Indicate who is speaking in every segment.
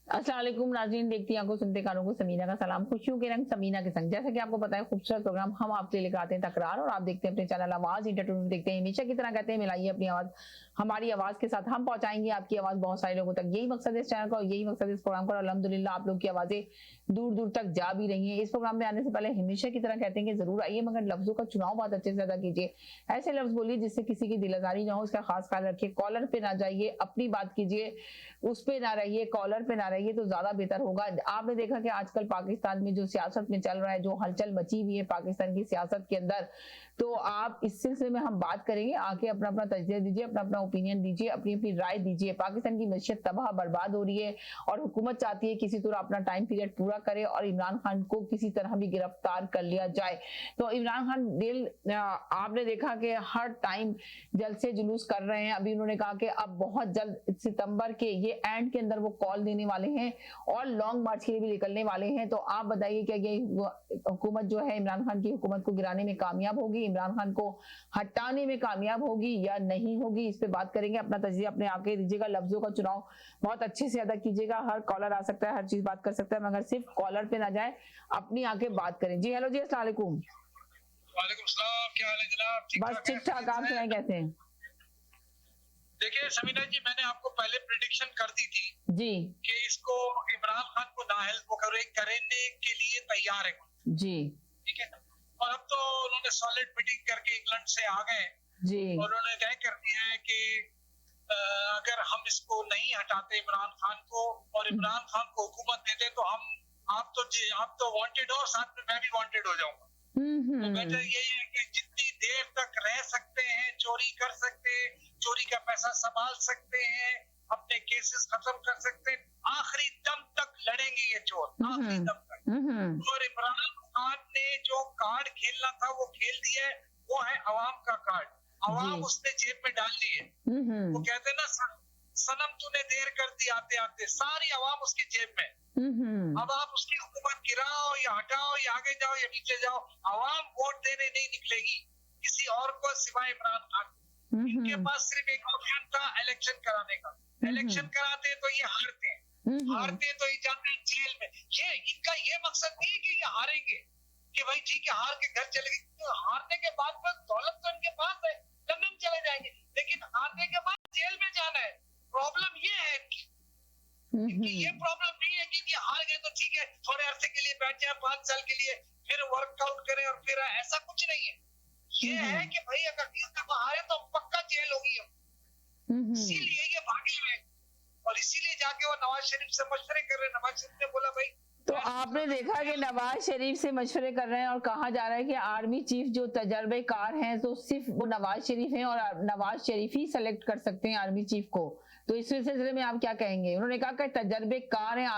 Speaker 1: अस्सलाम वालेकुम नाज़रीन, देखती आंखों सुनते कानों को समीना का सलाम। खुशियों के रंग समीना के संग। जैसा कि आपको पता है, खूबसूरत प्रोग्राम हम आपके लिए लेकर आते हैं तकरार, और आप देखते हैं अपने चैनल आवाज एंटरटेनमेंट देखते हैं। हमेशा की तरह कहते हैं मिलाइए अपनी आवाज हमारी आवाज के साथ, हम पहुंचाएंगे आपकी आवाज बहुत सारे लोगों तक। यही मकसद है इस चैनल का और यही मकसद है इस प्रोग्राम का। और अल्हम्दुलिल्लाह आप लोग की आवाजें दूर दूर तक जा भी रही है। इस प्रोग्राम में आने से पहले हमेशा की तरह कहते हैं कि जरूर आइए, मगर लफ्जों का चुनाव बहुत अच्छे से अदा कीजिए। ऐसे लफ्ज बोलिए जिससे किसी की दिल आजारी ना हो, इसका खास ख्याल रखिए। कॉलर पे ना जाइए, अपनी बात कीजिए, उस पे ना रहिए, कॉलर पे ना रहिए तो ज्यादा बेहतर होगा। आपने देखा कि आजकल पाकिस्तान में जो सियासत में चल रहा है, जो हलचल मची हुई है पाकिस्तान की सियासत के अंदर, तो आप इस सिलसिले में हम बात करेंगे। आके अपना अपना तजज़िया दीजिए, अपना अपना ओपिनियन दीजिए, अपनी अपनी राय दीजिए। पाकिस्तान की मईशत तबाह बर्बाद हो रही है और हुकूमत चाहती है किसी तरह अपना टाइम पीरियड पूरा करे और इमरान खान को किसी तरह भी गिरफ्तार कर लिया जाए। तो इमरान खान आपने देखा कि हर टाइम जलसे जुलूस कर रहे हैं। अभी उन्होंने कहा कि अब बहुत जल्द सितंबर के ये एंड के अंदर वो कॉल देने वाले हैं और लॉन्ग मार्च के लिए भी निकलने वाले हैं। तो आप बताइए क्या ये हुकूमत जो है इमरान खान की हुकूमत को गिराने में कामयाब होगी, इमरान खान को हटाने में कामयाब होगी या नहीं होगी? इस पे बात करेंगे। अपना तजज़िया अपने आके दीजिएगा, लफ्जों का चुनाव बहुत अच्छे से अदा कीजिएगा। हर कॉलर आ सकता है, हर चीज बात कर सकता है, मगर सिर्फ कॉलर पे ना जाए, अपनी आके बात करें। जी हेलो जी, अस्सलाम वालेकुम।
Speaker 2: वालेकुम सलाम, क्या हाल है जनाब?
Speaker 1: बस ठीक ठाक, आप सुनाएं कैसे हैं?
Speaker 2: देखिए समीना जी, मैंने आपको पहले प्रिडिक्शन कर दी थी
Speaker 1: जी
Speaker 2: कि इसको इमरान खान को नाअहल वो करने के लिए तैयार है,
Speaker 1: जी
Speaker 2: ठीक है। और अब तो उन्होंने सॉलिड मीटिंग करके इंग्लैंड से आ गए
Speaker 1: जी
Speaker 2: और उन्होंने तय कर दिया है कि अगर हम इसको नहीं हटाते इमरान खान को और इमरान खान को हुकूमत देते तो आप तो वांटेड हो, साथ में मैं भी वांटेड हो जाऊंगा। तो बेटर यही है कि जितनी देर तक रह सकते हैं, चोरी कर सकते हैं, चोरी का पैसा संभाल सकते हैं, अपने केसेस खत्म कर सकते हैं, आखिरी दम तक लड़ेंगे ये चोर, आखिरी दम तक। और इमरान खान ने जो कार्ड खेलना था वो खेल दिया है, वो है अवाम का कार्ड। अवाम उसने जेब में डाल दी है। वो कहते हैं ना, सनम तूने देर कर दी आते आते, सारी अवाम उसकी जेब में। अब आप उसकी हुकूमत गिराओ या हटाओ या आगे जाओ या नीचे जाओ, अवाम वोट देने नहीं निकलेगी किसी और को सिवाय इमरान खान। इनके पास सिर्फ एक ऑप्शन था इलेक्शन कराने का। इलेक्शन कराते तो ये हारते हैं, हारते तो ये जाते हैं जेल में। ये इनका ये मकसद नहीं है कि ये हारेंगे कि भाई ठीक है हार के घर चले गए, तो हारने के बाद में दौलत तो इनके पास है, लंदन चले जाएंगे, लेकिन हारने के बाद जेल में जाना है। प्रॉब्लम ये है कि ये प्रॉब्लम नहीं है कि हार गए तो ठीक है थोड़े अरसे के लिए बैठ जाए, 5 साल के लिए फिर वर्कआउट करें और फिर ऐसा कुछ नहीं है। ये है कि भाई अगर 20 दफा हारे तो पक्का जेल होगी हम, इसीलिए ये भागे हुए और इसीलिए जाके वो नवाज शरीफ से मशवरे कर रहे हैं। नवाज शरीफ ने बोला भाई,
Speaker 1: तो आपने देखा कि नवाज शरीफ से मशवरे कर रहे हैं और कहा जा रहा है कि आर्मी चीफ जो तजर्बेकार हैं तो सिर्फ वो नवाज शरीफ हैं और नवाज शरीफ ही सेलेक्ट कर सकते हैं आर्मी चीफ को। तो इस सिलसिले में आप क्या कहेंगे? उन्होंने कहा कि तजर्बेकार हैं।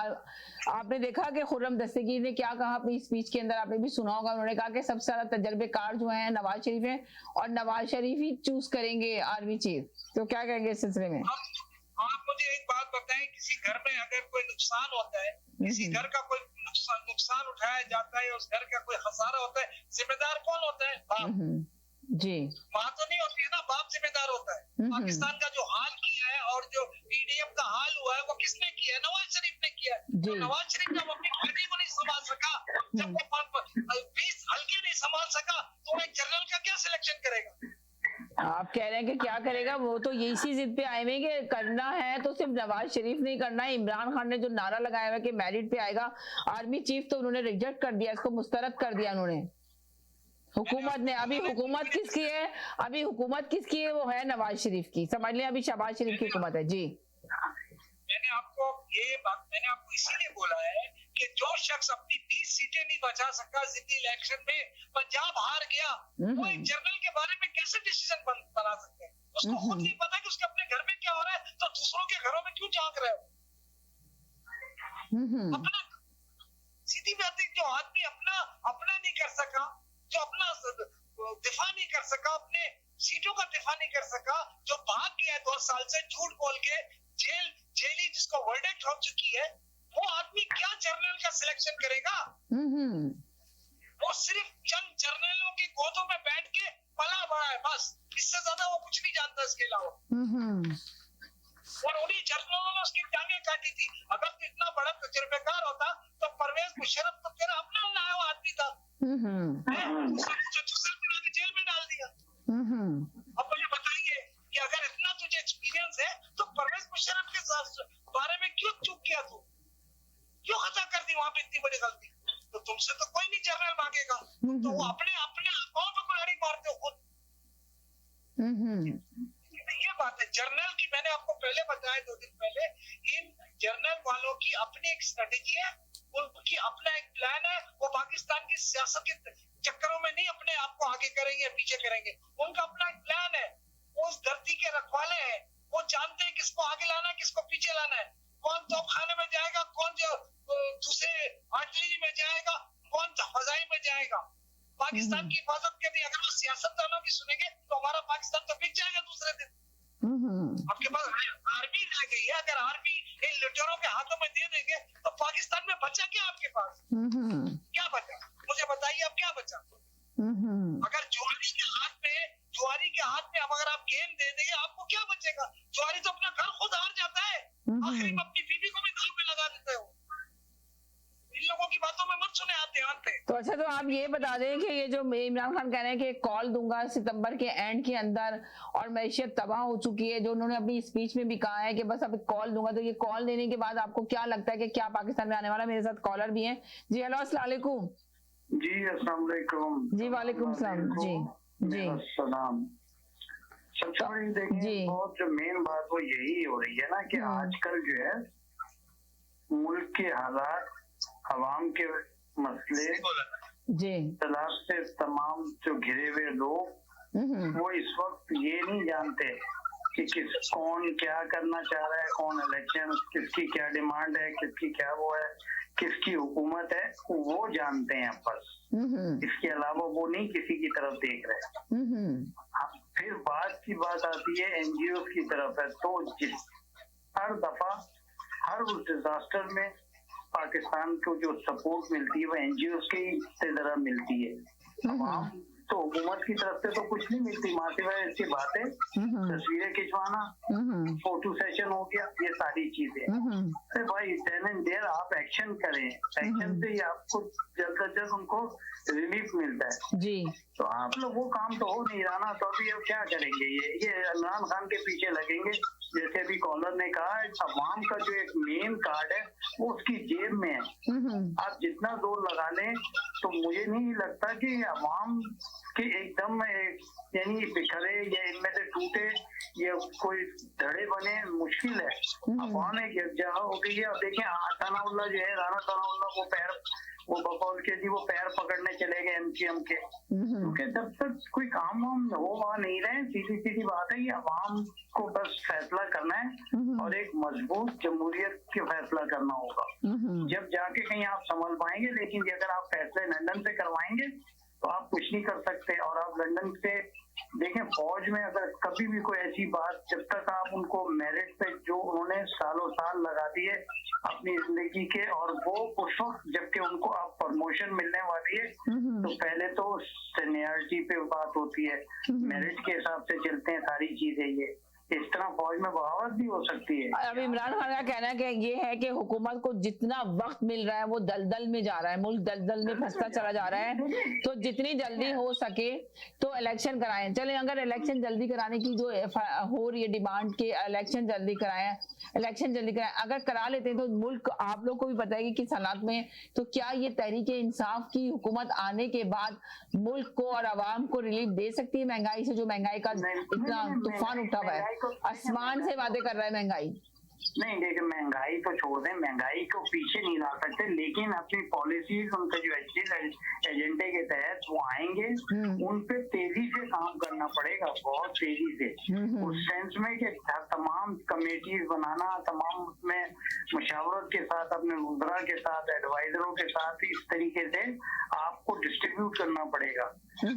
Speaker 1: आपने देखा कि खुर्रम दस्तगीर ने क्या कहा अपनी स्पीच के अंदर, आपने भी सुना होगा। उन्होंने कहा कि सबसे ज्यादा तजर्बेकार जो है नवाज शरीफ है और नवाज शरीफ ही चूज करेंगे आर्मी चीफ। तो क्या कहेंगे इस सिलसिले में?
Speaker 2: आप मुझे एक बात बताएं, किसी घर में अगर कोई नुकसान होता है, किसी घर का कोई नुकसान उठाया जाता है, उस घर का कोई खसारा होता है, जिम्मेदार कौन होता है? बाप
Speaker 1: जी।
Speaker 2: माँ तो नहीं होती है ना, बाप जिम्मेदार होता है। पाकिस्तान का जो हाल किया है और जो पीडीएम का हाल हुआ है वो किसने किया है? नवाज शरीफ ने किया है। तो नवाज शरीफ जब अपनी पार्टी को नहीं संभाल सका, जब वो 20 हल्के नहीं संभाल सका, तो एक जनरल का क्या सिलेक्शन करेगा?
Speaker 1: आप कह रहे हैं कि क्या करेगा? वो तो इसी जिद पे आए हुए कि करना है तो सिर्फ नवाज शरीफ नहीं करना है। इमरान खान ने जो नारा लगाया हुआ है कि मेरिट पे आएगा आर्मी चीफ, तो उन्होंने रिजेक्ट कर दिया, इसको मुस्तरद कर दिया उन्होंने, हुकूमत ने। अभी हुकूमत किसकी है? अभी हुकूमत किसकी है? वो है नवाज शरीफ की, समझ लिया। अभी शहबाज शरीफ की हुकूमत है। जी,
Speaker 2: मैंने आपको इसीलिए बोला है कि जो शख्स अपनी 20 सीटें नहीं बचा सका जितनी इलेक्शन में, पंजाब हार गया, वो एक जनरल के बारे में कैसे डिसीजन बना सकते हैं? उसको खुद नहीं पता कि उसके अपने घर में क्या हो रहा है, तो दूसरों के घरों में क्यों झांक रहे हो? अपना सीधी बात है, जो आदमी अपना नहीं कर सका, जो अपना दिफा नहीं कर सका, अपने सीटों का दिफा नहीं कर सका, जो भाग गया है 2 साल से झूठ बोल के, जेली जिसको वर्डिक्ट हो चुकी है, वो आदमी क्या जनरल का सिलेक्शन करेगा? वो सिर्फ चंद जनरलों की गोदों में बैठ के पला बड़ा है, बस इससे ज्यादा वो कुछ नहीं जानता इसके अलावा। और उन्हीं जनरलों ने उसकी टांगे काटी थी। अगर तो इतना बड़ा वहां पे इतनी बड़ी गलती, तो तुमसे तो कोई नहीं जर्नल मांगेगा, तो वो अपने अपने अकाउंट में कुल्हाड़ी मारते हो खुद। ये बात है जर्नल की, मैंने आपको पहले बताया 2 दिन पहले, इन जर्नल वालों की अपनी एक स्ट्रेटेजी है, उनकी अपना एक प्लान है, वो पाकिस्तान की सियासत के चक्करों में नहीं अपने आप को आगे करेंगे पीछे करेंगे, उनका अपना एक प्लान है, वो उस धरती के रखवाले हैं, वो जानते हैं किसको आगे लाना है किसको पीछे लाना है, कौन तोपखाने में जाएगा, कौन जो दूसरे आर्टिलरी में जाएगा, कौन फजाई में जाएगा। पाकिस्तान की हिफाजत के लिए अगर वो सियासतदानों की सुनेंगे तो हमारा पाकिस्तान तो बिक जाएगा दूसरे दिन। आपके पास आर्मी रह गई है, अगर आर्मी इन लुटेरों के हाथों में दे देंगे तो पाकिस्तान में बचा क्या आपके पास? क्या बचा? मुझे बताइए अब क्या बचा? अगर जुआरी के हाथ में अब अगर आप गेंद दे देंगे आपको क्या बचेगा? जुआरी तो अपना घर खुद हार जाता है, आखिरी में अपनी बीवी को भी दाव में लगा देते हो। इन लोगों की बातों में मत सुने आप ध्यान पे।
Speaker 1: तो अच्छा, तो आप ये बता दें कि ये जो इमरान खान कह रहे हैं कि कॉल दूंगा सितंबर के एंड के अंदर और मैशियत तबाह हो चुकी है, जो उन्होंने अपनी स्पीच में भी कहा है कि बस अब कॉल दूंगा, तो ये कॉल देने के बाद आपको क्या लगता है कि क्या पाकिस्तान में आने वाला? मेरे साथ कॉलर भी हैं। जी हेलो, अस्सलाम वालेकुम।
Speaker 3: जी अस्सलाम वालेकुम।
Speaker 1: जी वालेकुम सलाम। जी जी
Speaker 3: सलाम। सबसे बड़ी देखिए बहुत जो मेन बात वो यही हो रही है ना कि आजकल जो है मुल्क के हालात, अवाम के मसले,
Speaker 1: जी
Speaker 3: तलाश से तमाम जो घिरे हुए लोग वो इस वक्त ये नहीं जानते कि कौन क्या करना चाह रहा है, कौन इलेक्शन, किसकी क्या डिमांड है, किसकी क्या वो है, किसकी हुकूमत है, वो जानते हैं बस। इसके अलावा वो नहीं किसी की तरफ देख रहे। फिर बात की बात आती है एनजीओ की तरफ है, तो हर दफा हर उस डिजास्टर में पाकिस्तान को जो सपोर्ट मिलती है वो एनजीओ की तरह मिलती है। आवाम तो हुकूमत की तरफ से तो कुछ नहीं मिलती, मासिवाय इसकी बातें, तस्वीरें खिंचवाना, फोटो सेशन हो गया, ये सारी चीजें। अरे भाई देन एंड देयर आप एक्शन करें, एक्शन से ही आपको जल्द से जल्द उनको रिलीफ मिलता है।
Speaker 1: जी
Speaker 3: तो आप लोग वो काम तो हो नहीं रहा ना, तो अभी अब क्या करेंगे? ये इमरान खान के पीछे लगेंगे। जैसे अभी कॉलर ने कहा, अवाम का जो एक मेन कार्ड है वो उसकी जेब में है। आप जितना जोर लगा लें तो मुझे नहीं लगता कि अवाम के एकदम यानी बिखरे या इनमें से टूटे या कोई धड़े बने, मुश्किल है। अवाम एक जगह हो गई है। और देखें सनाउल्लाह जो है, राणा सनाउल्लाह, वो बकौल के जी वो पैर पकड़ने चले गए एमसीएम के, क्योंकि जब तक कोई काम वाम हो वहाँ नहीं रहे। सीधी सीधी बात है, ये अवाम को बस फैसला करना है और एक मजबूत जमहूरियत के फैसला करना होगा, जब जाके कहीं आप संभल पाएंगे। लेकिन अगर आप फैसले लंदन से करवाएंगे तो आप कुछ नहीं कर सकते। और आप लंदन से देखें, फौज में अगर कभी भी कोई ऐसी बात, जब तक आप उनको मेरिट पे जो उन्होंने सालों साल लगा दिए अपनी जिंदगी के, और वो उस वक्त जबकि उनको आप प्रमोशन मिलने वाली है, तो पहले तो सीनियरिटी पे बात होती है, मेरिट के हिसाब से चलते हैं सारी चीजें। ये इस तरह फौज में बगावत भी हो सकती है।
Speaker 1: अब इमरान खान का कहना है कि ये है कि हुकूमत को जितना वक्त मिल रहा है वो दलदल में जा रहा है, मुल्क दलदल में फंसता चला जा रहा है, तो जितनी जल्दी हो सके तो इलेक्शन कराएं। चलें, अगर इलेक्शन जल्दी कराने की जो हो रही है डिमांड के इलेक्शन जल्दी कराएं, अगर करा लेते हैं तो मुल्क, आप लोग को भी पता है कि किस हालात में, तो क्या ये तहरीक इंसाफ की हुकूमत आने के बाद मुल्क को और आवाम को रिलीफ दे सकती है महंगाई से, जो महंगाई का इतना तूफान उठा हुआ है, आसमान से वादे कर रहा है महंगाई?
Speaker 3: नहीं देखिए, महंगाई तो छोड़ दें, महंगाई को पीछे नहीं ला सकते, लेकिन अपनी पॉलिसीज उनके जो एजेंडे के तहत वो आएंगे, उन पे तेजी से काम करना पड़ेगा, बहुत तेजी से, उस सेंस में कि तमाम कमेटीज बनाना, तमाम उसमें मशावरत के साथ, अपने वज़रा के साथ, एडवाइजरों के साथ, इस तरीके से आपको डिस्ट्रीब्यूट करना पड़ेगा।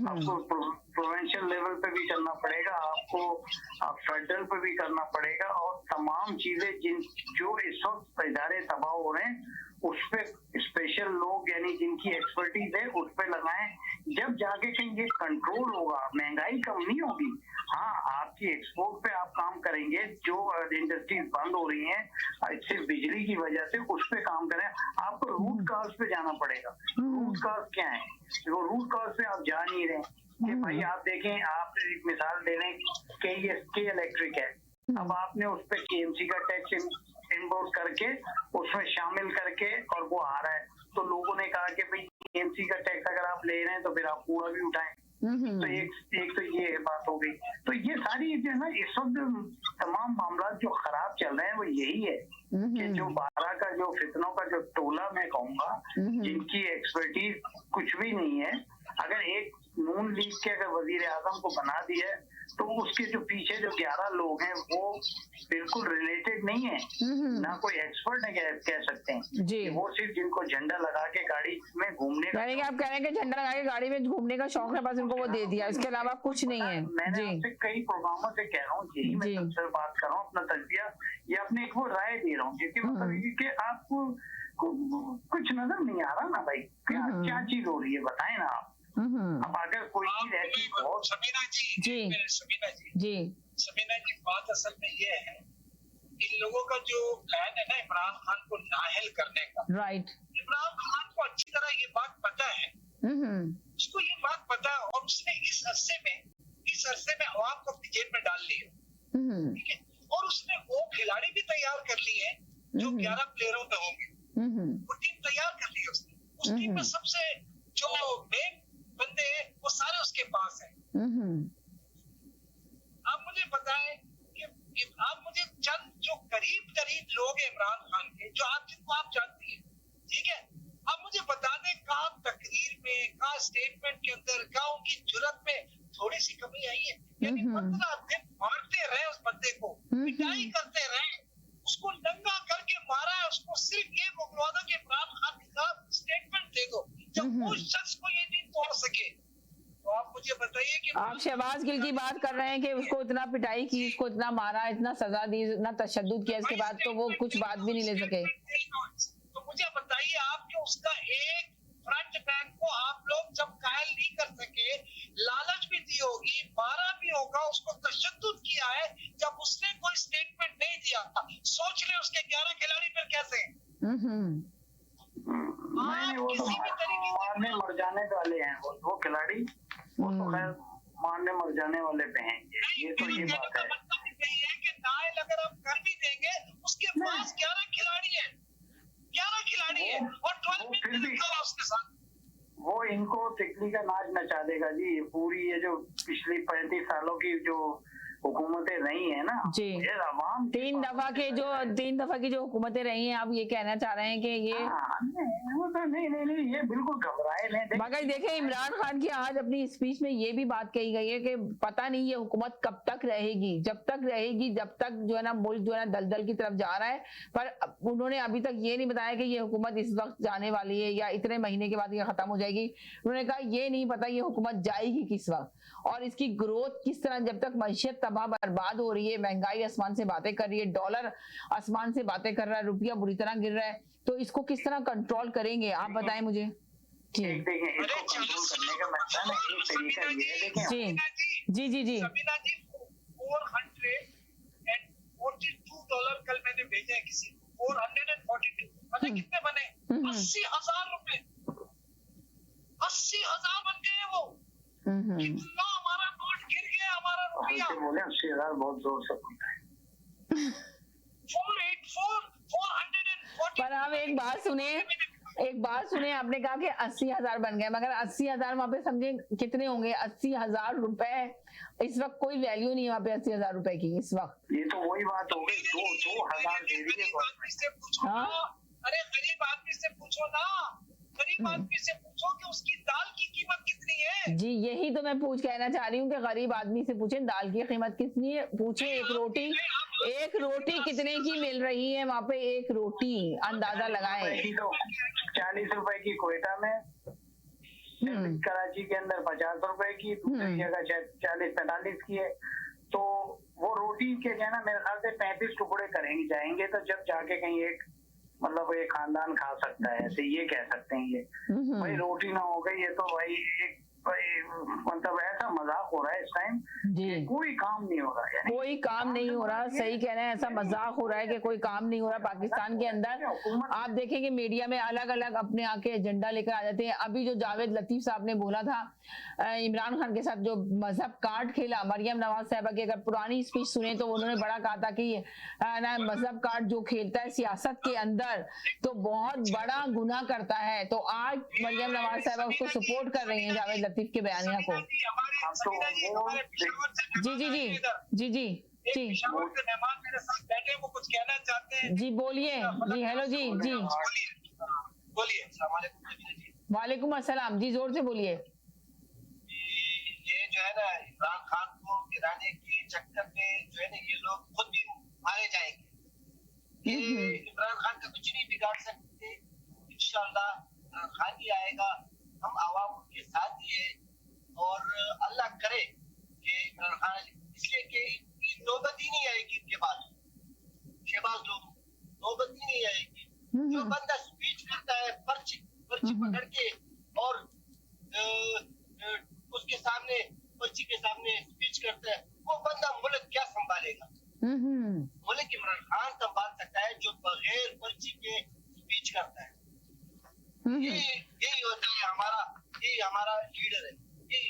Speaker 3: आपको प्रोविंशियल लेवल पे भी करना पड़ेगा, आपको फेडरल पे भी करना पड़ेगा, और तमाम चीजें जो इस वक्त इदारे तबाह हो रहे हैं उस पे स्पेशल लोग यानी जिनकी एक्सपर्टीज है उस पे लगाएं। जब जाके कहीं ये कंट्रोल होगा, महंगाई कम नहीं होगी। हाँ, आपकी एक्सपोर्ट पे आप काम करेंगे, जो इंडस्ट्रीज बंद हो रही हैं सिर्फ बिजली की वजह से, उस पे काम करें। आपको रूट कॉज पे जाना पड़ेगा। रूट कॉज क्या है? वो रूट कॉज पे आप जा नहीं रहे कि भाई आप देखें, आप एक मिसाल दे रहे हैं, के इलेक्ट्रिक है, अब आपने उस पे केएमसी का टैक्स इम्पोर्ट करके उसमें शामिल करके और वो आ रहा है। तो लोगों ने कहा कि भाई टीएमसी का टैक्स अगर आप ले रहे हैं तो फिर आप पूरा भी उठाएं। तो एक तो ये बात हो गई। तो ये सारी जो है ना इस वक्त तमाम मामला जो खराब चल रहे हैं वो यही है कि जो 12 का जो फितनों का जो टोला मैं कहूंगा, जिनकी एक्सपर्टीज कुछ भी नहीं है, अगर एक नून लीग के अगर वजीर आजम को बना दिया है तो उसके जो पीछे जो 11 लोग हैं वो बिल्कुल रिलेटेड नहीं है, ना कोई एक्सपर्ट है कह सकते हैं
Speaker 1: जी।
Speaker 3: वो सिर्फ जिनको झंडा लगा के गाड़ी में घूमने का,
Speaker 1: यानी कि आप कह रहे हैं कि झंडा लगा के गाड़ी में घूमने का शौक है, बस उनको वो दे दिया, इसके अलावा कुछ नहीं है।
Speaker 3: मैंने आपसे कई प्रोग्रामों से कह रहा हूँ, यही मैं सबसे बात कर रहा हूँ, अपना तजबिया या अपने एक वो राय दे रहा हूँ, जिसकी मतलब कि आपको कुछ नजर नहीं आ रहा ना भाई, क्या चीज हो रही है बताएं ना आप। अब अगर कोई चीज ऐसी बहुत
Speaker 2: समीना जी बात असल में ये है, इन लोगों का जो प्लान है ना इमरान खान को नाअहल करने का,
Speaker 1: राइट,
Speaker 2: इमरान खान को अच्छी तरह ये बात पता है, उसको ये बात पता है, और उसने इस अरसे में अवाम को अपनी जेब में डाल लिया, ठीक है, और उसने वो खिलाड़ी भी तैयार कर लिए हैं जो 11 प्लेयरों में होंगे, वो टीम तैयार कर ली उसने, उस टीम में सबसे जो मेन बंदे हैं वो सारे उसके पास हैं। आप मुझे बताएं कि आप मुझे चंद जो करीब लोग हैं इमरान खान के, जो जिनको आप जानती हैं, ठीक है, आप मुझे बता दें कहाँ तकरीर में, कहाँ स्टेटमेंट के अंदर, कहाँ उनकी जुर्रत में थोड़ी सी कमी आई है? यानी 15 दिन मारते रहे उस बंदे को, पिटाई करते रहे, उसको नंगा करके मारा है, उसको सिर्फ ये बोलवा दो कि इमरान खान के खिलाफ स्टेटमेंट दे दो। जब वो शख्स को ये नहीं तोड़ सके तो आप मुझे बताइए कि
Speaker 1: आप शहबाज गिल की बात कर रहे हैं कि उसको इतना पिटाई की, उसको इतना मारा, इतना सजा दी, इतना तशद्दुद किया, इसके बाद तो वो कुछ बात भी नहीं ले सके।
Speaker 2: तो मुझे बताइए आप कि उसका एक फ्रंट मैन को आप लोग जब कायल नहीं कर सके, लालच भी दी होगी, मारा भी होगा, उसको तशद्दुद किया है, जब उसने कोई स्टेटमेंट नहीं दिया, सोच ले उसके 11 खिलाड़ी फिर कैसे?
Speaker 3: नहीं, वो तो मारने मर जाने वाले हैं वो खिलाड़ी, वो तो खैर मारने मर जाने वाले पे हैं, ये तो ये बात है।
Speaker 2: यही है कि नायल अगर आप कर भी देंगे, उसके पास 11 खिलाड़ी है, 11 खिलाड़ी है, और 12 मिनट उसके साथ
Speaker 3: वो इनको तिकली का नाच नचा देगा जी। पूरी ये जो पिछली 35 सालों की जो हुकूमतें रही है ना
Speaker 1: जी,
Speaker 3: अवाम
Speaker 1: 3 दफा की जो हुकूमतें रही हैं, आप ये कहना चाह रहे हैं कि ये
Speaker 3: नहीं ये बिल्कुल घबराए नहीं।
Speaker 1: मगर देखें इमरान खान की आज अपनी स्पीच में ये भी बात कही गई है कि पता नहीं ये हुकूमत कब तक रहेगी, जब तक जो है ना मुल्क जो है ना दलदल की तरफ जा रहा है। पर उन्होंने अभी तक ये नहीं बताया कि ये हुकूमत इस वक्त जाने वाली है या इतने महीने के बाद ये खत्म हो जाएगी। उन्होंने कहा ये नहीं पता ये हुकूमत जाएगी किस वक्त और इसकी ग्रोथ किस तरह। जब तक मईशत तबाह बर्बाद हो रही है, महंगाई आसमान से बातें कर रही है, डॉलर आसमान से बातें कर रहा है, रुपया बुरी तरह गिर रहा है, तो इसको किस तरह कंट्रोल करेंगे आप बताएं मुझे। जी
Speaker 3: इसको कंट्रोल करने का मतलब ना एक तरीका ये है, देखें
Speaker 1: जी जी जी
Speaker 2: समीना जी, $442 कल मैंने भेजा है किसी को, 442 मतलब कितने बने? 80,000 रुपए, 80,000 बन गए वो। कितना हमारा नोट गिर गया, हमारा रुपया।
Speaker 3: बोले 80,000 बहुत जोर से बोलता है।
Speaker 2: 484
Speaker 1: पर आप एक बात सुने, आपने कहा कि 80,000 बन गए, मगर 80,000 वहाँ पे समझे कितने होंगे? 80,000 रुपए इस वक्त कोई वैल्यू नहीं है वहाँ पे 80,000 रुपए की इस वक्त।
Speaker 3: ये तो वही बात हो गई, 2,000 दे दीजिए।
Speaker 2: अरे गरीब आदमी से पूछो ना, गरीब आदमी से पूछो कि उसकी दाल की कीमत कितनी है।
Speaker 1: जी यही तो मैं कहना चाह रही हूँ कि गरीब आदमी से पूछे दाल की कीमत कितनी है, पूछे एक रोटी कितने की मिल रही है वहाँ पे, एक रोटी अंदाजा लगाए।
Speaker 3: 40 रुपए की कोयटा में, कराची के अंदर 50 रुपए की, दूसरी जगह 40-45 की है। तो वो रोटी के जो है ना मेरे ख्याल से 35 टुकड़े करेंगे जाएंगे, तो जब जाके कहीं एक मतलब एक खानदान खा सकता है, ऐसे ये कह सकते हैं। ये भाई रोटी ना हो गई, ये तो भाई एक मतलब ऐसा मजाक हो रहा है इस टाइम,
Speaker 1: जी
Speaker 3: कोई काम नहीं हो रहा है।
Speaker 1: कोई काम नहीं हो रहा, सही कह रहे हैं, ऐसा मजाक हो रहा है कि कोई काम नहीं हो रहा पाकिस्तान के अंदर। आप देखेंगे मीडिया में अलग अलग अपने आके एजेंडा लेकर आ जाते हैं। अभी जो जावेद लतीफ साहब ने बोला था इमरान खान के साथ जो मजहब कार्ड खेला, मरियम नवाज साहबा की अगर पुरानी स्पीच सुने तो उन्होंने बड़ा कहा था कि ना मजहब कार्ड जो खेलता है सियासत के अंदर तो बहुत बड़ा गुनाह करता है। तो आज मरियम नवाज साहबा उसको सपोर्ट कर रही हैं जावेद लतीफ के बयानिया को। जी जी जी जी जी जी
Speaker 2: पेशावर के मेहमान मेरे साथ बैठे, वो कुछ कहना चाहते हैं।
Speaker 1: जी बोलिए जी, हेलो जी जी
Speaker 2: बोलिए।
Speaker 1: वालेकुम अस्सलाम जी, जोर से बोलिए।
Speaker 2: ये जो है ना इमरान खान को गिराने के चक्कर में जो है ना ये लोग खुद भी मारे जाएंगे। ये इमरान खान का कुछ नहीं बिगाड़ सकते। इंशाल्लाह इमरान खान ही आएगा, हम आवाम के साथ ही है और अल्लाह करे कि इमरान खान, इसलिए कि नौबत ही नहीं आएगी इनके बाद, शहबाज लोग नौबत ही नहीं आएगी। जो बंदा स्पीच करता है पर्ची पकड़ के और उसके सामने पर्ची के सामने स्पीच करता है, वो बंदा मुल्क क्या संभालेगा? मुल्क इमरान खान संभाल सकता है जो बगैर पर्ची के स्पीच करता है। यही होता है हमारा लीडर है। यही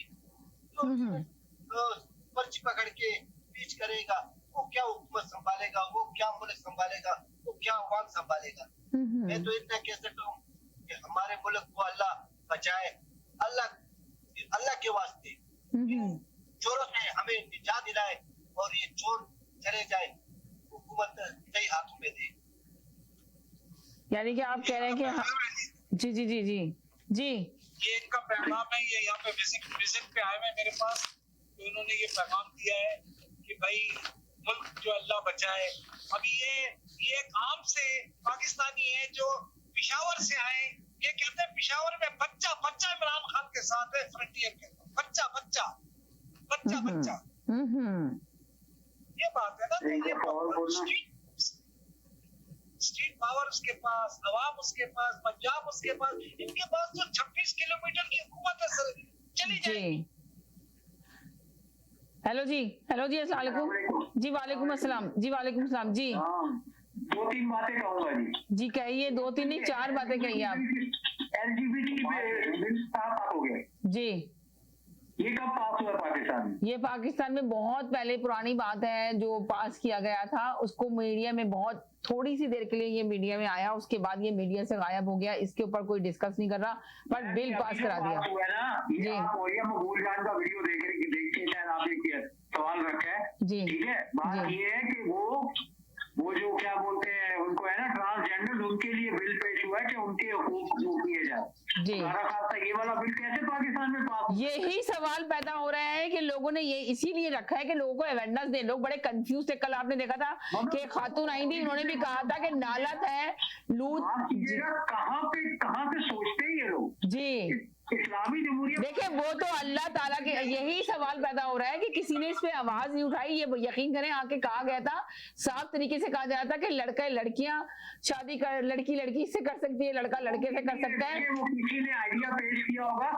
Speaker 2: पर्ची पकड़ के स्पीच करेगा, वो क्या हुकूमत संभालेगा, वो क्या मुल्क संभालेगा, वो क्या अवाम संभालेगा? मैं तो इतना कह सकता हूँ कि हमारे मुल्क को अल्लाह बचाए, अल्लाह के वास्ते चोरों से हमें निजात दिलाए और ये चोर चले जाए, हुकूमत सही हाथों में दे।
Speaker 1: यानी कि आप कह रहे हैं कि जी जी जी जी जी
Speaker 2: ये इनका पैगाम है। ये यहाँ पे विजिट पे आए हुए मेरे पास, तो उन्होंने ये पैगाम दिया है कि भाई मुल्क जो अल्लाह बचाए। अभी ये एक आम से पाकिस्तानी है जो पिशावर से आए, ये कहते हैं पिशावर में बच्चा इमरान खान के साथ है, फ्रंटियर के बच्चा ये बात है ना। तो ये स्ट्रीट पावर उसके पास, अवाम उसके पास, पंजाब उसके पास, इनके पास तो 26 किलोमीटर की हुकूमत है सर, चली जाएगी।
Speaker 1: हेलो जी अस्सलाम वालेकुम जी। वालेकुम अस्सलाम जी, वालेकुम अस्सलाम जी।
Speaker 3: 2-3 बातें कहूंगा
Speaker 1: जी कहिए, 2-3 नहीं 4 बातें कहिए आप।
Speaker 3: LGBT बिल पास हो गए
Speaker 1: जी,
Speaker 3: ये कब पास हुआ पाकिस्तान में?
Speaker 1: ये पाकिस्तान में बहुत पहले पुरानी बात है जो पास किया गया था। उसको मीडिया में बहुत थोड़ी सी देर के लिए ये मीडिया में आया, उसके बाद ये मीडिया से गायब हो गया। इसके ऊपर कोई डिस्कस नहीं कर रहा, बट बिल पास करा दिया।
Speaker 3: हुआ ना, ये आप मकबूल खान का वीडियो देख के शायद आपने सवाल रखा है
Speaker 1: जी,
Speaker 3: ठीक है। बात ये है कि वो जो क्या बोलते हैं उनको है ना ट्रांसजेंडर, उनके लिए बिल पेश हुआ है कि उनके हकूक किए जाए जी। ये वाला बिल कैसे पाकिस्तान में पास?
Speaker 1: यही सवाल पैदा हो रहा है कि लोगों ने ये इसीलिए रखा है कि लोगों को अवेयरनेस दे। लोग बड़े कंफ्यूज थे। कल आपने देखा था कि खातून आई थी, उन्होंने भी कहा था कि नालत है, लूट।
Speaker 3: कहाँ पे सोचते हैं ये लोग
Speaker 1: जी।
Speaker 3: इस्लामी जमहूरियत, देखिए
Speaker 1: वो तो अल्लाह ताला के, यही सवाल पैदा हो रहा है कि किसी ने इस पे आवाज नहीं उठाई। ये यकीन करें आके कहा गया था, साफ तरीके से कहा जा रहा था कि लड़का लड़कियां शादी कर, लड़की से कर सकती है, लड़का लड़के से कर सकता है।
Speaker 3: वो किसी ने आइडिया पेश किया होगा,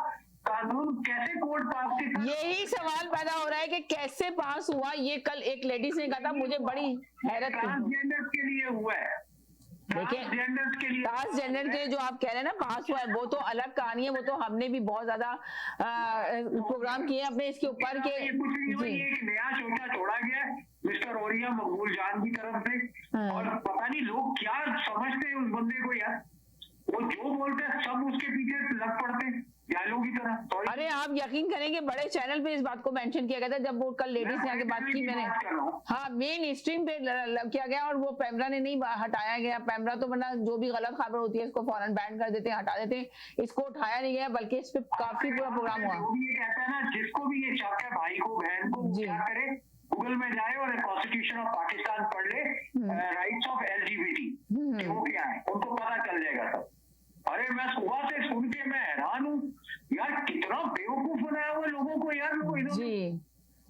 Speaker 3: कानून कैसे कोर्ट पास?
Speaker 1: यही सवाल पैदा हो रहा है कि कैसे पास हुआ। ये कल एक लेडीज ने कहा था, मुझे बड़ी हैरत
Speaker 3: ट्रांसजेंडर के लिए हुआ है।
Speaker 1: देखिए ट्रांसजेंडर के जो आप कह रहे हैं ना पास हुआ है, वो तो अलग कहानी है। वो तो हमने भी बहुत ज्यादा प्रोग्राम किए अपने इसके ऊपर के।
Speaker 3: एक नया शोचा छोड़ा गया मिस्टर ओरिया मकबूल जान की तरफ से, और पता नहीं लोग क्या समझते हैं उस बंदे को यार। वो जो बोलते हैं सब उसके पीछे लग पड़ते हैं जालों की तरह।
Speaker 1: अरे आप यकीन करेंगे बड़े चैनल पे इस बात को मेंशन किया गया था जब वो कल लेडीज ने आके बात की। मैंने हाँ मेन स्ट्रीम पे किया गया और वो पैमरा ने नहीं हटाया गया। पैमरा तो वरना जो भी गलत खबर होती है इसको फौरन बैन कर देते हैं, हटा देते हैं। इसको उठाया नहीं गया, बल्कि इस पे काफी पूरा प्रोग्राम हुआ।
Speaker 3: ये कहता है ना, जिसको भी ये शक है भाई को बहन को, क्या करे गूगल में जाए और कॉन्स्टिट्यूशन ऑफ पाकिस्तान पढ़ ले, राइट्स ऑफ LGBT वो क्या है उनको पता चल जाएगा सब। अरे मैं सुबह से सुन के मैं हैरान हूँ यार, कितना बेवकूफ बनाया हुआ लोगों को यार।
Speaker 1: जी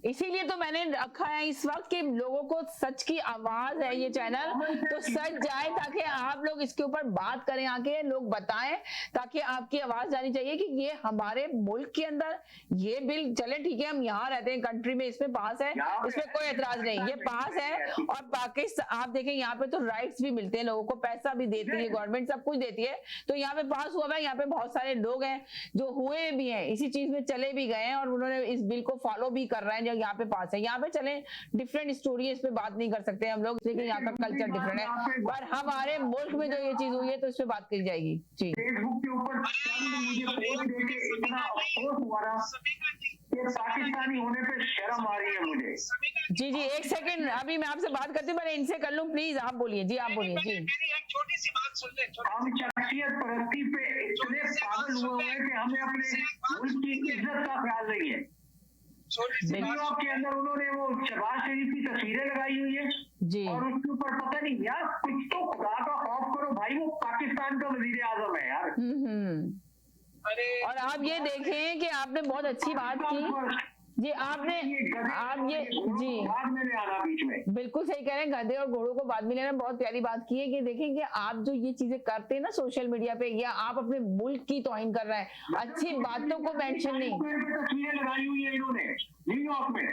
Speaker 1: इसीलिए तो मैंने रखा है इस वक्त कि लोगों को सच की आवाज है ये चैनल, तो सच जाए ताकि आप लोग इसके ऊपर बात करें, आके लोग बताएं, ताकि आपकी आवाज जानी चाहिए कि ये हमारे मुल्क के अंदर ये बिल चले, ठीक है हम यहाँ रहते हैं कंट्री में, इसमें पास है, इसमें कोई एतराज नहीं, ये पास है। और पाकिस्तान आप देखें यहाँ पे तो राइट्स भी मिलते हैं लोगों को, पैसा भी देती है गवर्नमेंट, सब कुछ देती है, तो यहाँ पे पास हुआ है। यहाँ पे बहुत सारे लोग हैं जो हुए भी हैं, इसी चीज में चले भी गए हैं और उन्होंने इस बिल को फॉलो भी कर रहे हैं जो यहाँ पे पास है। यहाँ पे चले डिफरेंट स्टोरी, इस पे बात नहीं कर सकते हम लोग, लेकिन यहाँ का कल्चर डिफरेंट है, पर हमारे मुल्क में जो ये चीज हुई है तो इस पे बात की जाएगी। जी
Speaker 3: फेसबुक के ऊपर मुझे पोस्ट देके इतना अफसोस हुआ ना कि पाकिस्तानी होने पे शर्म आ रही है मुझे।
Speaker 1: जी एक सेकंड, अभी मैं आपसे बात करती हूँ, मैंने इनसे कर लूँ प्लीज, आप बोलिए जी, आप बोलिए जी।
Speaker 2: मेरी एक छोटी सी बात सुन ले।
Speaker 3: हम शख्सियत परस्ती पे इतने पागल हुए हैं कि हमें अपने मुल्क की इज्जत का ख्याल नहीं है। न्यूयॉर्क के अंदर उन्होंने वो शहबाज शरीफ की तस्वीरें लगाई हुई है
Speaker 1: जी,
Speaker 3: और उसके ऊपर पता नहीं यार, कुछ तो खुदा का खौफ करो भाई, वो पाकिस्तान का वजीर आजम है यार। और
Speaker 1: आप ये देखें कि आपने बहुत अच्छी बात की जी, आपने आप ये जी
Speaker 3: बाद में आना बीच में,
Speaker 1: बिल्कुल सही कह रहे हैं, गधे और घोड़ों को बाद में लेना, बहुत प्यारी बात की है कि देखें कि आप जो ये चीजें करते हैं ना सोशल मीडिया पे, या आप अपने मुल्क की तौहीन कर रहे हैं, अच्छी बातों को मेंशन नहीं।
Speaker 3: तस्वीरें लगाई हुई है इन्होंने न्यूयॉर्क में,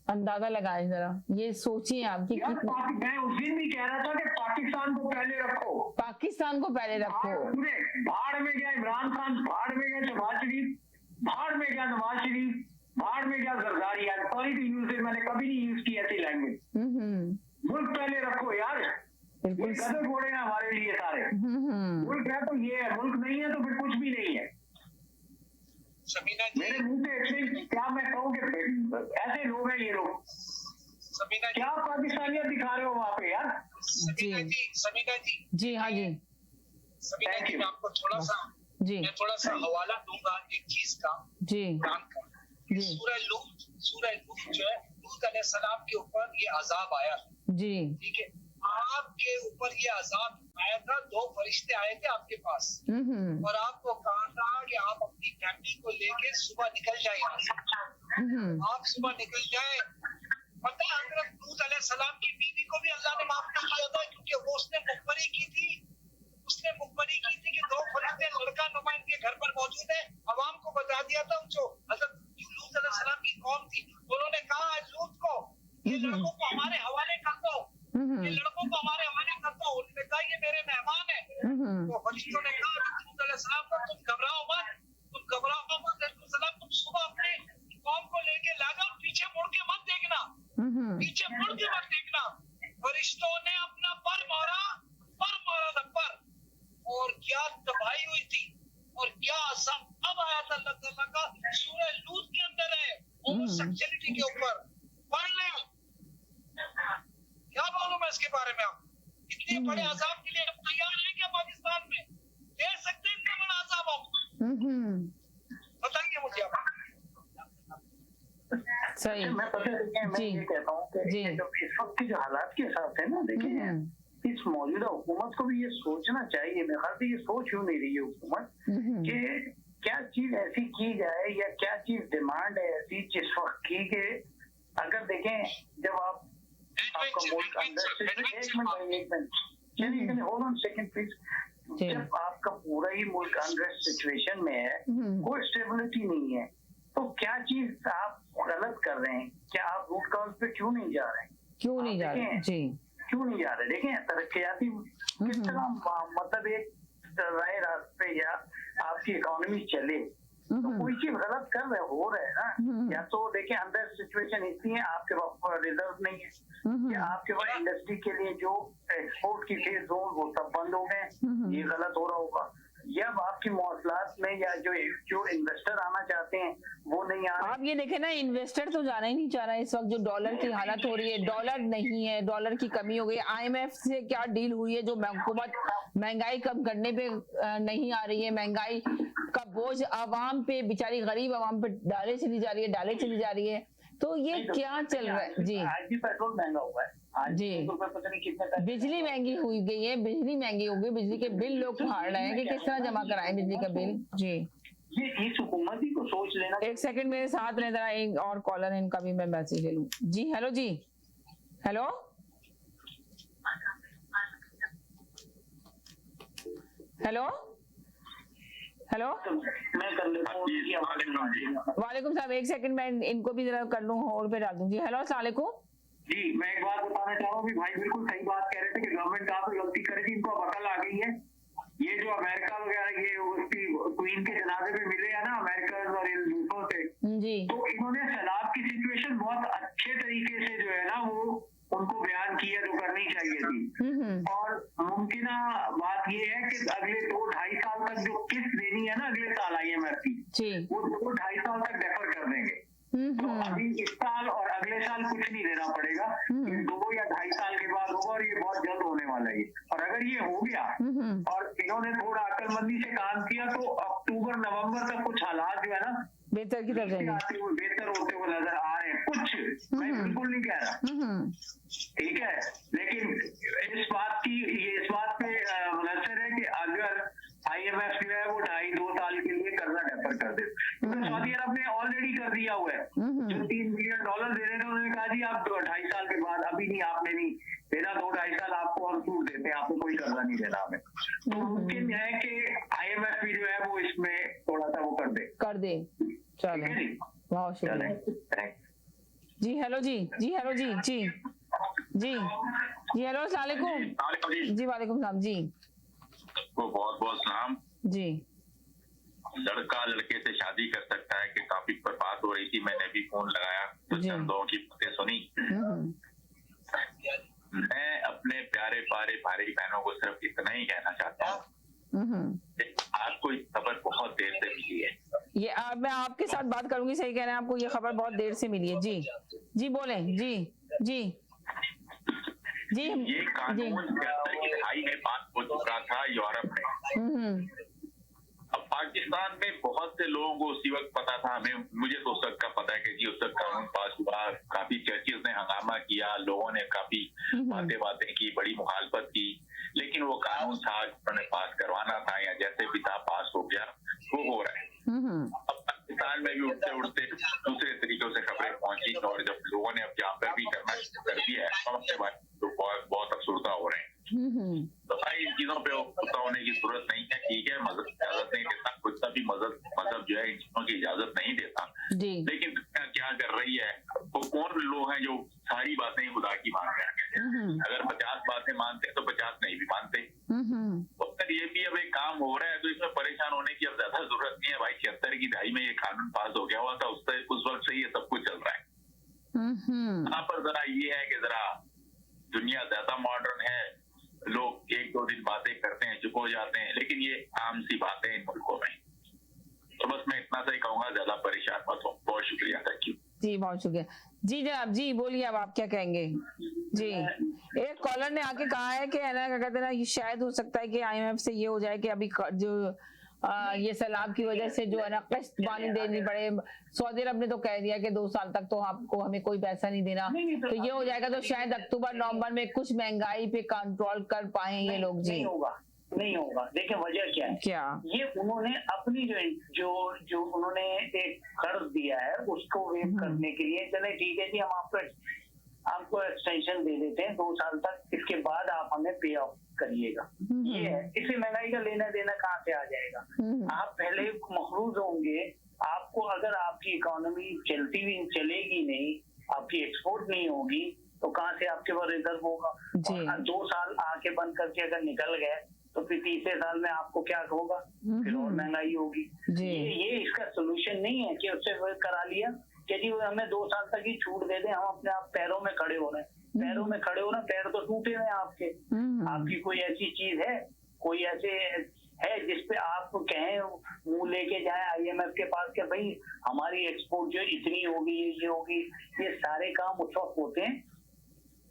Speaker 1: अंदाजा लगाएं जरा, ये सोचिए आप कि
Speaker 3: मैं उस दिन भी कह रहा था कि पाकिस्तान को पहले रखो,
Speaker 1: पाकिस्तान को पहले रखो।
Speaker 3: पूरे भाड़ में गया इमरान खान, भाड़ में गया शहबाज शरीफ, भाड़ में गया नवाज शरीफ, भाड़ में गया Zardari. Sorry to use it, मैंने कभी नहीं यूज की ऐसी लैंग्वेज। मुल्क पहले रखो यार,
Speaker 1: बिल्कुल
Speaker 3: गधे घोड़े हैं हमारे लिए सारे। मुल्क है तो ये है, मुल्क नहीं है तो फिर कुछ भी नहीं है। मेरे मुंह से इतने क्या मैं कहूँ कि ऐसे लोग हैं ये लोग, क्या पाकिस्तानियत दिखा रहे हो वहाँ पे यार।
Speaker 2: समीना जी
Speaker 1: जी हाँ जी,
Speaker 2: समीना जी मैं आपको थोड़ा सा हवाला दूंगा एक चीज का
Speaker 1: जी जी।
Speaker 2: सूरह लूत जो है, लूत अलैहिस्सलाम के ऊपर ये अजाब आया
Speaker 1: जी,
Speaker 2: ठीक है, आपके ऊपर ये अजाब आया था, 2 फरिश्ते आए थे आपके पास और आपको कहा था कि आप अपनी फैमिली को लेके सुबह निकल जाए यहाँ से। आप सुबह निकल जाए। पता है हज़रत लूत अलैहिस्सलाम की बीवी को भी अल्लाह ने माफ कर दिया था, क्योंकि वो उसने मुखबरी की थी कि 2 फरिश्ते लड़का नुमा इनके घर पर मौजूद है। अवाम को बता दिया था, जो हज़रत लूत अलैहिस्सलाम की कौम थी, उन्होंने कहा लूत को ये लड़कों को हमारे हवाले कर दो, ये लड़कों को हमारे हवाले कर दो। उन्होंने कहा ये मेरे मेहमान है। तो फरिश्तों ने कहा लूत अलैहिस्सलाम को तुम घबराओ मत, तुम सुबह अपने कौम को लेके लागा, पीछे मुड़ के मत देखना, पीछे मुड़ के मत देखना। फरिश्तों ने अपना पर मारा था पर, और क्या तबाही हुई थी और क्या अज़ाब आया था अल्लाह ताला का। सूरह लूत के अंदर है, होमोसेक्सुअलिटी के ऊपर पढ़ लें। क्या मालूम है इसके बारे में? आप इतने बड़े अजाब के लिए आप तैयार हैं क्या? पाकिस्तान में दे सकते हैं इतना बड़ा अजाब आप? बताइए मुझे आप।
Speaker 1: सही।
Speaker 3: मैं ये कहता हूँ कि जो इस वक्त के जो हालात के हिसाब से ना, देखिए इस मौजूदा हुकूमत को भी ये सोचना चाहिए, मेरे ख्याल से ये सोच क्यों नहीं रही है हुकूमत कि क्या चीज ऐसी की जाए या क्या चीज डिमांड है ऐसी जिस वक्त की कि अगर देखें जब आपका मुल्क जब आपका पूरा ही मुल्क अनरेस्ट सिचुएशन में है, कोई स्टेबिलिटी नहीं है, तो क्या चीज आप गलत कर रहे हैं? क्या आप रूट कॉज पे क्यों नहीं जा रहे हैं?
Speaker 1: क्यों नहीं जा रहे जी,
Speaker 3: क्यों नहीं जा रहे? देखें तरक्याती किस तरह मतलब एक राय रास्ते या आपकी इकोनॉमी चले, तो कोई चीज गलत कर रहे हो रहे हैं ना। या तो देखिए अंदर सिचुएशन इतनी है, आपके पास रिजर्व नहीं है, या आपके पास इंडस्ट्री के लिए जो एक्सपोर्ट की थे जोन वो सब बंद हो गए, ये गलत हो रहा होगा। या आपकी मौसलात में या जो इन्वेस्टर आना चाहते हैं वो नहीं आ रहे।
Speaker 1: आप ये देखें ना, इन्वेस्टर तो जाना ही नहीं चाह रहा है इस वक्त, जो डॉलर की हालत हो रही है, डॉलर नहीं है, डॉलर की कमी हो गई। IMF से क्या डील हुई है, जो हुकूमत महंगाई कम करने पे नहीं आ रही है, महंगाई का बोझ आवाम पे, बेचारी गरीब आवाम पे डाले चली जा रही है, तो ये क्या चल रहा है जी?
Speaker 3: आज भी पेट्रोल महंगा हुआ है जी, पता नहीं कितना,
Speaker 1: बिजली महंगी हुई गई है, बिजली महंगी हो गई, बिजली के बिल लोग फाड़ रहे हैं कि किस तरह जमा कराएं बिजली का बिल जी।
Speaker 3: ये इस हुकूमत ही को सोच लेना।
Speaker 1: एक सेकंड मेरे साथ रहे जरा, एक और कॉलर है, इनका भी मैं मैसेज ले लूं। जी हेलो जी, हेलो हेलो हेलो,
Speaker 3: मैं कर लेता हूँ।
Speaker 1: वालेकुम साहब, एक सेकंड मैं इनको भी जरा कर लूं, होल्ड पे डाल दूं। जी हेलो, अस्सलाम वालेकुम।
Speaker 3: जी मैं एक बात बताना चाह रहा हूँ, भाई बिल्कुल सही बात कह रहे थे कि गवर्नमेंट कहाँ पे गलती करेगी, इनको अब अकल आ गई है। ये जो अमेरिका वगैरह ये उसकी क्वीन के जनाजे में मिले हैं ना अमेरिका और इन दूसरों से,
Speaker 1: जी
Speaker 3: तो इन्होंने सैलाब की सिचुएशन बहुत अच्छे तरीके से जो है ना वो उनको बयान किया जो करनी चाहिए थी। और मुमकिन बात ये है कि अगले 2-2.5 साल तक जो किस्त देनी है ना अगले साल IMF की,
Speaker 1: जी
Speaker 3: वो 2-2.5 साल तक डेफर कर देंगे। तो अभी इस साल और अगले साल कुछ नहीं देना पड़ेगा, ये 2 या 2.5 साल के बाद होगा और ये बहुत जल्द होने वाला है। और अगर ये हो गया और इन्होंने थोड़ा अक्लमंदी से काम किया तो अक्टूबर नवंबर तक कुछ हालात जो है ना
Speaker 1: बेहतर की तरफ जाएंगे,
Speaker 3: बेहतर होते हुए नजर आ रहे हैं कुछ, मैं बिल्कुल नहीं कह रहा, ठीक है। लेकिन इस बात पे मुनसर है कि अगर IMF जो है वो 2.5-2 साल के लिए कर्जा डेफर कर दे, क्योंकि सऊदी अरब ने ऑलरेडी कर दिया हुआ है। जो $3 बिलियन दे रहे थे उन्होंने कहा जी आप 2.5 साल के बाद, अभी नहीं आपने नहीं देना, 2-2.5 साल आपको और छूट देते हैं, आपको कोई कर्जा नहीं देना हमें। तो मुमकिन है कि IMF भी जो है वो इसमें थोड़ा सा वो कर दे।
Speaker 1: चले, बहुत शुक्रिया। जी हेलो जी, जी हेलो जी, जी जी जी हेलो, अस्सलाम वालेकुम। जी वालेकुम सलाम जी,
Speaker 4: को बहुत बहुत सलाम।
Speaker 1: जी
Speaker 4: लड़का लड़के से शादी कर सकता है कि टॉपिक पर बात हो रही थी, मैंने भी फोन लगाया, कुछ
Speaker 1: जी।
Speaker 4: लोगों की बातें सुनी। मैं अपने प्यारे प्यारे भाई बहनों को सिर्फ इतना ही कहना चाहता हूँ, आपको ये खबर बहुत देर से मिली है।
Speaker 1: ये मैं आपके साथ बात करूंगी, सही कह रहे हैं, आपको ये खबर बहुत देर से मिली है। जी जी बोलें, जी जी जी
Speaker 4: ये कानून 73 की दहाई में पास हो चुका था यूरोप में। अब पाकिस्तान में बहुत से लोगों को उसी वक्त पता था, मुझे तो उस वक्त का पता है कि जी उस वक्त कानून पास हुआ, काफी चर्चेस ने हंगामा किया, लोगों ने काफी बातें की, बड़ी मुखालफत की, लेकिन वो कानून था उन्होंने पास करवाना था या जैसे भी था पास हो गया, वो हो रहा है। अब पाकिस्तान में भी उठते उठते दूसरे तरीकों से खबरें पहुंची और जब लोगों ने अब यहाँ पर भी करना कर दिया है तो बहुत अफसरदा हो रहे हैं। तो भाई इन चीजों पे गुस्सा होने की जरूरत नहीं है, ठीक है, मजहब इजाजत नहीं देता, कुछ सा भी मजहब जो है इन चीजों की इजाजत नहीं देता, लेकिन क्या कर रही है, वो कौन लोग हैं जो सारी बातें खुदा की मान रहे हैं। अगर 50 बातें मानते तो 50 नहीं भी मानते। तो अगर ये भी अब एक काम हो रहा है तो इसमें परेशान होने की अब ज्यादा जरूरत नहीं है भाई। 76 की दहाई में ये कानून पास हो गया हुआ था, उस वक्त से ये सब कुछ चल रहा है। यहाँ पर जरा ये है कि जरा दुनिया ज्यादा मॉडर्न है, लोग 1-2 दिन बातें करते हैं, चुप हो जाते हैं, लेकिन ये आम सी बातें इन मुल्कों में। तो बस मैं इतना सा ही कहूंगा, ज्यादा परेशान मत हो। बहुत शुक्रिया, थैंक यू
Speaker 1: जी, बहुत शुक्रिया जी। जनाब जी बोलिए, अब आप क्या कहेंगे? जी एक कॉलर ने आके कहा है कि है ना, क्या कहते हैं ना, ये शायद हो सकता है कि IMF से ये हो जाए कि अभी जो ये सैलाब की वजह से जो है ना किस्त पानी देनी पड़े। सऊदी अरब ने तो कह दिया कि 2 साल तक तो आपको हमें कोई पैसा नहीं देना, तो ये हो जाएगा, तो शायद अक्टूबर नवंबर में कुछ महंगाई पे कंट्रोल कर पाए ये लोग। जी
Speaker 3: नहीं होगा। देखिए वजह क्या है,
Speaker 1: क्या
Speaker 3: ये उन्होंने अपनी जो उन्होंने एक कर्ज दिया है उसको वेव करने के लिए, चले ठीक है जी हम आपको एक्सटेंशन दे देते हैं 2 साल तक, इसके बाद आप हमें पे ऑफ करिएगा। ये है, इससे महंगाई का लेना देना कहाँ से आ जाएगा? आप पहले मखरूज होंगे, आपको अगर आपकी इकोनॉमी चलेगी नहीं, आपकी एक्सपोर्ट नहीं होगी, तो कहाँ से आपके पास रिजर्व होगा? और 2 साल आके बंद करके अगर निकल गए तो फिर तीसरे साल में आपको क्या होगा? फिर और महंगाई होगी। ये इसका सोल्यूशन नहीं है कि उससे करा लिया कि जी हमें 2 साल तक ही छूट दे दें, हम अपने आप पैरों में खड़े हो रहे हैं। पैरों में खड़े हो रहे हैं, पैर तो टूटे हुए हैं आपके। आपकी कोई ऐसी चीज है, कोई ऐसे है जिसपे आप कहें, मुंह लेके जाए IMF के पास कि भाई हमारी एक्सपोर्ट जो इतनी होगी, ये होगी? ये सारे काम उस वक्त होते हैं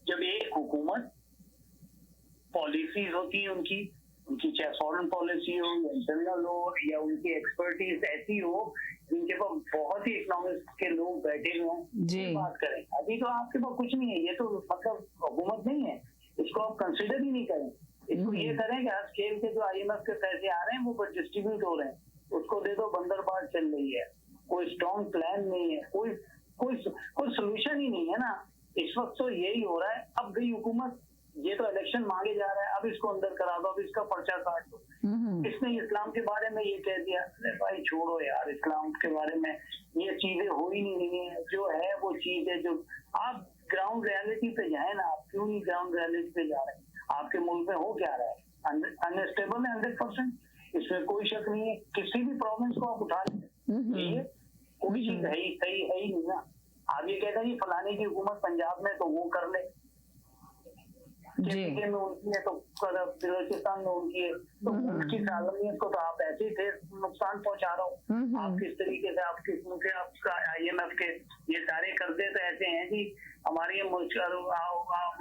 Speaker 3: जब एक हुकूमत पॉलिसीज होती है उनकी चाहे फॉरेन पॉलिसी हो या इंटरनल हो या उनकी एक्सपर्टीज ऐसी हो जिनके पास बहुत ही इकोनॉमिक्स के लोग बैठे हुए हैं, बात करें। अभी तो आपके पास कुछ नहीं है, ये तो मतलब हुकूमत नहीं है, इसको आप कंसिडर ही नहीं करें। इसको ये करें कि हर स्केल के जो IMF के पैसे आ रहे हैं वो डिस्ट्रीब्यूट हो रहे हैं, उसको दे दो, बंदरबाज चल रही है, कोई स्ट्रॉन्ग प्लान नहीं है, कोई सोल्यूशन ही नहीं है ना। इस वक्त तो यही हो रहा है। अब गई हुकूमत, ये तो इलेक्शन मांगे जा रहा है, अब इसको अंदर करा दो, अब इसका पर्चा काट दो। इसने इस्लाम के बारे में ये कह दिया, अरे भाई छोड़ो यार, इस्लाम के बारे में ये चीजें हो ही नहीं रही है। जो है वो चीज है, जो आप ग्राउंड रियलिटी पे जाए ना, आप क्यों नहीं ग्राउंड रियलिटी पे जा रहे हैं? आपके मुल्क में हो क्या रहा है? अनस्टेबल है 100%, इसमें कोई शक नहीं है। किसी भी प्रोविंस को आप उठा लें, ये कोई चीज है ही सही है ही नहीं ना। आप ये कहते हैं कि फलाने की हुकूमत पंजाब में तो वो कर ले, में उनकी है तो बलोचिस्तान में उनकी है, तो उसकी सालमियत को तो आप ऐसे ही थे नुकसान पहुंचा रहे हो। आप किस तरीके से आप किस मुल्क से आपका IMF के ये सारे कर्जे तो ऐसे हैं कि हमारी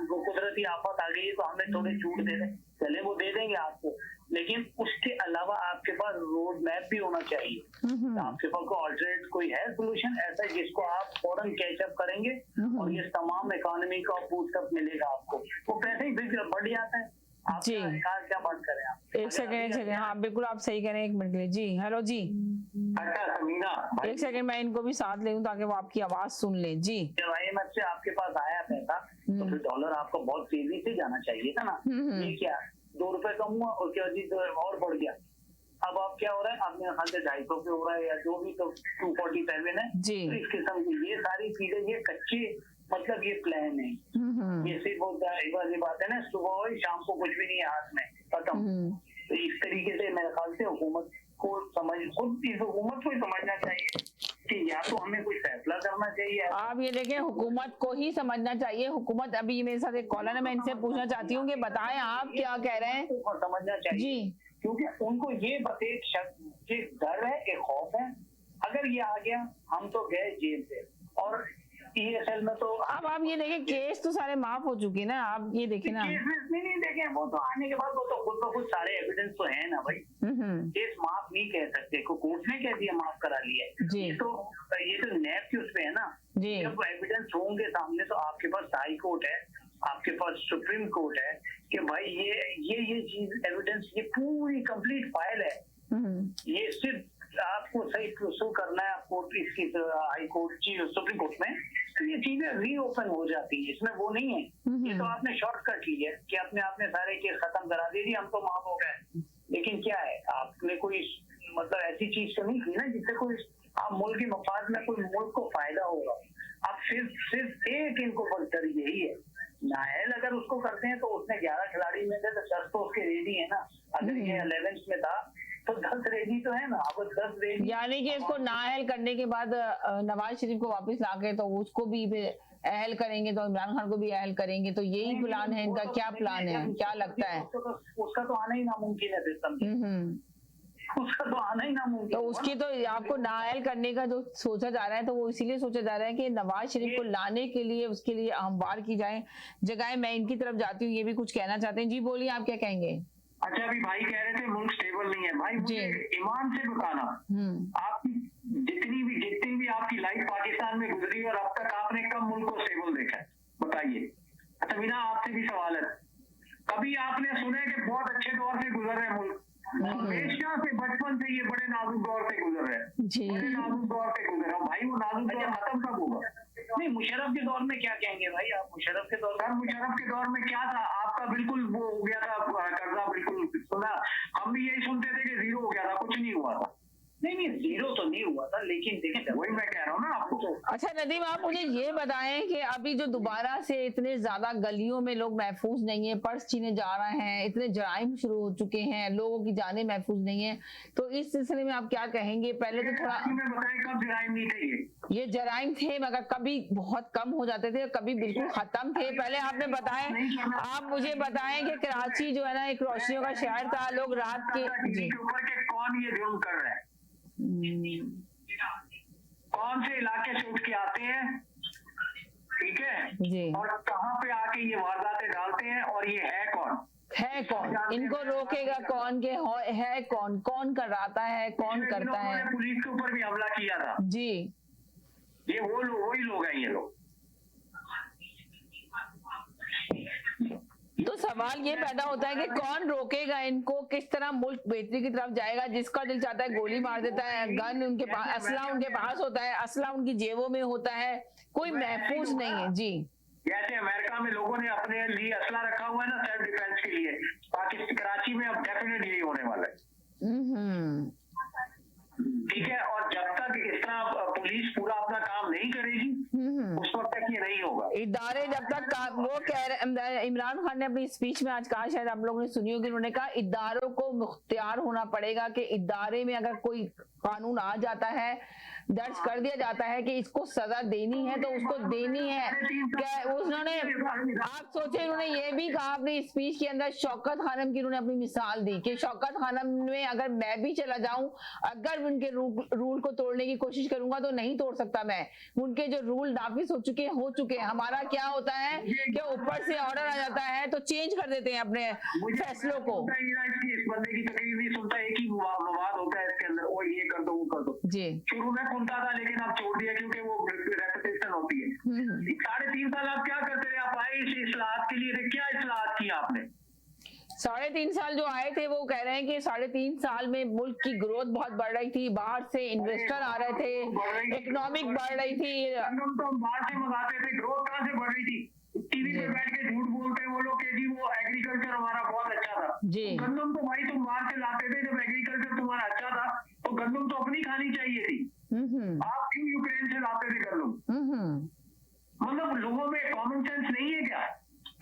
Speaker 3: कुदरती आफत आ गई है तो हमें थोड़े छूट दे दें, चले वो दे देंगे आपको, लेकिन उसके अलावा आपके पास रोड मैप भी होना चाहिए। आपके पास कोई ऑल्टरनेट कोई है सोल्यूशन ऐसा जिसको आप फौरन कैचअप करेंगे और ये तमाम इकोनॉमी का बूस्टअप मिलेगा आपको, वो पैसे ही फिर बढ़ जाता है। आप
Speaker 1: जी
Speaker 3: क्या बात करें आप?
Speaker 1: एक सेकंड, हाँ बिल्कुल आप सही कह रहे हैं। 1 मिनट के लिए जी। हेलो जी,
Speaker 3: अच्छा समीना,
Speaker 1: एक सेकंड मैं इनको भी साथ ले लूं ताकि वो आपकी आवाज सुन ले। जी,
Speaker 3: जब IMF से आपके पास आया पैसा तो फिर डॉलर आपको बहुत तेजी से जाना चाहिए था ना। ये क्या 2 रुपए कम हुआ और क्या जी और बढ़ गया। अब आप क्या हो रहा है, आपने ख्याल से 250 पे हो रहा है या जो भी, तो 247 है
Speaker 1: जी।
Speaker 3: तो इस किस्म की ये सारी चीजें, ये कच्चे मतलब ये प्लान है। ये सिर्फ ये बात है ना, सुबह हो शाम को कुछ भी नहीं है हाथ में, खत्म। तो इस तरीके से मेरे ख्याल से हुकूमत को खुद इस हुकूमत को समझना चाहिए कि या तो हमें कोई फैसला करना चाहिए।
Speaker 1: आप ये देखें, हुकूमत को ही समझना चाहिए। हुकूमत, अभी मेरे साथ एक कॉलर है, मैं इनसे पूछना चाहती हूँ कि बताएं आप क्या कह रहे हैं।
Speaker 3: समझना चाहिए
Speaker 1: जी,
Speaker 3: क्योंकि उनको ये बस एक डर है, एक खौफ है, अगर ये आ गया हम तो गए जेल से। और ESL में तो
Speaker 1: अब आप ये देखें केस तो सारे माफ हो चुके ना, आप ये देखें ना।
Speaker 3: केस नहीं देखे, वो तो आने के बाद वो तो खुद ब खुद सारे एविडेंस तो है ना भाई। केस माफ नहीं कह सकते, कोर्ट ने कह दिया माफ करा लिया है। ये तो नैब की उसमें है ना, जब एविडेंस होंगे सामने तो आपके पास हाई कोर्ट है, आपके पास सुप्रीम कोर्ट है कि भाई ये चीज एविडेंस, ये पूरी कंप्लीट फाइल है। ये सिर्फ आपको सही प्रूव करना है आपको इसकी हाई कोर्ट की सुप्रीम कोर्ट में, तो ये चीजें रीओपन हो जाती है, इसमें वो नहीं है। ये तो आपने शॉर्टकट लिया कि आपने सारे केस खत्म करा दिए, हम तो माफ हो गए। लेकिन क्या है, आपने कोई मतलब ऐसी चीज तो नहीं की ना जिससे कोई आप मुल्क के मफाद में कोई मुल्क को फायदा होगा। अब सिर्फ एक इनको बलतर यही है, नायल अगर उसको करते हैं तो उसने 11 खिलाड़ी में से तो 10 तो उसके रेडी है ना। अगर ये 11th में था तो 10 रेडी तो है ना, अब 10 रेडी, यानी
Speaker 1: कि इसको नाअहल करने के बाद नवाज शरीफ को वापस लाके तो उसको भी अहल करेंगे, तो इमरान खान को भी अहल करेंगे, तो यही प्लान है इनका। क्या प्लान है, क्या लगता है?
Speaker 3: उसका तो आना ही नामुमकिन है सिस्टम, उसका तो आना ही नामुमकिन।
Speaker 1: तो उसकी तो आपको नाअहल करने का जो सोचा जा रहा है, तो वो इसीलिए सोचा जा रहा है कि नवाज शरीफ को लाने के लिए उसके लिए हमवार की जाए जगह। मैं इनकी तरफ जाती हूँ, ये भी कुछ कहना चाहते हैं। जी बोलिए, आप क्या कहेंगे?
Speaker 3: अच्छा, अभी भाई कह रहे थे मुल्क स्टेबल नहीं है। भाई मुझे ईमान से बताना, आपकी जितनी भी आपकी लाइफ पाकिस्तान में गुजरी और अब तक आपने कब मुल्क को स्टेबल देखा है, बताइए। अच्छा मीना, आपसे भी सवाल है, कभी आपने सुना है कि बहुत अच्छे दौर से गुजर रहे मुल्क? हमेशा से बचपन से ये बड़े नाजुक दौर से गुजर रहे हैं, बड़े नाजुक दौर से गुजर रहे हैं। भाई वो नाजुक दौर खत्म कब होगा? नहीं, मुशर्रफ के दौर में क्या कहेंगे भाई आप? मुशर्रफ के दौर में क्या था आपका? बिल्कुल वो हो गया था कर्जा, बिल्कुल सुना, हम भी यही सुनते थे कि 0 हो गया था, कुछ नहीं हुआ था। नहीं 0 तो नहीं हुआ था, लेकिन देखिए वही मैं कह रहा हूँ ना आपको।
Speaker 1: अच्छा नदीम, आप मुझे ये बताएं कि अभी जो दोबारा से इतने ज्यादा गलियों में लोग महफूज नहीं है, पर्स छीने जा रहे हैं, इतने जराइम शुरू हो चुके हैं, लोगों की जानें महफूज नहीं है, तो इस सिलसिले में आप क्या कहेंगे? पहले तो थोड़ा
Speaker 3: बताएं, कब जराइम नहीं थे?
Speaker 1: ये जराइम थे मगर कभी बहुत कम हो जाते थे, कभी बिल्कुल खत्म थे। पहले आपने बताएं, आप मुझे बताएं कि कराची जो है ना एक रोशनियों का शहर था, लोग रात के
Speaker 3: कौन ये जुर्म कर रहा है, कौन से इलाके से उठ के आते हैं, ठीक है जी, और कहाँ पे आके ये वारदातें डालते हैं, और ये है कौन,
Speaker 1: इनको रोकेगा कौन, के है कौन कराता है, कौन करता है?
Speaker 3: पुलिस के ऊपर भी हमला किया था
Speaker 1: जी,
Speaker 3: ये वही लोग हैं, ये लोग
Speaker 1: तो सवाल ये पैदा होता है कि कौन रोकेगा इनको, किस तरह मुल्क बेहतरी की तरफ जाएगा। जिसका दिल चाहता है गोली मार देता है, गन उनके पास, असला उनके पास होता है, असला उनकी जेबों में होता है, कोई महफूज नहीं है। जी,
Speaker 3: जैसे अमेरिका में लोगों ने अपने लिए असला रखा हुआ है ना सेल्फ डिफेंस के लिए, पाकिस्तान कराची में अब डेफिनेटली होने वाला है। ठीक है, और जब तक इस तरह पुलिस पूरा अपना काम नहीं करेगी उस वक्त तक ये नहीं होगा।
Speaker 1: इदारे जब तक वो कह रहे, इमरान खान ने अपनी स्पीच में आज कहा, शायद आप लोगों ने सुनी होगी, उन्होंने कहा इदारों को मुख्तियार होना पड़ेगा कि इदारे में अगर कोई कानून आ जाता है, दर्ज कर दिया जाता है कि इसको सजा देनी है तो उसको देनी है। क्या उन्होंने, आप सोचे, उन्होंने ये भी कहा अपनी स्पीच के अंदर, शौकत खानम की उन्होंने अपनी मिसाल दी कि शौकत खानम में अगर मैं भी चला जाऊं, अगर उनके रूल को तोड़ने की कोशिश करूंगा तो नहीं तोड़ सकता मैं। उनके जो रूल नाफिज हो चुके हैं। हमारा क्या होता है कि ऊपर से ऑर्डर आ जाता है तो चेंज कर देते हैं अपने फैसलों को।
Speaker 3: इस बंदे की तकलीफ नहीं सुनता, एक ही विवाद होता है इसके अंदर, वो ये कर दो वो कर दो।
Speaker 1: जी,
Speaker 3: शुरू में सुनता था लेकिन अब छोड़ दिया क्योंकि वो रेपुटेशन होती है। 3.5 साल आप क्या करते रहे? आप आए इस इस्लाहात के लिए, क्या इस्लाहात किया आपने?
Speaker 1: 3.5 साल जो आए थे वो कह रहे हैं कि 3.5 साल में मुल्क की ग्रोथ बहुत बढ़ रही थी, बाहर से इन्वेस्टर आ रहे थे, इकोनॉमिक बढ़ रही थी।
Speaker 3: हम तो बाहर से मंगाते थे, ग्रोथ कहाँ से बढ़ रही थी? टीवी पे बैठ के झूठ बोलते हैं वो लोग कि जी वो एग्रीकल्चर हमारा बहुत अच्छा था।
Speaker 1: जी,
Speaker 3: गंदम तो भाई तुम बाहर से लाते थे, जब एग्रीकल्चर तुम्हारा अच्छा था तो गंदम तो अपनी खानी चाहिए थी। आप क्यों यूक्रेन से लाते थे गंदम? मतलब लोगों में कॉमन सेंस नहीं है क्या?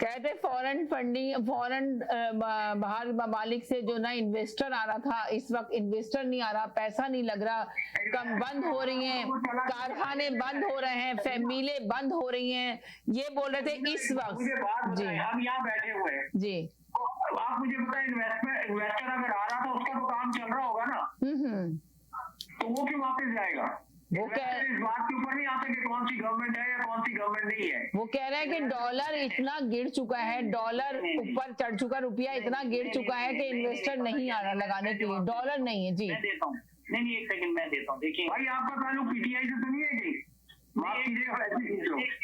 Speaker 1: कहते फॉरेन फंडिंग, फॉरेन बाहर ममालिक से जो ना इन्वेस्टर आ रहा था, इस वक्त इन्वेस्टर नहीं आ रहा, पैसा नहीं लग रहा, कम बंद हो रही हैं, कारखाने बंद हो रहे हैं, फैमिली बंद हो रही हैं, ये बोल रहे थे इस वक्त। जी,
Speaker 3: हम यहाँ बैठे हुए हैं
Speaker 1: जी,
Speaker 3: आप मुझे बताएं, इन्वेस्टर अगर आ रहा था उसका तो काम चल रहा होगा ना, तो वो क्यों वापस जाएगा?
Speaker 1: वो
Speaker 3: इस बात के ऊपर नहीं आता कि कौन सी गवर्नमेंट है या कौन सी गवर्नमेंट नहीं है।
Speaker 1: वो कह रहे हैं कि डॉलर इतना गिर चुका है, डॉलर ऊपर चढ़ चुका, रुपया इतना गिर चुका है कि इन्वेस्टर नहीं आ रहा लगाने के लिए, डॉलर नहीं है। जी,
Speaker 3: मैं देता हूँ, नहीं एक सेकंड मैं देता हूँ। देखिए भाई, आपका ताल्लुक पीटीआई से तो नहीं है कहीं?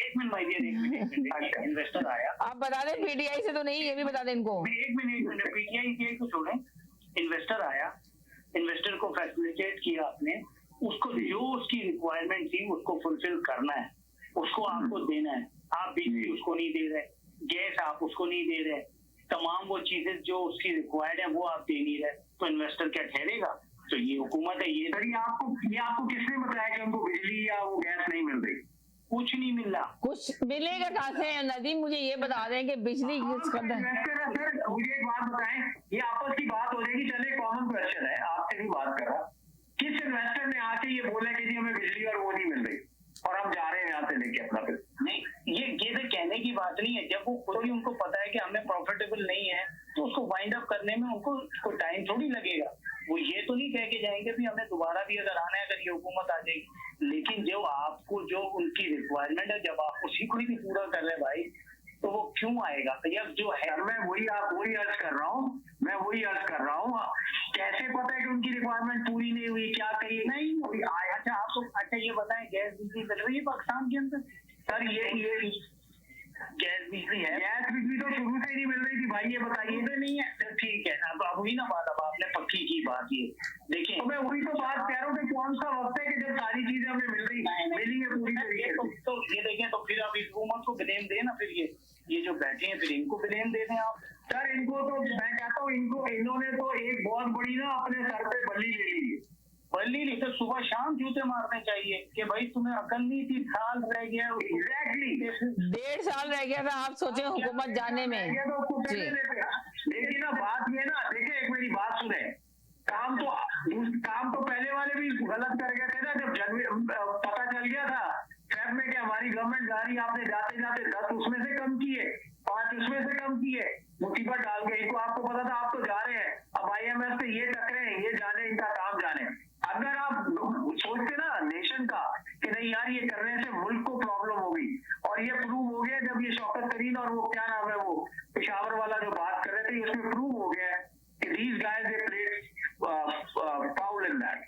Speaker 3: एक मिनट भाई, इन्वेस्टर आया,
Speaker 1: आप बता दें पीटीआई से तो नहीं, ये भी बता दें इनको।
Speaker 3: एक मिनट पीटीआई को छोड़े, इन्वेस्टर आया, इन्वेस्टर को फैसिलिटेट किया आपने, उसको जो उसकी रिक्वायरमेंट थी उसको फुलफिल करना है, उसको आपको देना है। आप बिजली उसको नहीं दे रहे, गैस आप उसको नहीं दे रहे, तमाम वो चीजें जो उसकी रिक्वायर्ड है वो आप दे नहीं रहे, तो इन्वेस्टर क्या ठहरेगा? तो ये हुकूमत है। ये आपको किसने बताया कि उनको बिजली या वो गैस नहीं मिल रही? कुछ नहीं मिल रहा।
Speaker 1: कुछ मिलेगा कहाँ से? नदीम मुझे ये बता दें कि बिजली किस कदर।
Speaker 3: सर मुझे एक बात बताएं, ये आपस की बात हो जाएगी, चले कॉमन क्वेश्चन है, आपसे नहीं बात कर रहा। किस इन्वेस्टर ने आके ये बोला कि जी हमें बिजली और वो नहीं मिल रही और हम जा रहे हैं यहाँ से लेके अपना बिल? नहीं, ये तो कहने की बात नहीं है। जब वो खुद ही उनको पता है कि हमें प्रॉफिटेबल नहीं है तो उसको वाइंड अप करने में उनको टाइम थोड़ी लगेगा। वो ये तो नहीं कह के जाएंगे भी हमें दोबारा भी अगर आना है, अगर ये हुकूमत आ जाएगी। लेकिन जो आपको जो उनकी रिक्वायरमेंट है, जब आप उसी को ही पूरा कर रहे भाई, तो वो क्यों आएगा? तैयब जो है, मैं वही अर्ज कर रहा हूँ, कैसे पता है कि उनकी रिक्वायरमेंट पूरी नहीं हुई? क्या कहिए नहीं अच्छा आपको, अच्छा ये बताएं, गैस बिजली मिल रही है पाकिस्तान के अंदर? सर ये गैस बिजली है, गैस बिजली तो शुरू से ही नहीं मिल रही थी भाई, ये बताइए। नहीं है तो ठीक है, अब वही ना बात, अब आपने पक्की की बात ये देखिए, तो मैं वही तो बात कह रहा हूँ कि कौन सा वक्त है कि जब सारी चीजें हमें मिल रही है पूरी तरीके से। तो ये देखें, तो फिर आप इस हुकूमत को ब्लेम देना, फिर ये जो बैठे हैं फिर इनको ब्लेम दे दें आप। सर इनको तो मैं कहता हूँ, इन्होंने तो एक बहुत बड़ी ना अपने सर पे बल्ली ले ली है। बल्ली नहीं तो सुबह शाम जूते मारने चाहिए कि भाई तुम्हें अकल नहीं थी, साल रह गया। एग्जैक्टली
Speaker 1: 1.5 साल रह गया था, आप सोचे हुकूमत जाने में।
Speaker 3: लेकिन ना बात ये ना, देखिए एक मेरी बात सुने, काम तो पहले वाले भी गलत कर गए थे ना। जब जनवरी पता चल गया था फेब में कि हमारी गवर्नमेंट जा रही है, आपने जाते जाते 10 उसमें से कम किए, 5 उसमें से कम किए, मुसीबत डाल गए। इनको आपको पता था आप तो जा रहे हैं, अब IMF से ये टकरे हैं, ये जाने, इनका काम जाने। अगर आप सोचते ना नेशन का कि नहीं यार ये करने से मुल्क को प्रॉब्लम होगी, और ये प्रूव हो गया जब ये शौकत तरीन और वो क्या नाम है वो पेशावर वाला जो बात कर रहे थे, उसमें प्रूव हो गया है कि these guys they played foul in that।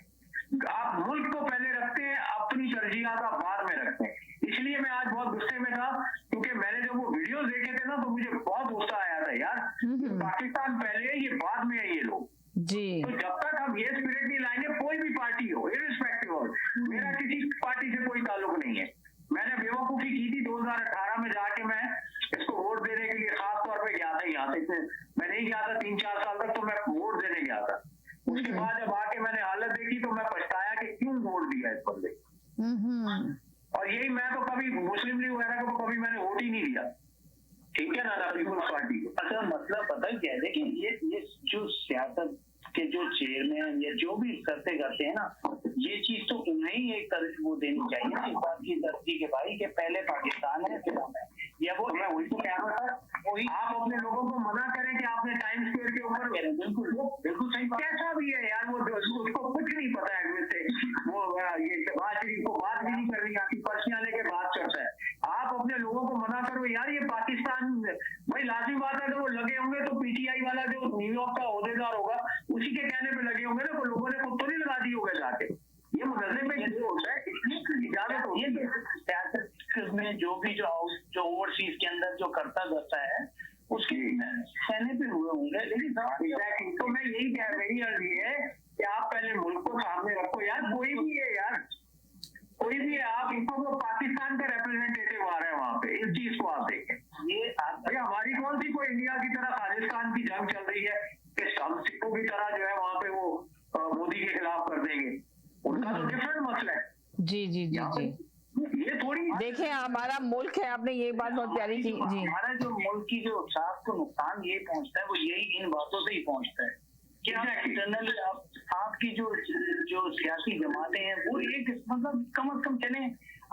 Speaker 3: आप मुल्क को पहले रखते हैं, अपनी तरजीहात आप बाद में रखते हैं। इसलिए मैं आज बहुत गुस्से में था, क्योंकि मैंने जब वो वीडियोस देखे थे ना तो मुझे बहुत गुस्सा आया था
Speaker 1: जी
Speaker 3: तो जब तक हम ये स्पिरिट नहीं लाएंगे, कोई भी पार्टी हो, इररिस्पेक्टिव ऑफ, मेरा किसी पार्टी से कोई ताल्लुक नहीं है। मैंने बेवकूफी की थी 2018 में जाके, मैं इसको वोट देने के लिए खास तौर पे गया था यहाँ से। मैं नहीं गया था 3-4 साल तक, तो मैं वोट देने गया था। उसके बाद जब आके मैंने हालत देखी तो मैं पछताया कि क्यों वोट दिया इस बंदे। और यही, मैं तो कभी मुस्लिम लीग वगैरह को कभी मैंने वोट ही नहीं दिया, ठीक है ना, पीपुल्स पार्टी को।
Speaker 5: अच्छा, मतलब पता है क्या है, देखिए ये जो सियासत के जो चेयरमैन या जो भी करते हैं ना, ये चीज तो उन्हें ही एक तरह वो देनी चाहिए ना, इस बात की धरती के भाई के पहले पाकिस्तान है फिर हम है, या वो
Speaker 3: मैं वही तो कह रहा था, वही आप अपने लोगों को मना करें कि आपने टाइम स्क्वायर के ऊपर, बिल्कुल वो बिल्कुल सही, कैसा भी है यार, वो उसको कुछ नहीं पता है एडमिट से, वो ये शहबाज शरीफ को बात भी नहीं करनी आती, पर्चियां लेके बात करता है। आप अपने लोगों को मना करो यार, ये पाकिस्तान भाई, लाजमी बात है, अगर वो लगे होंगे तो पीटीआई वाला जो न्यूयॉर्क का ओहदेदार होगा उसी के कहने पे लगे होंगे ना, तो लोगों ने खुद तो नहीं लगा दी होगा जाके। ये मुनज़्ज़म में ये होता है, इजाजत होती है
Speaker 5: सियासत में जो भी जो ओवरसीज के अंदर जो करता जाता है उसके सहने पे हुए होंगे, लेकिन
Speaker 3: एग्जैक्टली। तो मैं यही कह, मेरी अर्ज ये है कि आप पहले मुल्क को सामने रखो यार, कोई भी है यार, कोई भी है, आप इनको वो पाकिस्तान का रिप्रेजेंटेटिव आ रहा है वहाँ पे, इस चीज को आप देखें।
Speaker 5: ये
Speaker 3: भाई हमारी कौन सी कोई इंडिया की तरह खालिस्तान की जंग चल रही है कि सब सिखों की तरह जो है वहाँ पे वो मोदी के खिलाफ कर देंगे, उनका तो डिफरेंट मसला है।
Speaker 1: जी जी जी जी
Speaker 3: ये थोड़ी
Speaker 1: देखिए, हमारा मुल्क है, आपने ये बात बहुत प्यारी की जी।
Speaker 5: हमारा जो मुल्क की जो साथ को नुकसान ये पहुंचता है, वो यही इन बातों से ही पहुंचता है कि आप इंटरनल आपकी जो सियासी जमातें हैं वो एक मतलब कम से कम चले,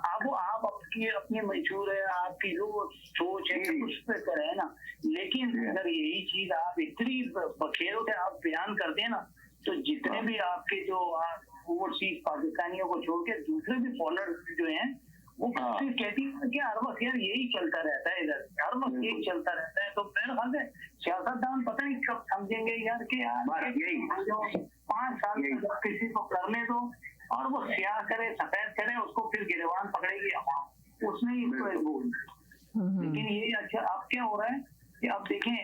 Speaker 5: आप अपनी मंशूर है, आपकी जो सोच है उस पर करें ना, लेकिन अगर यही चीज आप इतनी बखेरों से आप बयान करते हैं ना, तो जितने भी आपके जो ओवरसीज पाकिस्तानियों को छोड़ के दूसरे भी फॉलोअर जो हैं वो कहती है कि हर वक्त यार यही चलता रहता है, इधर हर वक्त यही चलता रहता है। तो मेरे ख्याल से सियासतदान पता नहीं कब समझेंगे यार कि यार यही जो 5 साल जब किसी को करने दो और वो स्याह करे, सफेद करे, उसको फिर गिरवान पकड़ेगी आवाम, उसमें ही इसको। लेकिन ये अच्छा अब क्या हो रहा है कि अब देखें,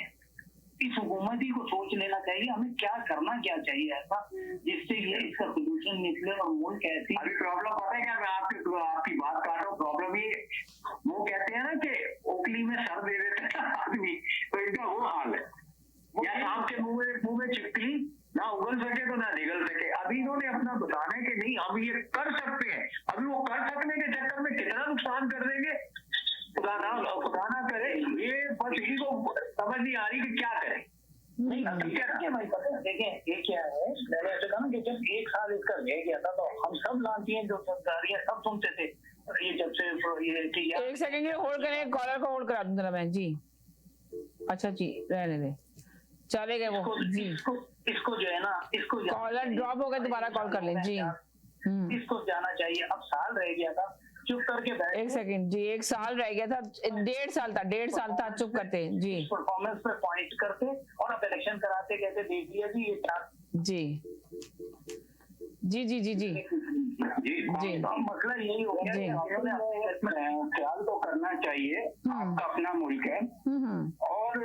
Speaker 5: इस हुकूमत ही को सोच लेना चाहिए हमें क्या करना क्या चाहिए ऐसा जिससे ये इसका सोल्यूशन निकले और मुल्क ऐसी।
Speaker 3: अभी प्रॉब्लम पता है क्या, मैं आपकी बात काट रहा हूँ, प्रॉब्लम ये, वो कहते हैं ना कि ओखली में सर दे देते हैं आदमी, तो इनका वो हाल है, या शाम के मुंह में चिपकली ना उगल सके तो ना निगल सके। अभी इन्होंने अपना बताना है कि नहीं हम ये कर सकते हैं, अभी वो कर सकने के चक्कर में कितना नुकसान कर देंगे खुदा ना करे, ये बस इसी को समझ नहीं आ रही कि क्या करें।
Speaker 5: नहीं क्या भाई पता है, देखें ये क्या है, मैंने ऐसे कहा ना कि जब 1 साल इसका रह गया था तो हम सब लानती हैं जो सरकारियां सब सुनते थे, ये जब से ये कि
Speaker 1: एक सेकंड होल्ड करें, कॉलर को होल्ड करा दूं जरा मैं जी। अच्छा जी, रहने दे, चले गए वो जी।
Speaker 5: इसको जो है ना, इसको
Speaker 1: कॉलर ड्रॉप हो गए, दोबारा कॉल कर लें जी।
Speaker 5: इसको जाना चाहिए, अब साल रह गया था चुप करके बैठ।
Speaker 1: एक सेकंड जी, 1 साल रह गया था, 1.5 साल था चुप करते जी,
Speaker 5: परफॉर्मेंस पे पॉइंट करते और अब इलेक्शन कराते कहते देख लिया जी ये
Speaker 1: जी जी जी जी जी जी
Speaker 5: मसला यही हो गया कि हमने
Speaker 3: ख्याल तो करना चाहिए, आपका अपना मुल्क है और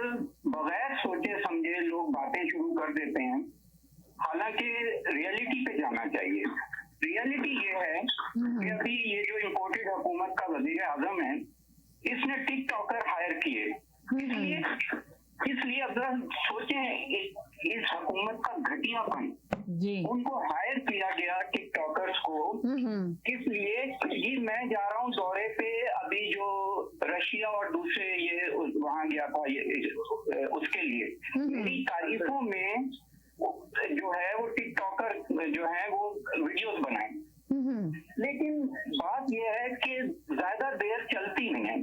Speaker 3: बगैर सोचे समझे लोग बातें शुरू कर देते हैं, हालांकि रियलिटी पे जाना चाहिए। रियलिटी ये है कि अभी ये जो इम्पोर्टेड हुकूमत का वजीर आजम है, इसने टिकटॉकर हायर किए, इसलिए अगर सोचें इस हुकूमत का घटियापन, उनको हायर किया गया टिकटॉकर्स को, इसलिए कि मैं जा रहा हूँ दौरे पे, अभी जो रशिया और दूसरे ये वहां गया था ये उसके लिए, मेरी तारीफों में जो है वो टिकटॉकर जो है वो वीडियोस बनाए, लेकिन बात यह है कि ज्यादा देर चलती नहीं है,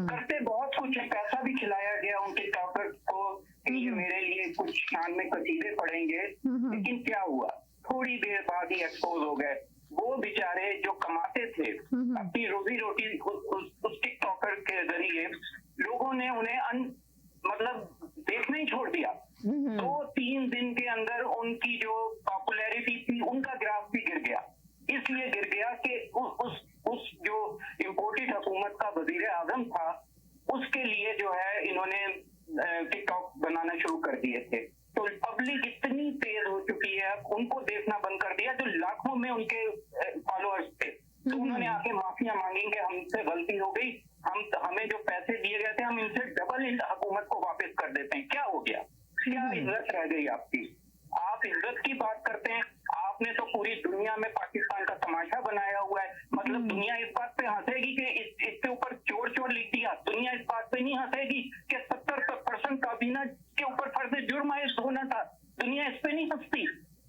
Speaker 3: करते बहुत कुछ है, पैसा भी खिलाया गया उन टिकटॉकर्स को कि ये मेरे लिए कुछ शान में कसीदे पढ़ेंगे, लेकिन क्या हुआ, थोड़ी देर बाद ही एक्सपोज हो गए। वो बेचारे जो कमाते थे अपनी रोजी रोटी उस टिकटॉकर के जरिए, लोगों ने उन्हें मतलब देखना ही छोड़ दिया। 2-3 दिन के अंदर उनकी जो पॉपुलैरिटी थी उनका ग्राफ भी गिर गया, इसलिए गिर गया कि उस जो इम्पोर्टेड हुकूमत का वजीर आजम था उसके लिए जो है इन्होंने टिकटॉक बनाना शुरू कर दिए थे। तो पब्लिक इतनी तेज हो
Speaker 5: चुकी है, अब उनको देखना बंद कर दिया जो लाखों में उनके फॉलोअर्स थे। तो उन्होंने आके माफिया मांगी कि हमसे गलती हो गई, हमें जो पैसे दिए गए थे हम इनसे डबल हुकूमत को वापस कर देते हैं। क्या हो गया? क्या इज्जत रह गई आपकी? आप इज्जत की बात करते हैं, आपने तो पूरी दुनिया में पाकिस्तान का तमाशा बनाया हुआ है। मतलब दुनिया इस बात पे हंसेगी कि इसके ऊपर चोर चोर लिख दिया, दुनिया इस बात पे नहीं हंसेगी कि 70% काबीना के ऊपर फर्ज जुर्म आयद होना था। दुनिया इस पे नहीं हंसती,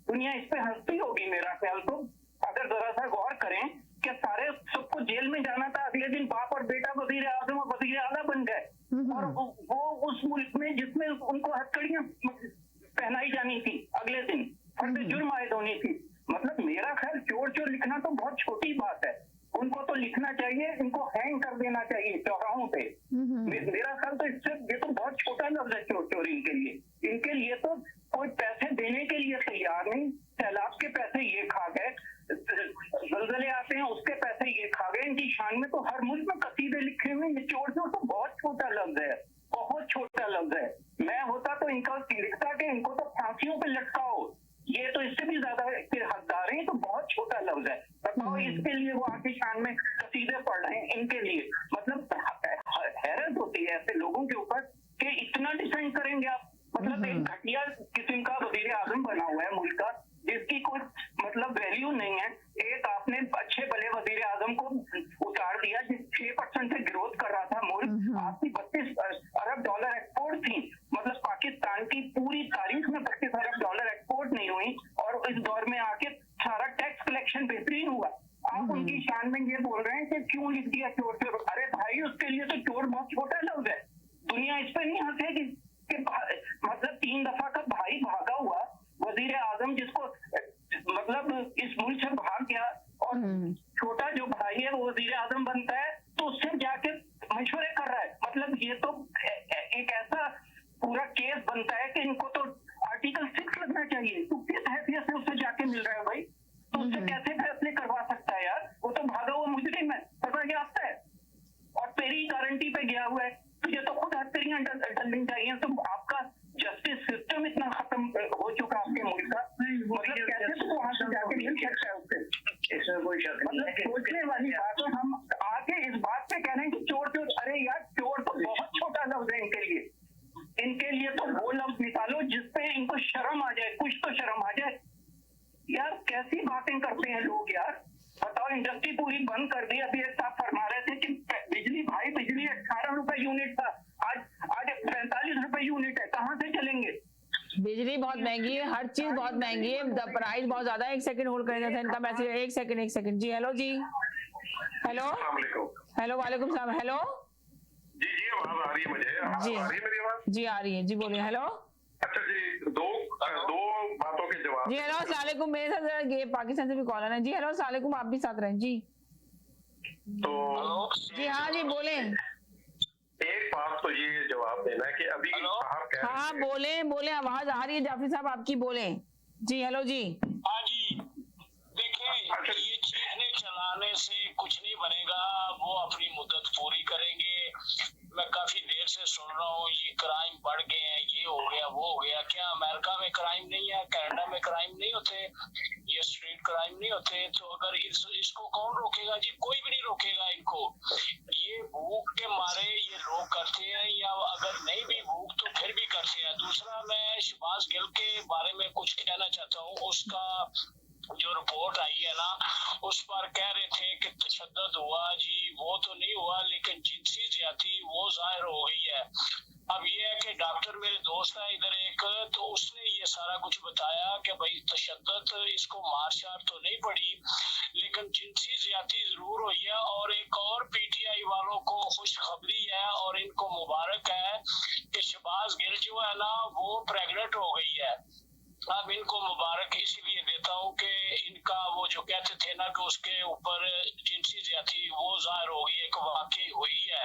Speaker 5: दुनिया इस पे हंसती होगी मेरा ख्याल। तो अगर जरा सा गौर करें कि सारे सबको जेल में जाना था, अगले दिन बाप और बेटा वजीर आजम और वजीर आला बन गए, और वो उस मुल्क में जिसमें उनको हथकड़ियां पहनाई जानी थी, अगले दिन फर्ज जुर्म आयद होनी थी। मतलब मेरा ख्याल चोर चोर लिखना तो बहुत छोटी बात है, उनको तो लिखना चाहिए, इनको हैंग कर देना चाहिए चौराहों पे। मेरा ख्याल तो इससे ये तो बहुत छोटा लफ्ज है चोर चोर इनके लिए तो कोई पैसे देने के लिए तैयार नहीं। सैलाब के पैसे ये खा गए, जलजले आते हैं उसके पैसे ये खा गए, इनकी शान में तो हर मुल्क में कसीदे लिखे हुए। ये चोर चोर तो बहुत छोटा लफ्ज है, बहुत छोटा लफ्ज है। मैं होता तो इनका लिखता कि इनको तो फांसियों पे लटकाओ, ये तो इससे भी ज्यादा हकदार है। तो बहुत छोटा लफ्ज है, बताओ इसके लिए वो आके शान में कसीदे पढ़ रहे हैं इनके लिए। मतलब हैरत होती है ऐसे लोगों के ऊपर कि इतना डिफेंड करेंगे आप। मतलब एक घटिया किस्म का वजीर आजम बना हुआ है मुल्क का, जिसकी कोई मतलब वैल्यू नहीं है। एक आपने अच्छे भले वजीर आजम को उतार दिया जिस 6% से ग्रोथ कर रहा था मुल्क। आपकी 32 अरब डॉलर एक्सपोर्ट थी, मतलब पाकिस्तान की पूरी तारीख में 32 अरब डॉलर एक्सपोर्ट नहीं हुई, और इस दौर में आके सारा टैक्स कलेक्शन बेहतरीन हुआ। आप उनकी शान में ये बोल रहे हैं कि क्यों लिख दिया चोर चोर। अरे भाई उसके लिए तो चोर बहुत छोटा लफ्ज है, दुनिया इस पर नहीं हंसेगी कि मतलब 3 दफा का भाई भागा हुआ वजीर आजम जिसको मतलब इस मुल्क से भाग गया, और छोटा जो भाई है वो वजीर आजम बनता है तो उससे जाके मशवरे कर रहा है। मतलब ये तो एक ऐसा पूरा केस बनता है कि इनको तो आर्टिकल 6 लगना चाहिए। तो किस हैसियत से उससे जाके मिल रहा है भाई? तो उससे कैसे फैसले करवा सकता है यार? वो तो भागा हुआ मुजरिम है, पता क्या आता है, और तेरी गारंटी पे गया हुआ है। तुझे तो खुद हथकड़ियां डलनी चाहिए। तो आपका जस्टिस सिस्टम इतना खत्म हो चुका आपके मुल्क का, मतलब कैसे तो वहां से जाके मिल सकता है उससे?
Speaker 3: इसमें कोई शक नहीं
Speaker 5: मतलब
Speaker 3: है।
Speaker 5: सोचने वाली बात है। हम आके इस बात पे कह रहे हैं कि चोर चोर, अरे यार चोर तो बहुत छोटा लफ्ज है इनके लिए। इनके लिए तो वो लफ्ज निकालो जिसपे इनको शर्म आ जाए, कुछ तो शर्म आ जाए। यार कैसी बातें करते हैं लोग यार, बताओ। इंडस्ट्री पूरी बंद कर दी। अभी एक साहब फरमा रहे थे कि बिजली 18 रुपए यूनिट था, आज 45 रुपए यूनिट है। कहाँ से चलेंगे?
Speaker 1: बिजली बहुत महंगी है, हर चीज बहुत महंगी है, प्राइस बहुत ज्यादा है। एक सेकंड होल्ड करेगा था इनका मैसेज, एक सेकंड जी। हेलो जी, हेलो हेलो, वालेकुम सलाम। हेलो
Speaker 6: जी जी, आवाज आ रही है मुझे।
Speaker 1: जी
Speaker 6: आ रही है मेरी आवाज?
Speaker 1: जी आ रही है जी, बोलिए। हेलो
Speaker 6: अच्छा जी, दो बातों के जवाब।
Speaker 1: जी हेलो, अस्सलाम वालेकुम। मेरे साथ ये पाकिस्तान से भी कॉलर है जी। हेलो अस्सलाम वालेकुम, आप भी साथ रहें जी।
Speaker 6: तो
Speaker 1: जी हाँ जी, बोले।
Speaker 6: एक बात तो ये जवाब देना है कि अभी साहब कह
Speaker 1: हाँ
Speaker 6: रहे थे,
Speaker 1: बोले, आवाज आ रही है जाफरी साहब आपकी, बोले जी। हेलो जी।
Speaker 7: हाँ जी, देखिए ये चीखने चलाने से कुछ नहीं बनेगा, वो अपनी मुद्दत पूरी करेंगे। मैं काफी देर से सुन रहा हूँ ये क्राइम बढ़ गए हैं, ये हो गया वो हो गया। क्या अमेरिका में क्राइम नहीं है, कनाडा में क्राइम नहीं होते, ये स्ट्रीट क्राइम नहीं होते? तो अगर इसको कौन रोकेगा जी? कोई भी नहीं रोकेगा इनको। ये भूख के मारे ये लोग करते हैं, या अगर नहीं भी भूख तो फिर भी करते हैं। दूसरा, मैं शहबाज गिल के बारे में कुछ कहना चाहता हूँ। उसका जो रिपोर्ट आई है ना, उस पर कह रहे थे कि तशद्दुद हुआ जी, वो तो नहीं हुआ, लेकिन जिनसी ज्यादती वो जाहिर हो गई है। अब ये है कि डॉक्टर मेरे दोस्त है इधर एक, तो उसने ये सारा कुछ बताया कि भाई तशद्दुद, इसको मार शार तो नहीं पड़ी, लेकिन जिनसी ज्यादती जरूर हुई है। और एक और पीटीआई वालों को खुशखबरी है और इनको मुबारक है कि शहबाज गिल जो है ना वो प्रेग्नेंट हो गई है। अब इनको मुबारक इसलिए देता हूँ कि इनका वो जो कहते थे ना कि उसके ऊपर जिनसी ज्यादती वो जाहिर हो गई, एक वाकई हुई है,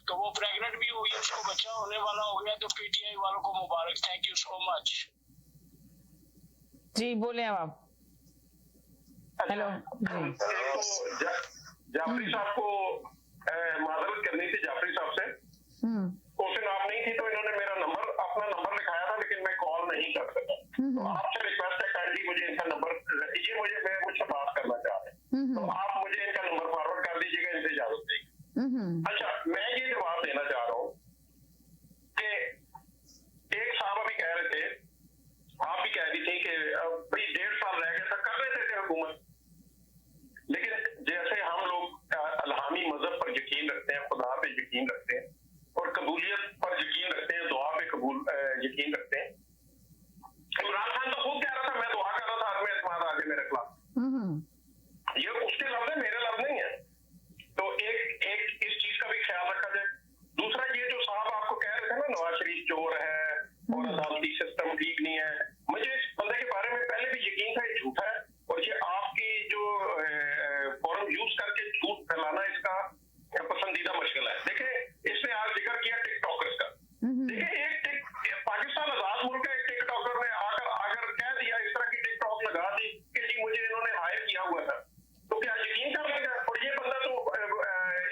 Speaker 7: तो वो प्रेग्नेंट भी हुई, उसको बच्चा होने वाला हो गया। तो पीटीआई वालों को मुबारक, थैंक यू सो मच
Speaker 1: जी। बोले आप। हेलो जी।
Speaker 6: तो जाफरी साहब को माजरत करनी थी, जाफरी साहब से। उस दिन आप नहीं थी तो इन्होंने मेरा नंबर, अपना नंबर लिखाया था, लेकिन मैं कॉल नहीं कर सका। तो आपसे रिक्वेस्ट है काइंडली मुझे इनका नंबर दीजिए, मैं मुझसे बात करना चाह रहे हैं, तो आप मुझे इनका नंबर फॉरवर्ड कर दीजिएगा, इनसे इजाजत देगी। अच्छा, मैं ये जवाब देना चाह रहा हूँ कि एक साहब अभी कह रहे थे, आप भी कह रही थी कि भाई 1.5 साल रह गए था, कर रहे थे हुकूमत, लेकिन जैसे हम लोग अल्हामी मजहब पर यकीन रखते हैं, खुदा पे यकीन रखते हैं और कबूलियत पर यकीन रखते हैं, दुआ पे यकीन रखते हैं। इमरान खान तो खुद कह रहा था मैं दुआ कर रहा था आदमी एतमाद आगे मेरे खिलाफ, ये उसके लफ्ज है, मेरे लफ्ज नहीं है। तो एक इस चीज का भी ख्याल रखा जाए। दूसरा, ये जो साहब आपको कह रहे थे ना नवाज शरीफ चोर है और अदालती सिस्टम ठीक नहीं है, मुझे इस बंदे के बारे में पहले भी यकीन था ये झूठा है, और ये आपकी जो फोरम यूज करके झूठ फैलाना इसका पसंदीदा मशगला है। देखिए, इसने आज जिक्र किया टिकटॉकर्स का। देखिए, एक पाकिस्तान आजाद मुल्क है, एक टिकटॉकर ने आकर कह दिया, इस तरह की टिकटॉक लगा दी कि जी मुझे इन्होंने हायर किया हुआ था, तो क्या यकीन कर लेगा? और ये बंदा तो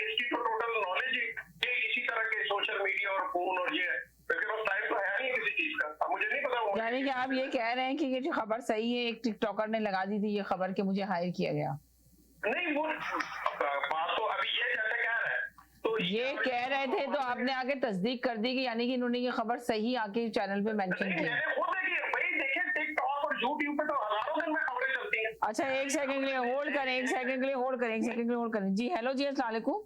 Speaker 6: इसकी तो टोटल नॉलेज ही इसी तरह के सोशल मीडिया और फोन और ये है, लेकिन वो टाइम तो है नहीं किसी चीज का। अब मुझे नहीं पता,
Speaker 1: यानी कि आप ये कह रहे हैं कि ये जो खबर सही है, एक टिकटॉकर ने लगा दी थी ये खबर कि मुझे हायर किया गया?
Speaker 6: नहीं, वो बात तो अभी ये जैसे कह रहा है, तो
Speaker 1: ये कह रहे थे तो आपने आगे तस्दीक कर दी कि यानी कि इन्होंने ये खबर सही आके चैनल पे मेंशन की।
Speaker 6: मैंने खुद देखी भाई, देखिए टिकटॉक और यूट्यूब पे तो हजारों दिन में खबरें चलती हैं।
Speaker 1: अच्छा, एक सेकंड के लिए होल्ड करें, एक सेकंड के लिए होल्ड करें, एक सेकंड के लिए होल्ड करें। जी हेलो जी, अस्सलाम वालेकुम।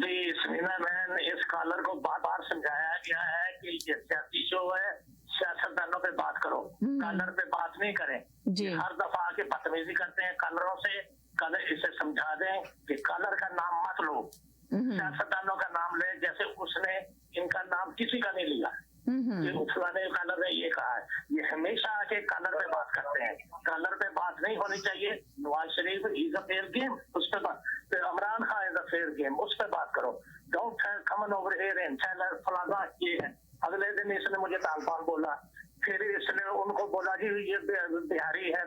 Speaker 5: जी समीना बहन, इस कॉलर को बार बार समझाया गया है कि ये सियासी शो है, सियासतदानों पे बात करो, कॉलर पे बात नहीं करें।
Speaker 1: जी।
Speaker 5: हर दफा आके बदतमीजी करते हैं कॉलरों से। कॉलर इसे समझा दें कि कॉलर का नाम मत लो, सियासतदानों का नाम ले, जैसे उसने इनका नाम किसी का नहीं लिया। ये फलाने कॉलर ने ये कहा है, ये हमेशा आके कॉलर पे बात करते हैं। कॉलर पे बात नहीं होनी चाहिए। Nawaz Sharif is a fair game, उस पे बात। फिर Imran Khan is a fair game, उस पे बात करो। Don't come over here and tell फलाना ये है। अगले दिन इसने मुझे तालपान बोला, फिर इसने उनको बोला जी ये बिहारी है,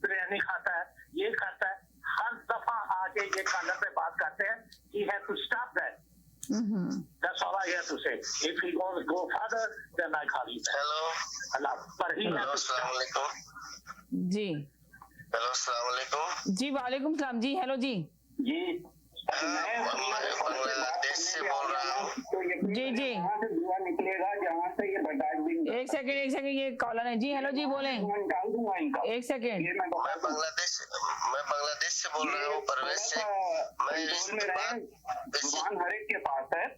Speaker 5: बिरयानी खाता है, ये खाता है। हर दफा आके ये कॉलर पे बात करते हैं। He has to stop that. That's all I have to say. If he goes go further, then I call you.
Speaker 8: Hello
Speaker 5: Allah, but he has to
Speaker 8: अस्सलाम
Speaker 5: stop.
Speaker 8: वालेकुम।
Speaker 1: जी
Speaker 8: हेलो अस्सलाम वालेकुम।
Speaker 1: जी वालेकुम सलाम। जी हेलो जी।
Speaker 5: जी
Speaker 8: मैं बांग्लादेश से बोल रहा हूँ।
Speaker 1: जी जी,
Speaker 5: दुआ निकलेगा जहाँ से ये बर्दाश्त।
Speaker 1: एक सेकंड, ये कॉलर है। जी हेलो जी, बोलें।
Speaker 5: डाल दूंगा इनका।
Speaker 1: एक सेकंड।
Speaker 5: ये मैं
Speaker 8: बांग्लादेश से बोल रहा हूँ, परवेज से। मैं इस
Speaker 5: जुबान हर एक के पास है,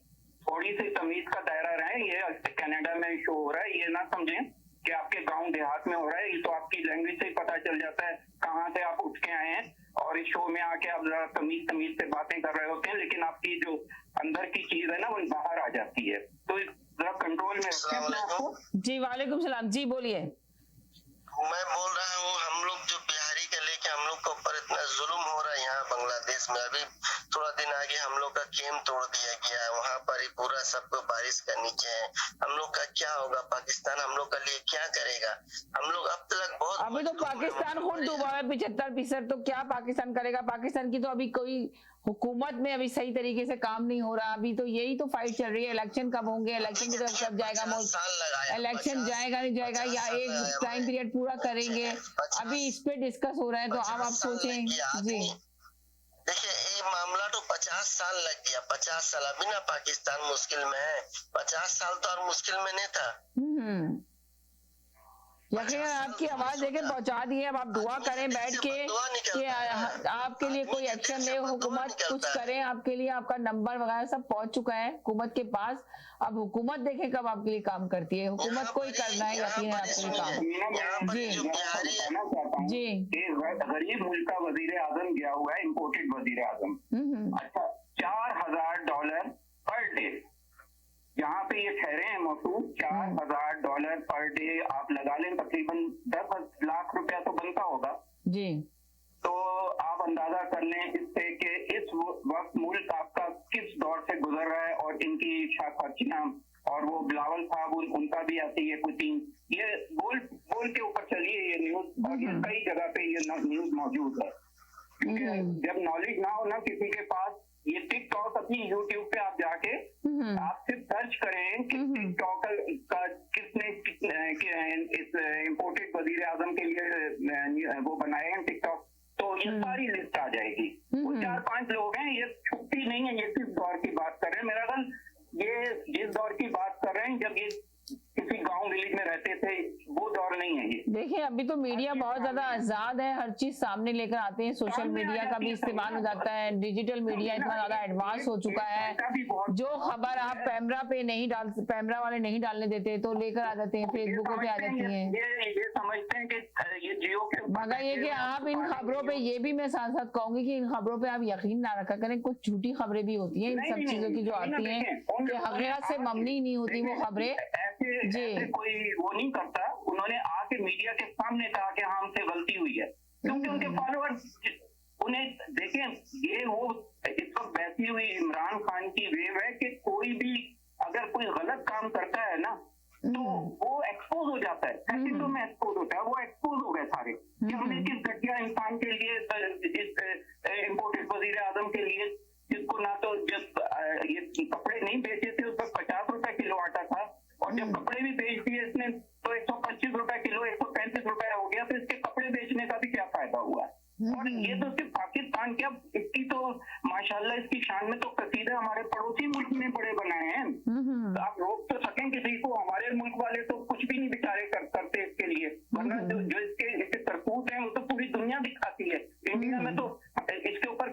Speaker 5: थोड़ी सी तमीज का दायरा रहे। ये कनाडा में शो हो रहा है, ये ना समझें कि आपके गांव देहात में हो रहा है। ये तो आपकी लैंग्वेज से ही पता चल जाता है कहाँ से आप उठ के आए हैं, और इस शो में आके आप जरा तमीज से बातें कर रहे होते हैं, लेकिन आपकी जो अंदर की चीज है ना वो बाहर आ जाती है। तो जरा कंट्रोल में रखें अपने आप को।
Speaker 1: जी वालेकुम सलाम। जी बोलिए।
Speaker 8: मैं बोल रहा हूँ, हम लोग जो बिहारी का लेके हम लोग के ऊपर इतना जुल्म हो रहा है यहाँ बांग्लादेश में। अभी थोड़ा दिन आगे हम लोग का कैंप तोड़ दिया गया है, वहाँ पर ही पूरा सबको बारिश का नीचे है। हम लोग का क्या होगा? पाकिस्तान हम लोग के लिए क्या करेगा? हम लोग अब तक बहुत
Speaker 1: अभी तो पाकिस्तान खुद डूबा है 75%, तो क्या पाकिस्तान करेगा? पाकिस्तान की तो अभी कोई हुकूमत में अभी सही तरीके से काम नहीं हो रहा। अभी तो यही तो फाइट चल रही है। इलेक्शन कब होंगे, इलेक्शन की तरफ कब जाएगा मुल्क, इलेक्शन जाएगा नहीं जाएगा, या एक टाइम पीरियड पूरा करेंगे, अभी इस पे डिस्कस हो रहा है। तो अब आप सोचें। जी
Speaker 8: देखिए, ये मामला तो 50 साल लग गया। 50 साल अभी ना पाकिस्तान मुश्किल में है। 50 साल तो और मुश्किल में नहीं था।
Speaker 1: यकीनन आपकी आवाज देके पहुंचा दी है। अब आप दुआ करें बैठ के कि आपके लिए कोई एक्शन ले, हुकूमत कुछ करे आपके लिए। आपका नंबर वगैरह सब पहुंच चुका है हुकूमत के पास। अब हुकूमत देखे कब आपके लिए काम करती है। हुकूमत को ही करना है यकीनन आपके लिए काम। जी जी,
Speaker 5: गरीब मुल्क का वजीर आजम गया हुआ है, इम्पोर्टेड वजीर आजम। अच्छा, $4,000 पर डे यहाँ पे ये ठहरे हैं मौसूद। $4,000 पर डे आप लगा लें, तकरीबन 10 लाख रुपया तो बनता होगा
Speaker 1: जी।
Speaker 5: तो आप अंदाजा कर लें इससे कि इस वक्त मुल्क आपका किस दौर से गुजर रहा है, और इनकी शाखर्चियां और वो बिलावल साहब उनका भी आती है कुछ। ये बोल के ऊपर चलिए ये न्यूज, और ये कई जगह पे ये न्यूज मौजूद है। क्योंकि जब नॉलेज ना हो ना किसी के पास, ये टिकटॉक अपनी यूट्यूब पे आप जाके आप सिर्फ सर्च करें कि टिकटॉक का किसने इस इम्पोर्टेड वजीर आजम के लिए वो बनाए हैं टिकटॉक, तो ये सारी लिस्ट आ जाएगी। वो 4-5 लोग हैं, ये छुट्टी नहीं है, ये किस दौर की बात कर रहे हैं। मेरा ख्याल ये जिस दौर की बात कर रहे हैं जब ये किसी गांव विलेज में रहते थे, वो दौर नहीं है ये।
Speaker 1: देखिए अभी तो मीडिया बहुत ज्यादा आजाद है, हर चीज सामने लेकर आते हैं, सोशल मीडिया का भी इस्तेमाल हो जाता है, डिजिटल मीडिया इतना ज्यादा एडवांस हो चुका है, जो खबर आप पैमरा वाले नहीं डालने देते तो लेकर आ जाते हैं, फेसबुक पे आ जाती है।
Speaker 5: ये समझते हैं कि ये जियो के
Speaker 1: मगर ये कि आप इन खबरों पे, ये भी मैं साथ साथ कहूंगी कि इन खबरों पे आप यकीन ना रखा करें, कुछ झूठी खबरें भी होती हैं इन सब चीजों की जो आती हैं, कि हकीकत से मबनी नहीं होती वो खबरें।
Speaker 5: ऐसे कोई वो नहीं करता, उन्होंने आके मीडिया के सामने कहा कि हाँ हमसे गलती हुई है, क्योंकि उनके फॉलोअर्स उन्हें देखें, ये वो इस वक्त बैठी हुई इमरान खान की वेव है कि कोई भी अगर कोई गलत काम करता है ना तो वो एक्सपोज हो जाता है, सेकंडों में एक्सपोज होता है। वो एक्सपोज हो गए सारे कि हमने किस घटिया इंसान के लिए, इस इम्पोर्टेड वजीर आजम के लिए, जिसको ना तो जब ये कपड़े नहीं बेचे थे उस पर 50 रुपए किलो आटा था, और जब कपड़े भी बेच दिए इसने तो 125 रुपए किलो, 135 रुपए हो गया, तो इसके कपड़े बेचने का भी क्या फायदा हुआ। और ये तो सिर्फ पाकिस्तान, क्या इसकी तो माशाल्लाह इसकी शान में तो कसीदे हमारे पड़ोसी मुल्क में बड़े बनाए हैं। तो आप रोक तो सकें किसी को, हमारे मुल्क वाले तो कुछ भी नहीं बेचारे करते इसके लिए, वरना जो इसके करतूत हैं वो तो पूरी दुनिया दिखाती है। इंडिया में तो इसके ऊपर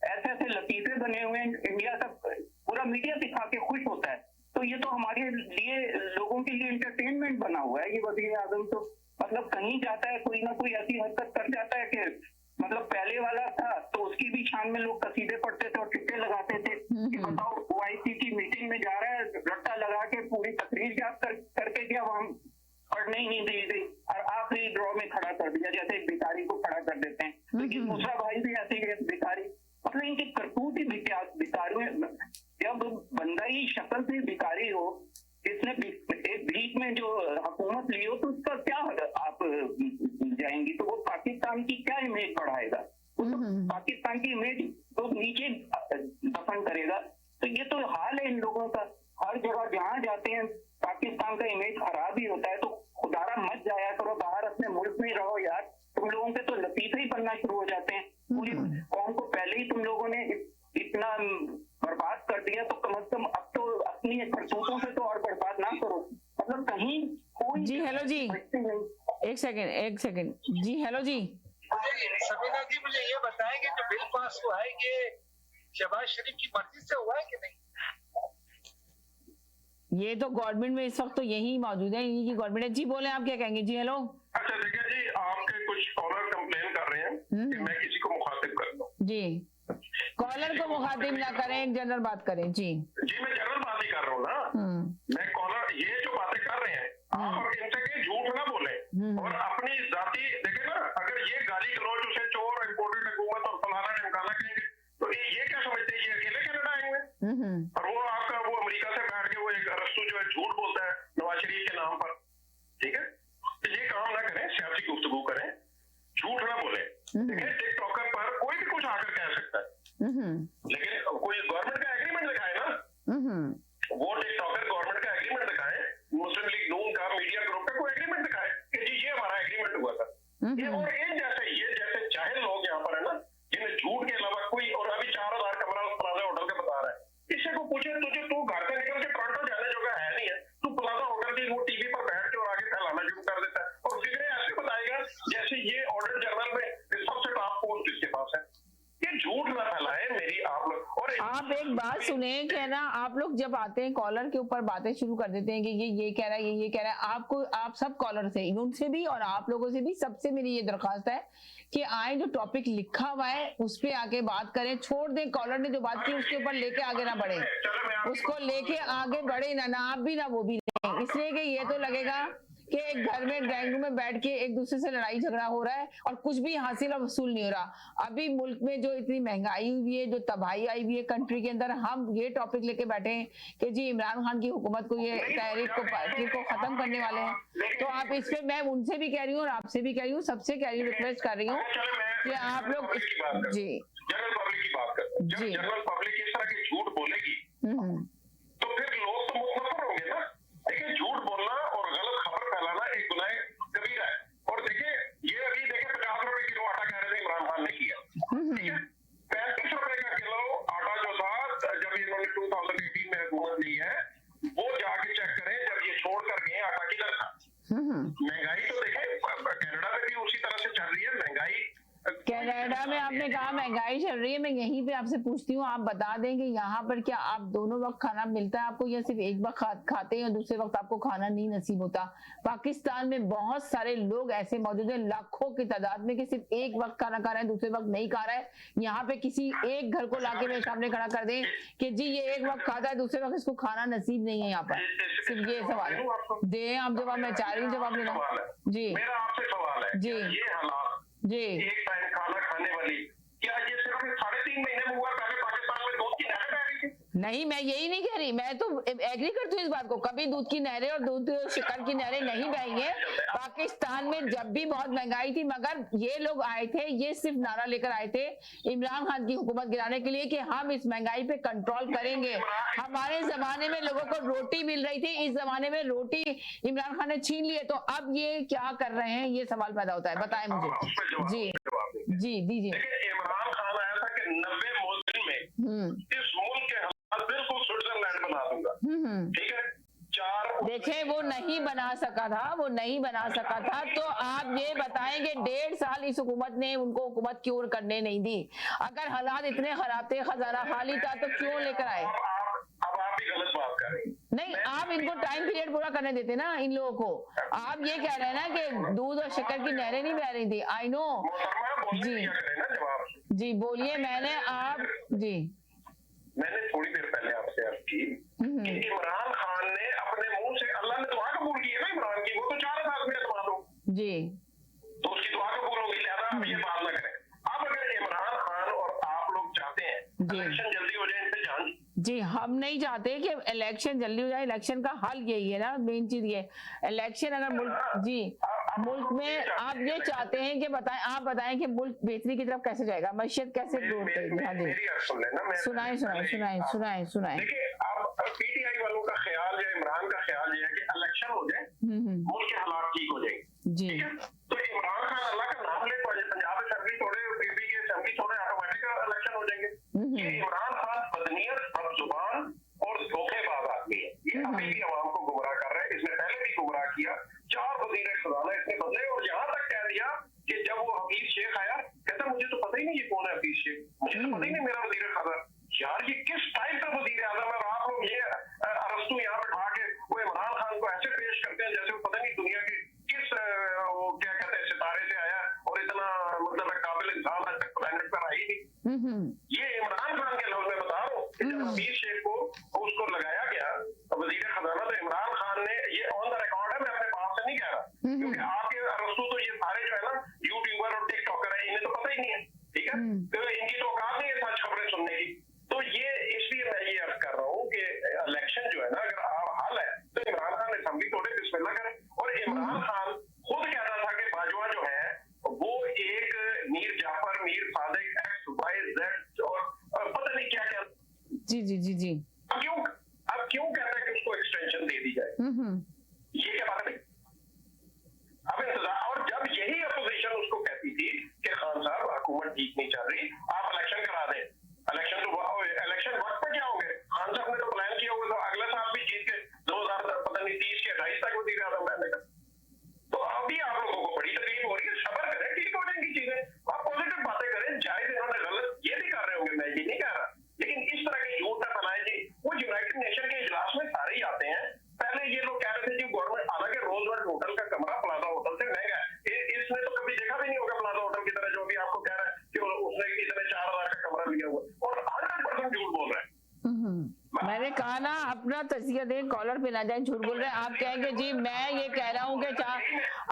Speaker 5: ऐसे ऐसे लतीफे बने हुए हैं, इंडिया का पूरा मीडिया दिखा के खुश होता है। तो ये तो हमारे लिए, लोगों के लिए एंटरटेनमेंट बना हुआ है ये वजीर आजम। तो मतलब कहीं जाता है कोई ना कोई ऐसी हरकत कर जाता है कि मतलब पहले वाला था तो उसकी भी शान में लोग कसीदे पढ़ते थे और टिक्के लगाते थे कि बताओ OIC की मीटिंग में जा रहा है, रट्टा लगा के पूरी तकरीर याद करके गया, वहां पढ़ने ही नहीं दी और आखिरी ड्रॉ में खड़ा कर दिया, जैसे एक भिखारी को खड़ा कर देते हैं। लेकिन दूसरा भाई भी ऐसे ही भिखारी, मतलब इनकी करतूत ही भिखारी। जब बंदा ही शक्ल से भिखारी हो, इसने एक भीख में जो हुकूमत ली हो, तो उसका क्या आप जाएंगी, तो वो पाकिस्तान की क्या इमेज बढ़ाएगा, पाकिस्तान की इमेज तो नीचे दफन करेगा। तो ये तो हाल है इन लोगों का, हर जगह जहां जाते हैं पाकिस्तान का इमेज खराब ही होता है। तो खुदारा मत जाया करो बाहर, अपने मुल्क में रहो यार। तुम लोगों के तो लतीफे ही बनना शुरू हो जाते हैं, पूरी कौम को पहले ही तुम लोगों ने इतना बर्बाद कर दिया, तो कम से कम अब तो अपनी करतूतों से तो और बर्बाद ना करो। मतलब कहीं कोई
Speaker 1: जी हेलो जी, एक सेकंड जी, हेलो जी
Speaker 2: सबीना जी, मुझे ये बताएं कि जो बिल पास हुआ है ये शहबाज शरीफ की मर्जी से हुआ है कि नहीं?
Speaker 1: ये तो गवर्नमेंट में इस वक्त तो यही मौजूद है, इन्हीं की गवर्नमेंट है। जी बोले, आप क्या कहेंगे? जी हेलो।
Speaker 6: अच्छा देखिए जी, आपके कुछ कॉलर कंप्लेन कर रहे हैं कि मैं किसी को मुखातिब कर दूं।
Speaker 1: जी, कॉलर को मुखातिब ना करें, एक जनरल बात करें। जी
Speaker 6: मैं जनरल बात ही कर रहा हूँ ना, मैं कॉलर ये जो बातें कर रहे हैं आप इनसे कहीं झूठ ना बोले और अपनी जाति देखे ना। अगर ये गाली गलौज उसे चोर, इम्पोर्टेड हुकूमत और फलाना ढिमकाना कहेंगे तो ये क्या समझते हैं ये अकेले कनाडा आएंगे? और वो आपका वो अमेरिका से बैठ के वो एक अरस्तु जो है झूठ बोलता है नवाज शरीफ के नाम पर, ठीक है? तो ये काम ना करें, सियासी गुफ्तगू करें, झूठ ना बोले। देखिए टिकटॉकर पर कोई भी कुछ आकर कह सकता है, लेकिन कोई गवर्नमेंट का एग्रीमेंट दिखाए ना, वो टिकटॉकर गवर्नमेंट का एग्रीमेंट दिखाए, मुस्लिम लीग नून का मीडिया ग्रुप का कोई एग्रीमेंट दिखाए कि जी ये हमारा एग्रीमेंट हुआ था। ये और ये जैसे जाहिल लोग यहाँ पर है ना, जिन्हें झूठ के अलावा कोई, और अभी 4000 कमरा उस प्लाजा होटल का बता रहा है, किसी को पूछे तुझे, तू घर से निकल के टोरंटो जाने जोगा है नहीं है, तू प्लाजा होटल की वो टीवी पर बैठ के और आगे फैलाना शुरू कर देता है और फिक्रें ऐसे बताएगा जैसे ये ऑर्डर जनरल में सबसे टॉप पोस्ट जिसके पास है। ये झूठ ना फैलाए मेरी आप लोग। और
Speaker 1: आप एक बात सुने कि ना, आप लोग जब आते हैं कॉलर के ऊपर बातें शुरू कर देते हैं कि ये कह रहा है, ये कह रहा है। आपको, आप सब कॉलर से, उनसे भी और आप लोगों से भी, सबसे मेरी ये दरख्वास्त है कि आए, जो टॉपिक लिखा हुआ है उस पे आके बात करें, छोड़ दें कॉलर ने जो बात की उसके ऊपर लेके आगे ना बढ़े, उसको लेके आगे बढ़े ना आप भी ना वो भी नहीं। इसलिए कि ये तो लगेगा कि एक घर में ड्राइंग रूम में बैठ के एक दूसरे से लड़ाई झगड़ा हो रहा है और कुछ भी हासिल और वसूल नहीं हो रहा। अभी मुल्क में जो इतनी महंगाई हुई है, जो तबाही आई हुई है कंट्री के अंदर, हम ये टॉपिक लेके बैठे हैं कि जी इमरान खान की हुकूमत को, ये तहरीक को खत्म करने वाले हैं। तो आप इस पे, मैं उनसे भी कह रही हूँ और आपसे भी कह रही हूँ, सबसे कह रही हूँ, रिक्वेस्ट कर रही हूँ कि आप लोग जी
Speaker 6: जनरल पब्लिक की बात करते जब जनरल पब्लिक इस तरह की झूठ बोलेगी तो फिर लोग तो मुतनफर होंगे ना। देखिए, झूठ बोलना और गलत खबर फैलाना एक गुनाह कबीरा है। और देखिए, ये अभी देखिए 50 रुपए किलो आटा कह रहे थे इमरान खान ने किया, ठीक है। 35 रुपए का किलो आटा जो था जब इन्होंने 2018 में हुकूमत ली है, वो जाके चेक करें, जब ये छोड़ कर गए आटा किधर था। महंगाई तो देखिए कनाडा में भी उसी तरह से चल रही है। महंगाई
Speaker 1: कनाडा में आपने कहा महंगाई चल रही है, मैं यहीं पे आपसे पूछती हूँ, आप बता देंगे यहाँ पर क्या आप दोनों वक्त खाना मिलता है आपको, या सिर्फ एक वक्त खाते हैं और दूसरे वक्त आपको खाना नहीं नसीब होता? पाकिस्तान में बहुत सारे लोग ऐसे मौजूद हैं, लाखों की तादाद में, कि सिर्फ एक वक्त खाना खा रहे हैं, दूसरे वक्त नहीं खा रहे हैं। यहाँ पे किसी एक घर को लाके मेरे सामने खड़ा कर दें कि जी ये एक वक्त खाता है, दूसरे वक्त इसको खाना नसीब नहीं है। यहाँ पर सिर्फ ये सवाल दे आप जवाब, मैं चाह रही हूँ जवाब लेना। जी
Speaker 6: मेरा आपसे सवाल है,
Speaker 1: जी
Speaker 6: ये हालात
Speaker 1: जी
Speaker 6: एक टाइम खाना खाने वाली, क्या ये सिर्फ 3.5 महीने में हुआ? पहले पाकिस्तान में दूध की नहरें बह रही थी।
Speaker 1: नहीं, मैं यही नहीं कह रही, मैं तो एग्री करती हूँ इस बात को, कभी दूध की नहरें और दूध शिकर की नहरें नहीं बही हैं पाकिस्तान में, जब भी बहुत महंगाई थी। मगर ये लोग आए थे, ये सिर्फ नारा लेकर आए थे इमरान खान की हुकूमत गिराने के लिए कि हम इस महंगाई पे कंट्रोल करेंगे। हमारे जमाने में लोगों को रोटी मिल रही थी, इस जमाने में रोटी इमरान खान ने छीन ली है, तो अब ये क्या कर रहे हैं, ये सवाल पैदा होता है। बताएं मुझे। जी जी दीजिए।
Speaker 6: इमरान खान आया था कि 90 मोदी में इस मुल्क के हालात बिल्कुल स्विट्जरलैंड बना दूंगा, ठीक है।
Speaker 1: देखें, वो नहीं बना सका था, वो नहीं बना सका था, तो आप ये बताएंगे 1.5 साल इस हुकूमत ने उनको हुकूमत क्यों करने नहीं दी? अगर हालात इतने खराब थे, खजाना खाली था, तो क्यों लेकर आए?
Speaker 6: अब आप भी गलत बात कर रहे हैं।
Speaker 1: नहीं, आप इनको टाइम पीरियड पूरा करने देते ना इन लोगों को। आप ये कह रहे हैं ना कि दूध और शक्कर की नहरें नहीं बह रही थी। आई नो जी जी, बोलिए।
Speaker 6: मैंने थोड़ी देर पहले आपसे अर्ज की कि इमरान खान ने अपने मुंह से, अल्लाह ने दुआ कबूल की है ना इमरान की, वो तो 4 साल में दुआ दो
Speaker 1: जी,
Speaker 6: तो उसकी दुआ कबूल होगी। लिहाजा आप ये बात ना करें। अब अगर इमरान खान और आप लोग चाहते हैं इलेक्शन जल्दी हो जाए, इनसे जान
Speaker 1: जी, हम नहीं चाहते कि इलेक्शन जल्दी हो जाए। इलेक्शन का हल यही है ना, मेन चीज ये इलेक्शन अगर मुल्क में आप ये चाहते हैं कि आप बताएं कि मुल्क बेहतरी की तरफ कैसे जाएगा, मईशत कैसे ग्रोथ करेगी। हाँ जी, सुनाए।
Speaker 6: देखिए, अब पीटीआई वालों का ख्याल या इमरान का ख्याल ये है कि इलेक्शन हो जाए, मुल्क के हालात ठीक हो जाएंगे,
Speaker 1: जी।
Speaker 6: ठीक है। तो इमरान खान अल्लाह का नाम ले, पंजाब असेंबली थोड़े, यूपी की असेंबली थोड़े, ऑटोमेटिक इलेक्शन हो जाएंगे। ये इमरान खान बदनीयत, बदजुबान और धोखेबाज आदमी है। ये अभी भी अवाम को गुमराह कर रहा है। इसने पहले भी गुमराह किया, 4 वजीर खजाना इसने बदले, और यहाँ तक कह दिया कि जब वो हफीज शेख आया, कहता मुझे तो पता ही नहीं ये कौन है हफीज शेख, मुझे तो पता ही नहीं मेरा वजीर खजाना। यार ये किस टाइप का वजीर आजम है? आप लोग ये अरस्तु यहाँ बैठा के वो इमरान खान को ऐसे पेश करते हैं जैसे वो पता नहीं दुनिया के किस क्या कहते हैं सितारे से आया, और इतना मतलब काबिल इंसान आज तक प्लेनेट पर आई नहीं। ये इमरान खान के लफ्ज में बता रहा हूँ कि जब हफीज शेख को उसको लगाया गया वजीर खजाना, तो इमरान खान ने, ये ऑन द रिकॉर्ड है, मैं अपने बाप से नहीं कह रहा, क्योंकि आपके अरस्तु तो ये सारे जो है ना यूट्यूबर और टिकटॉकर है, इन्हें तो पता ही नहीं है, ठीक है। तो इनकी तो औकात नहीं है सच खबरें सुनने की। तो ये इसलिए मैं ये अर्ज कर रहा हूँ कि इलेक्शन जो है ना, अगर हाल है तो इमरान खान असेंबली तोड़े, बिस्मिल्लाह करें। और इमरान खान खुद कहता था कि बाजवा जो है वो एक मीर जाफर, मीर सादिक, XYZ और पता नहीं क्या क्या।
Speaker 1: जी
Speaker 6: अब क्यों कहता है कि उसको एक्सटेंशन दे दी जाए? ये क्या बात है? अब इंतजार, और जब यही अपोजिशन उसको कहती थी कि खान साहब हुकूमत ठीक नहीं चल रही, आप इलेक्शन करा दें, इलेक्शन वक्त पे क्या होंगे? खान साहब ने तो प्लान किया होगा तो अगले साल भी जीत के 2030 के 28 तक वजीर आजम रहने का। तो अभी आप लोगों को बड़ी तकलीफ हो रही है, सब्र करें, ठीक हो जाएंगी चीजें। आप पॉजिटिव बातें करें, जायज इन्होंने गलत ये भी कर रहे होंगे, मैं ये नहीं कह रहा, लेकिन इस तरह के झूठ ना फैलाएं जी। वो यूनाइटेड नेशन के इजलास में सारे ही आते हैं। पहले ये लोग कह रहे थे जी गवर्नमेंट, हालांकि रोजवेल्ट होटल का कमरा प्लाजा होटल से महंगा है, इसने तो कभी देखा भी नहीं होगा प्लाजा होटल की तरह, जो भी आपको कह रहा है कि उसने किसी ने 4000 का कमरा लिया हुआ, और 100% झूठ बोल रहा है।
Speaker 1: मैंने कहा ना, अपना तस्वीर दें, कॉलर पे ना जाए, झूठ बोल रहे हैं। आप कहेंगे जी मैं ये कह रहा हूँ कि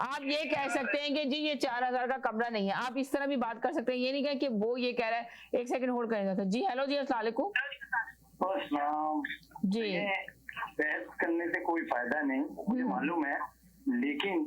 Speaker 1: आप ये कह सकते हैं कि जी ये 4000 का कमरा नहीं है, आप इस तरह भी बात कर सकते हैं, ये नहीं कहें कि वो ये कह रहा है। एक सेकंड होल्ड करेगा जी। हेलो जी, अस्सलाम वालेकुम जी।
Speaker 3: बहस करने से कोई फायदा नहीं, मुझे मालूम है, लेकिन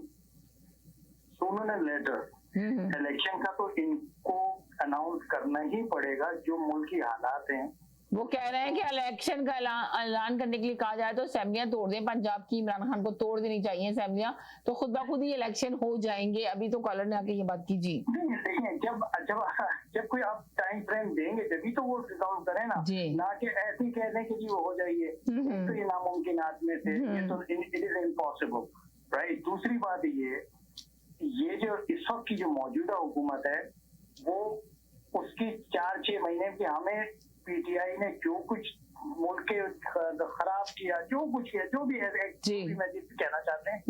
Speaker 3: सूनर लेटर इलेक्शन का तो इनको अनाउंस करना
Speaker 5: करना ही पड़ेगा। जो मुल्क की हालात हैं,
Speaker 1: वो कह रहे हैं कि इलेक्शन का ऐलान करने के लिए कहा जाए तो असेंबलियां तोड़ दें, पंजाब की इमरान खान को तोड़ देनी चाहिए असेंबलियां, तो खुद ब खुद ही इलेक्शन हो जाएंगे। अभी तो कॉलर ने आके ये बात की जी।
Speaker 5: देखिए जब कोई आप टाइम फ्रेम देंगे तभी तो वो रिजॉल्व करें ना, ना कि ऐसे ही कहने के लिए वो हो जाइए, तो ये नामुमकिन में से ये तो इट इज इम्पॉसिबल, राइट। दूसरी बात ये जो इस वक्त की जो मौजूदा हुकूमत है वो उसकी 4-6 महीने की हमें पीटीआई ने जो कुछ मुल्क के खराब किया, जो कुछ किया, जो भी है मैं जिस कहना चाहते हैं,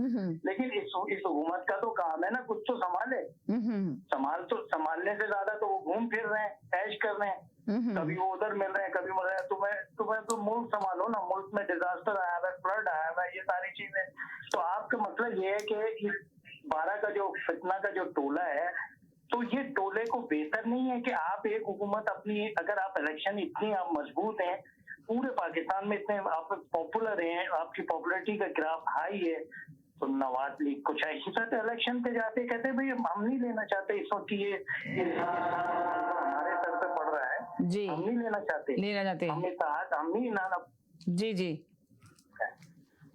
Speaker 5: लेकिन इस हुकूमत का तो काम है ना कुछ तो संभाले। संभालने से ज्यादा तो वो घूम फिर रहे हैं, ऐश कर रहे हैं, कभी वो उधर मिल रहे हैं, कभी मिल रहे हैं। तुम्हें तो मुल्क संभालो ना, मुल्क में डिजास्टर आया है, फ्लड आया है, ये सारी चीजें। तो आपका मतलब ये है कि 12 का जो फितना का जो टोला है, तो ये टोले को बेहतर नहीं है कि आप एक हुकूमत अपनी, अगर आप इलेक्शन इतनी आप मजबूत हैं, पूरे पाकिस्तान में इतने आप पॉपुलर हैं, आपकी पॉपुलरिटी का ग्राफ हाई है, तो नवाज लीग कुछ ऐसी साथ इलेक्शन पे जाते कहते भाई हम नहीं लेना चाहते इस वक्त ये हमारे सर पे पड़ रहा है जी, हम नहीं लेना चाहते हमने कहा हम नहीं ना
Speaker 1: जी।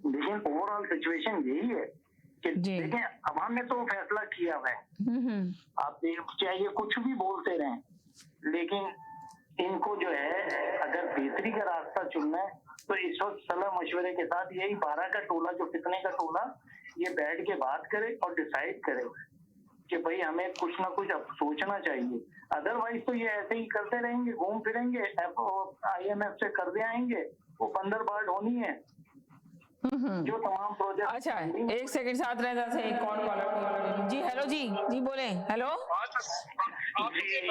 Speaker 5: लेकिन ओवरऑल सिचुएशन यही है कि देखें अवाम ने तो फैसला किया हुआ है, आप चाहे कुछ भी बोलते रहें, लेकिन इनको जो है अगर बेहतरी का रास्ता चुनना है तो इस वक्त सलाह मशवरे के साथ यही 12 का टोला, जो फितने का टोला, ये बैठ के बात करे और डिसाइड करे कि भाई हमें कुछ ना कुछ अब सोचना चाहिए। अदरवाइज तो ये ऐसे ही करते रहेंगे, घूम फिरेंगे, IMF से कर्जे आएंगे, वो बंदरबाट होनी है जो तमाम प्रोजेक्ट।
Speaker 1: अच्छा, एक सेकंड साथ रहे से एक और कॉलर जी। हेलो जी बोले। हेलो
Speaker 5: जी,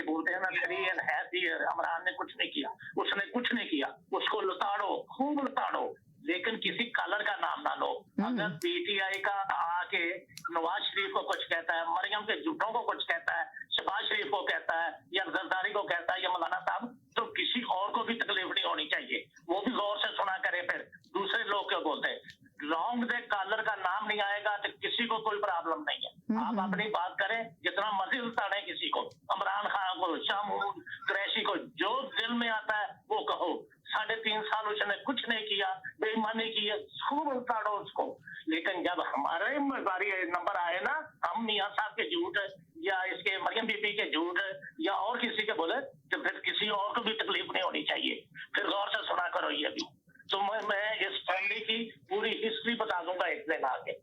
Speaker 5: बोलते हैं ना 3.5 years इमरान ने कुछ नहीं किया, उसने कुछ नहीं किया, उसको लताड़ो, खूब लताड़ो, लेकिन किसी कलर का नाम ना लो। अगर पीटीआई का आके नवाज शरीफ को कुछ कहता है, मरियम के झूठों को कुछ कहता है, शहबाज शरीफ को कहता है, या जरदारी को कहता है, या मौलाना साहब, तो किसी और को भी तकलीफ नहीं होनी चाहिए, वो भी गौर से सुना करे। फिर दूसरे लोग क्यों बोलते हैं? लॉन्ग दे कॉलर का नाम नहीं आएगा तो किसी को कोई प्रॉब्लम नहीं है। आप अपनी बात करें, जितना मर्जी उतारे किसी को, इमरान खान को, शामून कुरैशी को, जो दिल में आता है वो कहो। 3.5 साल उसने कुछ नहीं किया, बेईमानी की है, खूब उतारो उसको। लेकिन जब हमारे बारी नंबर आए ना, हम मियां साहब के झूठ या इसके मरियम बीबी के झूठ या और किसी के बोले, तो फिर किसी और को भी तकलीफ नहीं होनी चाहिए। फिर गौर से सुना करो ये भी। तो मैं इस फैमिली की पूरी हिस्ट्री बता दूंगा एक दिन आगे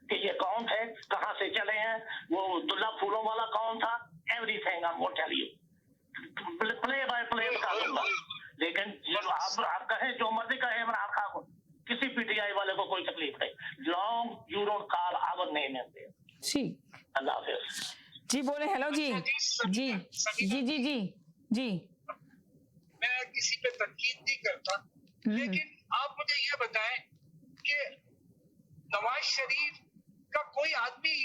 Speaker 5: कि ये कौन थे, कहाँ से चले हैं, वो दुल्ला फूलों वाला कौन था, everything I won't tell you, play by play बता दूंगा। लेकिन जब आप कहें, जो मर्जी कहे इमरान खान को, किसी पीटीआई वाले को कोई तकलीफ नहीं। Long you don't call our name in there.
Speaker 1: जी,
Speaker 5: अल्लाह हाफिज
Speaker 1: जी। बोले। हेलो जी जी।
Speaker 2: मैं किसी पे तनकीद नहीं करता, लेकिन आप मुझे ये बताएं कि नवाज शरीफ का कोई आदमी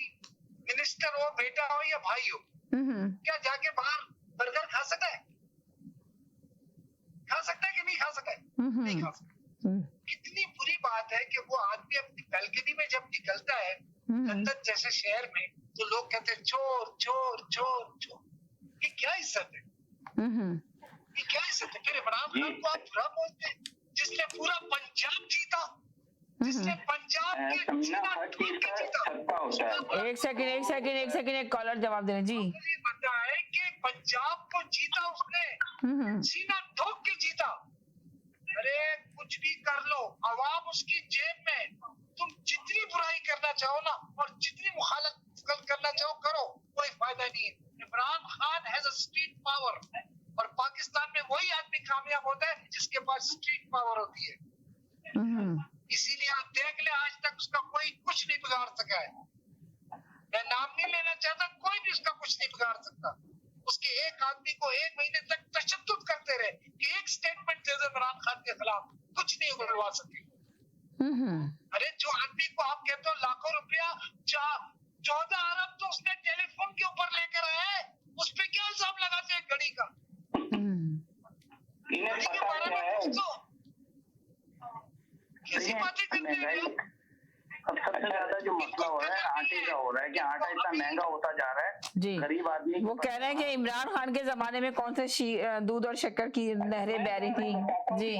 Speaker 2: मिनिस्टर हो, बेटा हो या भाई हो, क्या जाके बाहर बर्गर खा सकता है? कि नहीं खा सकता है? नहीं खा सकता। कितनी बुरी बात है कि वो आदमी अपनी बैल्कनी में जब निकलता है लंदन जैसे शहर में, तो लोग कहते हैं चोर चोर चोर चोर। ये क्या इज्जत है? ये क्या इज्जत है? फिर इमरान खान को आप बुरा बोलते हैं, जिसने पूरा पंजाब जीता, जिसने पंजाब के
Speaker 1: एक सेकंड एक कॉलर जवाब दे रहे जी।
Speaker 2: बताए कि पंजाब को जीता उसने, सीना ठोक के जीता। अरे कुछ भी कर लो, आवाम उसकी जेब में। तुम जितनी बुराई करना चाहो ना, और जितनी मुखालफत करना चाहो करो, कोई फायदा नहीं है। Imran Khan has a street power, और पाकिस्तान में वही आदमी कामयाब होता है जिसके पास स्ट्रीट पावर होती है। इसीलिए आप देख ले, आज तक उसका कोई कुछ नहीं बिगाड़ सका है। मैं नाम नहीं लेना चाहता, कोई भी उसका कुछ नहीं बिगाड़ सकता। उसके एक आदमी को 1 महीने तक तशद्दुद करते रहे कि एक स्टेटमेंट दे दो इमरान खान के खिलाफ, कुछ नहीं उगलवा सके। अरे जो आदमी को आप कहते हो लाखों रुपया, 14 अरब तो उसने टेलीफोन के ऊपर लेकर आया है, उस पर क्या इल्जाम लगाते हैं घड़ी का? घड़ी के बारे में कुछ तो कैसी बातें करते हैं?
Speaker 5: अब सबसे ज्यादा जो मसला हो रहा है आटे का हो रहा है कि आटा इतना महंगा होता जा रहा है
Speaker 1: जी।
Speaker 5: गरीब आदमी।
Speaker 1: वो कह रहे हैं कि इमरान खान के जमाने में कौन से दूध और शक्कर की नहरें बह रही थी जी।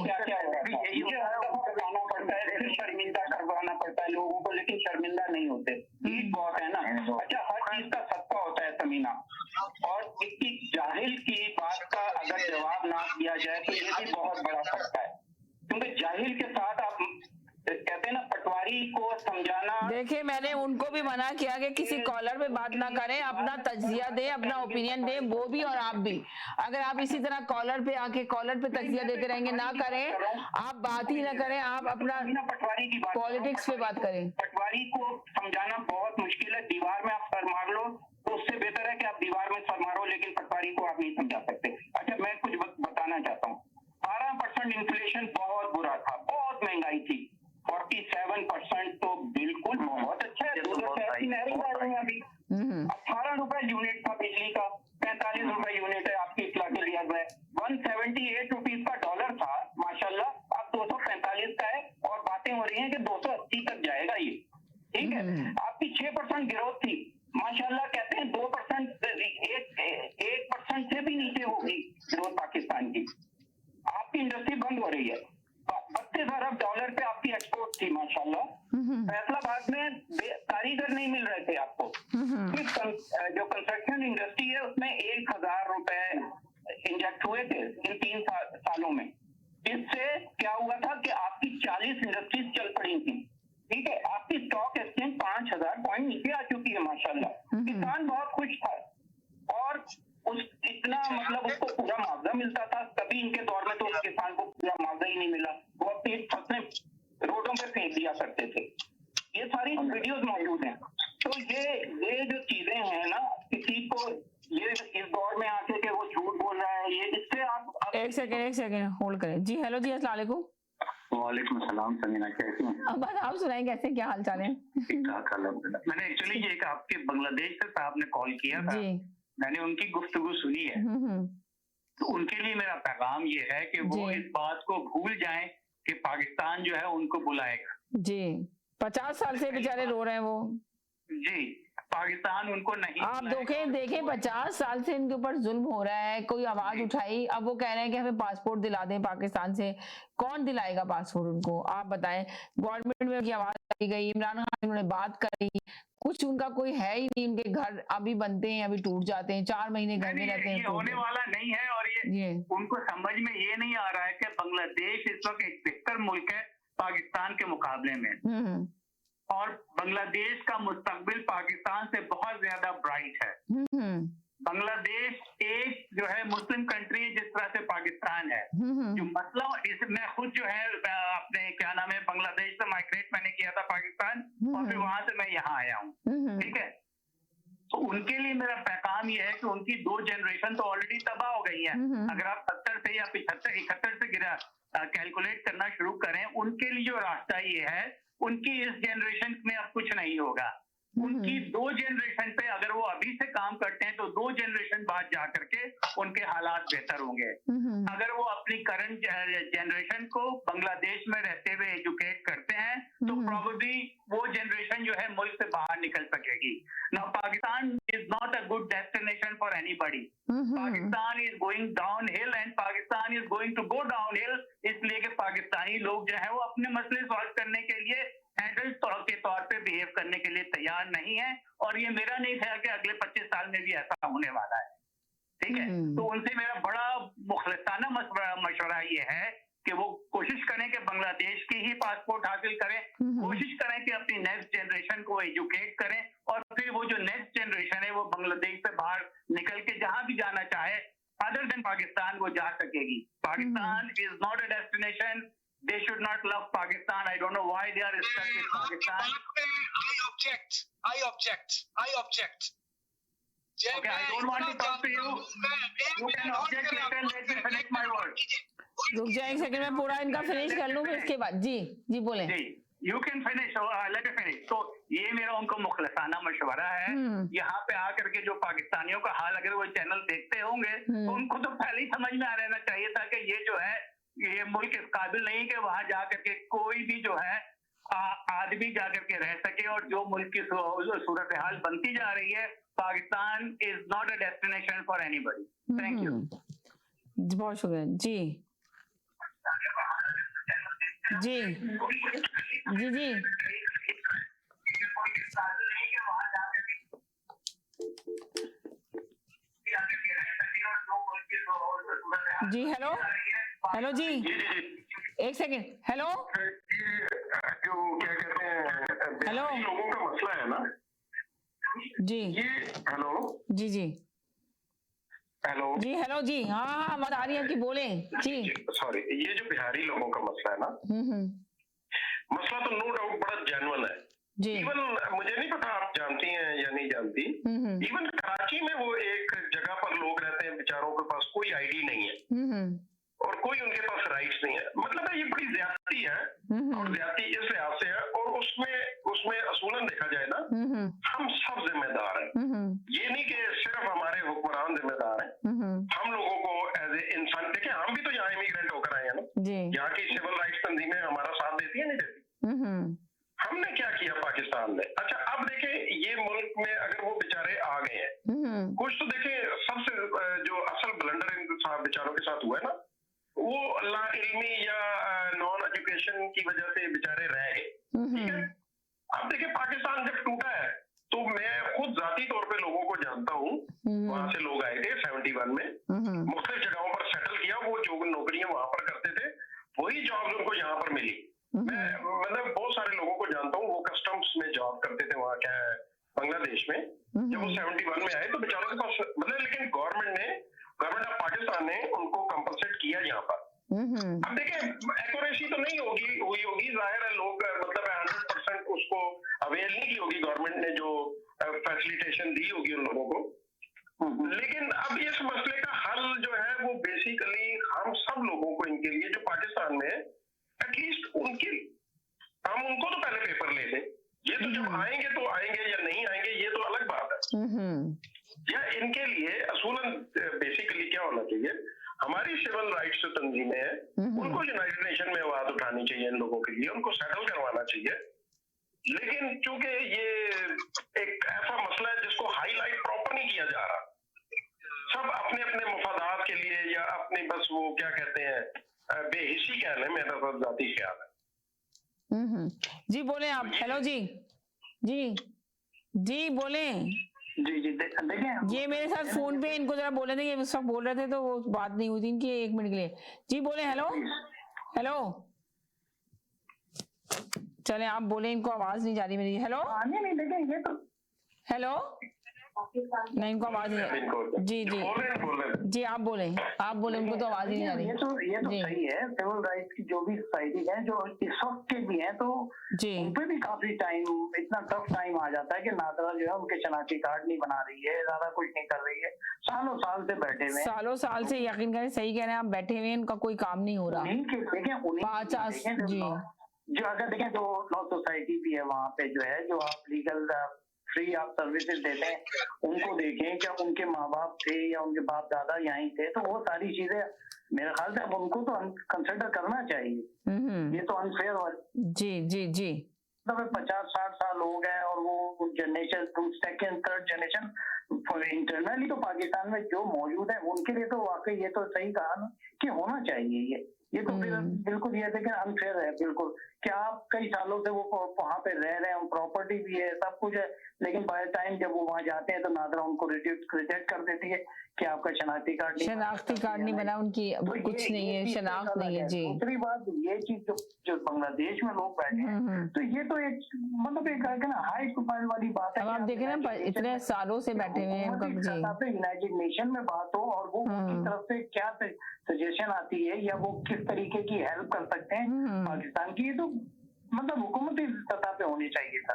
Speaker 5: बताना पड़ता है, फिर शर्मिंदा करवाना पड़ता है लोगों को, लेकिन शर्मिंदा नहीं होते। ईद बहुत है ना। अच्छा, हर चीज का सत्ता होता है समीना, और इतनी जाहिल की बात का अगर जवाब ना दिया जाए तो ये भी बहुत बड़ा सत्ता है, क्योंकि जाहिल के साथ आप कहते हैं ना पटवारी को समझाना।
Speaker 1: देखिए, मैंने उनको भी मना किया कि किसी कॉलर पे बात ना करें, अपना तज्जिया दें, अपना ओपिनियन दें, वो भी और आप भी। अगर आप इसी तरह कॉलर पे आके कॉलर पे तज्जिया देते रहेंगे, ना करें, आप बात ही ना करें, आप अपना
Speaker 5: पटवारी की बात,
Speaker 1: पॉलिटिक्स पे बात करें।
Speaker 5: पटवारी को समझाना बहुत मुश्किल है। दीवार में आप सर मार लो तो उससे बेहतर है कि आप दीवार में सर मारो, लेकिन पटवारी को आप नहीं समझा सकते। अच्छा, मैं कुछ बताना चाहता हूँ। 12% इन्फ्लेशन बहुत बुरा था, बहुत महंगाई थी। 47% तो बिल्कुल बहुत अच्छा है। 18 रुपए यूनिट था बिजली का, 45 रुपए यूनिट है आपकी इतला के लिया गया। 178 रुपीज का डॉलर था, माशाल्लाह अब 245 का है, और बातें हो रही हैं कि 280 तक जाएगा ये। ठीक है, आपकी 6% ग्रोथ थी, माशाल्लाह कहते हैं 2%, 1% से भी नीचे होगी ग्रोथ पाकिस्तान की। आपकी इंडस्ट्री बंद हो रही है। 32 अरब डॉलर पे आपकी एक्सपोर्ट थी माशाल्लाह। फैसलाबाद में कारीगर नहीं मिल रहे थे आपको। जो कंस्ट्रक्शन इंडस्ट्री है उसमें 1000 रुपए इंजेक्ट हुए थे इन 3 सालों में। इससे क्या हुआ था कि आपकी 40 इंडस्ट्रीज चल पड़ी थी। ठीक है, आपकी स्टॉक एक्सचेंज 5000 पॉइंट नीचे आ चुकी है माशाल्लाह। किसान बहुत खुश था, और उस इतना मतलब उसको पूरा मुआवजा मिलता था। कभी इनके दौर में तो उस किसान को पूरा मुआवजा ही नहीं मिला, वो अपनी फसलें रोडों पे फेंक दिया करते थे। ये सारी वीडियोस मौजूद हैं। तो ये जो चीजें हैं ना, किसी को ये इस दौर में आके के वो झूठ बोल रहा है, ये इससे आप
Speaker 1: एक सेकंड होल्ड करें जी। हेलो जी, अस्सलाम वालेकुम।
Speaker 5: वालेकुम सलाम समीना, कैसी हैं?
Speaker 1: अब बात आप सुनाएं, कैसे क्या हाल चाल है?
Speaker 5: मैंने एक्चुअली ये एक आपके बांग्लादेश से साहब ने कॉल किया था जी। मैंने उनकी गुफ्तगू सुनी है। तो उनके लिए मेरा पैगाम ये है कि वो इस बात को भूल जाएं कि पाकिस्तान जो है उनको बुलाएगा
Speaker 1: जी। 50 साल से बेचारे रो रहे हैं वो
Speaker 5: जी। पाकिस्तान उनको नहीं,
Speaker 1: आप देखें 50 साल से इनके ऊपर जुल्म हो रहा है, कोई आवाज उठाई, अब वो कह रहे हैं कि हमें पासपोर्ट दिला दें पाकिस्तान से। कौन दिलाएगा पासपोर्ट उनको, आप बताएं। गवर्नमेंट में उनकी आवाज आई गई, इमरान खान उन्होंने बात करी, कुछ उनका कोई है ही नहीं। उनके घर अभी बनते हैं, अभी टूट जाते हैं, 4 महीने घर में रहते हैं।
Speaker 5: ये होने वाला नहीं है, और ये उनको समझ में ये नहीं आ रहा है कि बांग्लादेश इस वक्त एक बेहतर मुल्क है पाकिस्तान के मुकाबले में, और बांग्लादेश का मुस्तकबिल पाकिस्तान से बहुत ज्यादा ब्राइट है। बांग्लादेश एक जो है मुस्लिम कंट्री जिस तरह से पाकिस्तान है। जो मसला इसमें खुद जो है अपने क्या नाम है बांग्लादेश से माइग्रेट मैंने किया था पाकिस्तान, और फिर वहां से मैं यहाँ आया हूँ। ठीक है, तो उनके लिए मेरा पैगाम ये है कि उनकी 2 जनरेशन तो ऑलरेडी तबाह हो गई है। अगर आप 70 से या 75 71 से गिरा कैलकुलेट करना शुरू करें, उनके लिए जो रास्ता ये है, उनकी इस जनरेशन में अब कुछ नहीं होगा। उनकी 2 जनरेशन पे अगर वो अभी से काम करते हैं तो 2 जनरेशन बाद जा करके उनके हालात बेहतर होंगे। अगर वो अपनी करंट जनरेशन को बांग्लादेश में रहते हुए एजुकेट करते हैं तो प्रोबेबली वो जनरेशन जो है मुल्क से बाहर निकल सकेगी। Now Pakistan is not a good destination for anybody. Pakistan is going down hill and Pakistan is going to go down hill, इसलिए कि पाकिस्तानी लोग जो है वो अपने मसले सॉल्व करने के लिए एडल्ट के तौर पे बिहेव करने के लिए तैयार नहीं है। और ये मेरा नहीं ख्याल कि अगले 25 साल में भी ऐसा होने वाला है। ठीक है, तो उनसे मेरा बड़ा मुखलसाना मशवरा ये है कि वो कोशिश करें कि बांग्लादेश की ही पासपोर्ट हासिल करें, कोशिश करें कि अपनी नेक्स्ट जनरेशन को एजुकेट करें, और फिर वो जो नेक्स्ट जनरेशन है वो बांग्लादेश से बाहर निकल के जहां भी जाना चाहे अदर देन पाकिस्तान वो जा सकेगी। Pakistan is not a destination. They should not love Pakistan. I don't know why they are stuck in Pakistan.
Speaker 2: I object.
Speaker 5: Okay, I don't want to talk to you. You can object later. Let me finish my word.
Speaker 1: रुक जाए एक second, मैं पूरा इनका finish कर लूं, फिर इसके बाद जी बोले।
Speaker 5: जी, you can finish. Let me finish. तो ये मेरा उनको मुखलसाना मशवरा है। यहाँ पे आकर के जो पाकिस्तानियों का हाल अगर वो चैनल देखते होंगे तो उनको तो पहले ही समझ में आ रहना चाहिए था कि ये जो है ये मुल्क इस काबिल नहीं कि वहां जाकर के कोई भी जो है आदमी जाकर के रह सके, और जो मुल्क की सूरत हाल बनती जा रही है, Pakistan is not a destination for anybody. Thank you.
Speaker 1: बहुत शुक्रिया जी जी जी जी जी हेलो हेलो जी एक सेकेंड हेलो
Speaker 6: जो क्या कहते हैं
Speaker 1: हेलो
Speaker 6: लोगों का मसला है ना
Speaker 1: जी
Speaker 6: ये हेलो
Speaker 1: जी जी
Speaker 6: हेलो
Speaker 1: जी हेलो जी हाँ हाँ आवाज आ रही है आपकी बोले जी
Speaker 6: सॉरी, ये जो बिहारी लोगों का मसला है ना, मसला तो नो डाउट बड़ा जेन्युइन है
Speaker 1: जी
Speaker 6: इवन मुझे नहीं पता आप जानती हैं या नहीं जानती, इवन कराची में वो एक जगह पर लोग रहते हैं बेचारों के पास कोई आईडी नहीं है और कोई उनके पास राइट्स नहीं है। मतलब है ये बड़ी ज्यादती है और ज्यादती इस लिहाज से है, और उसमें असूलन देखा जाए ना हम सब जिम्मेदार हैं। ये नहीं कि सिर्फ हमारे हुक्मरान जिम्मेदार हैं, हम लोगों को एज ए इंसान देखें, हम भी तो यहाँ इमिग्रेंट होकर आए हैं ना, यहाँ की सिविल राइट्स तंजीमें हमारा साथ देती है नहीं देती, हमने क्या किया पाकिस्तान में। अच्छा अब देखें ये मुल्क में अगर वो बेचारे आ गए हैं, कुछ तो देखें सबसे जो असल ब्लंडर इन बेचारों के साथ हुआ है ना, वो ला इल्मी या नॉन एजुकेशन की वजह से बेचारे रह गए, ठीक है। अब देखिए पाकिस्तान जब टूटा है तो मैं खुद जाती तौर पे लोगों को जानता हूँ, वहां से लोग आए थे 71 में, मुख्तलिफ जगहों पर सेटल किया, वो जो नौकरियां वहां पर करते थे वही जॉब्स उनको यहाँ पर मिली। मैं मतलब बहुत सारे लोगों को जानता हूँ, वो कस्टम्स में जॉब करते थे वहाँ क्या है बांग्लादेश में, जब वो 71 में आए तो बेचारों के पास मतलब, लेकिन गवर्नमेंट ऑफ पाकिस्तान ने उनको कंपनसेट किया यहाँ पर। अब देखिए एक्यूरेसी तो नहीं हुई होगी, जाहिर है लोग मतलब 100% उसको अवेल नहीं की होगी गवर्नमेंट ने जो फैसिलिटेशन दी होगी उन लोगों को, लेकिन अब इस मसले का हल जो है वो बेसिकली हम सब लोगों को इनके लिए जो पाकिस्तान में एटलीस्ट हम उनको तो पहले पेपर ले लें, ये तो जब आएंगे तो आएंगे या नहीं आएंगे ये तो अलग बात है। या इनके लिए असूलन बेसिकली क्या होना चाहिए, हमारी सिविल राइट्स जो तंजीमें हैं उनको यूनाइटेड नेशन में आवाज उठानी चाहिए, इन लोगों के लिए उनको सेटल करवाना चाहिए। लेकिन चूंकि ये एक ऐसा मसला है जिसको हाईलाइट प्रॉपर नहीं किया जा रहा, सब अपने अपने मफादात के लिए या अपने बस वो क्या कहते हैं बेहिसी कह लें, मेरा तो जाती ख्याल है।
Speaker 1: जी बोले आप। हेलो जी जी जी बोले
Speaker 5: जी देखें
Speaker 1: ये मेरे साथ फोन पे इनको जरा बोले थे, ये सब बोल रहे थे तो वो बात नहीं हुई थी इनकी 1 मिनट के लिए। जी बोले हेलो हेलो चले आप बोले, इनको आवाज नहीं जा रही मेरी। हेलो
Speaker 5: नहीं देखें ये तो
Speaker 1: हेलो नहीं इनको आवाज नहीं आ रही। जी जी जी आप बोले उनको तो आवाज ही नहीं आ रही।
Speaker 5: ये तो सही है, सिविल राइट्स की जो भी सोसाइटी है जो इस वक्त के भी हैं तो उन पे भी काफी टाइम, इतना टफ टाइम आ जाता है कि नादरा जो है उनके शनाख्ती कार्ड नहीं बना रही है, ज्यादा कुछ नहीं कर रही है, सालों साल से बैठे हुए,
Speaker 1: सालों साल से यकीन करें, सही कह रहे हैं आप, बैठे हुए हैं, उनका कोई काम नहीं हो रहा।
Speaker 5: देखें जो अगर देखें जो लॉ सोसाइटी भी है वहाँ पे जो है, जो आप लीगल फ्री आप सर्विसेज देते हैं, उनको देखें क्या उनके माँ बाप थे या उनके बाप दादा यहीं थे, तो वो सारी चीजें मेरे ख्याल से अब उनको तो कंसिडर करना चाहिए। ये तो अनफेयर
Speaker 1: जी जी जी
Speaker 5: मतलब 50-60 साल हो गए और वो generation second third generation internally तो पाकिस्तान में जो मौजूद है उनके लिए तो वाकई ये तो सही कहा ना कि होना चाहिए। ये तो बिल्कुल ये देखिए अनफेयर है बिल्कुल कि आप कई सालों से वो वहाँ पे रह रहे हैं, प्रॉपर्टी भी है, सब कुछ है, लेकिन बाय टाइम जब वो वहाँ जाते हैं तो नादरा उनको रिजेक्ट कर देती है कि आपका शनाख्ती कार्ड
Speaker 1: नहीं बना, उनकी
Speaker 5: तो
Speaker 1: कुछ नहीं है, शनाख्त नहीं है। जी
Speaker 5: दूसरी बात ये चीज जो बांग्लादेश में लोग बैठे हैं तो ये तो एक मतलब एक हाई प्रोफाइल वाली बात है।
Speaker 1: अब आप देखें ना इतने सालों से बैठे हुए हैं,
Speaker 5: यूनाइटेड नेशन में बात हो और वो उनकी तरफ से क्या सजेशन आती है या वो किस तरीके की हेल्प कर सकते हैं पाकिस्तान की, तो मतलब हुकूमती सतह पे होनी चाहिए था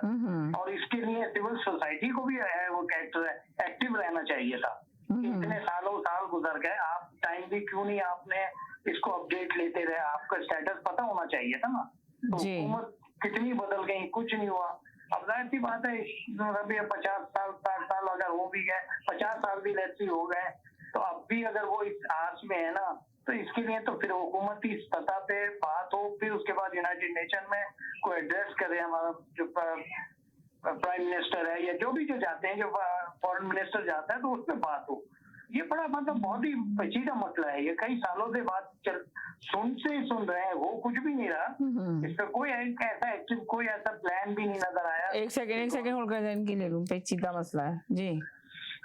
Speaker 5: और इसके लिए सिविल सोसाइटी को भी वो एक्टिव रहना चाहिए था। इतने साल गुजर गए, आप टाइम भी क्यों नहीं आपने इसको अपडेट लेते रहे, आपका स्टेटस पता होना चाहिए था ना। तो हुकूमत कितनी बदल गई, कुछ नहीं हुआ। अब जाहिर सी बात है 50 साल 60 साल अगर हो भी गए, 50 साल भी लेट्स हो गए, तो अब भी अगर वो इस आस में है ना तो इसके लिए तो फिर हुकूमती सतह पे बात हो, फिर उसके बाद यूनाइटेड नेशन में कोई एड्रेस करे, हमारा जो प्राइम मिनिस्टर है या जो भी जो जाते हैं, जो फॉरेन मिनिस्टर जाता है, तो उस पर बात हो। ये बड़ा मतलब बहुत ही पेचीदा मसला है, ये कई सालों से बात सुन रहे हैं, वो कुछ भी नहीं रहा इस पर, कोई ऐसा एक्टिव कोई ऐसा प्लान भी नहीं नजर आया।
Speaker 1: एक सेकंड होल्ड कर इनकी ले लूं, पेचीदा मसला है जी।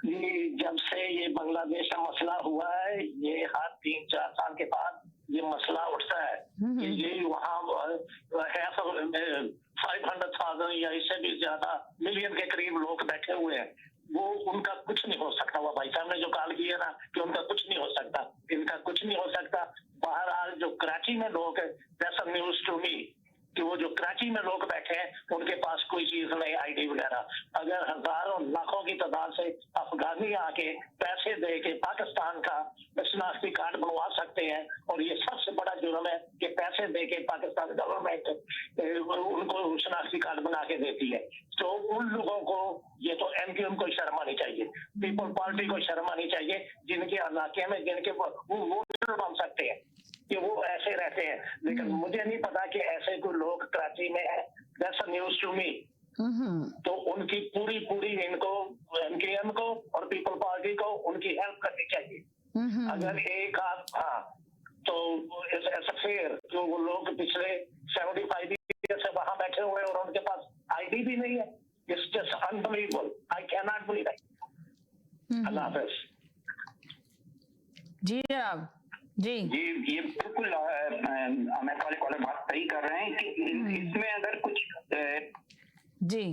Speaker 7: ये जब से ये बांग्लादेश का मसला हुआ है, ये हर 3-4 साल के बाद ये मसला उठता है कि ये वहाँ 500,000 या इससे भी ज्यादा मिलियन के करीब लोग बैठे हुए हैं, वो उनका कुछ नहीं हो सकता। वो भाई साहब ने जो कॉल किया ना कि उनका कुछ नहीं हो सकता, इनका कुछ नहीं हो सकता। बहरहाल जो कराची में लोग है, that's a news to me कि वो जो कराची में लोग बैठे हैं उनके पास कोई चीज नहीं, आईडी वगैरह। अगर हजारों लाखों की तादाद से अफगानी आके पैसे दे के पाकिस्तान का शनाख्ती कार्ड बनवा सकते हैं, और ये सबसे बड़ा जुर्म है कि पैसे दे के पाकिस्तान गवर्नमेंट उनको शनाख्ती कार्ड बना के देती है। तो उन लोगों को, ये तो एमक्यूएम को शर्म आनी चाहिए, पीपल पार्टी को शर्म आनी चाहिए, जिनके इलाके में जिनके वो वोटर बन सकते हैं कि वो ऐसे रहते हैं। लेकिन मुझे नहीं पता कि ऐसे कोई लोग कराची में है, that's a news to me. तो उनकी पूरी इनको एमकेएम को और पीपल पार्टी को उनकी हेल्प करनी चाहिए। अगर एक हाँ, तो ऐसा फेयर जो वो लोग पिछले 75 ईयर से वहां बैठे हुए और उनके पास आईडी भी नहीं है, it's just unbelievable, I can not believe it. अल्लाह हाफिज।
Speaker 1: जी जनाब जी।
Speaker 9: ये बिल्कुल अमेरिका वाले कॉलर बात सही कर रहे हैं कि इसमें अगर कुछ
Speaker 1: जी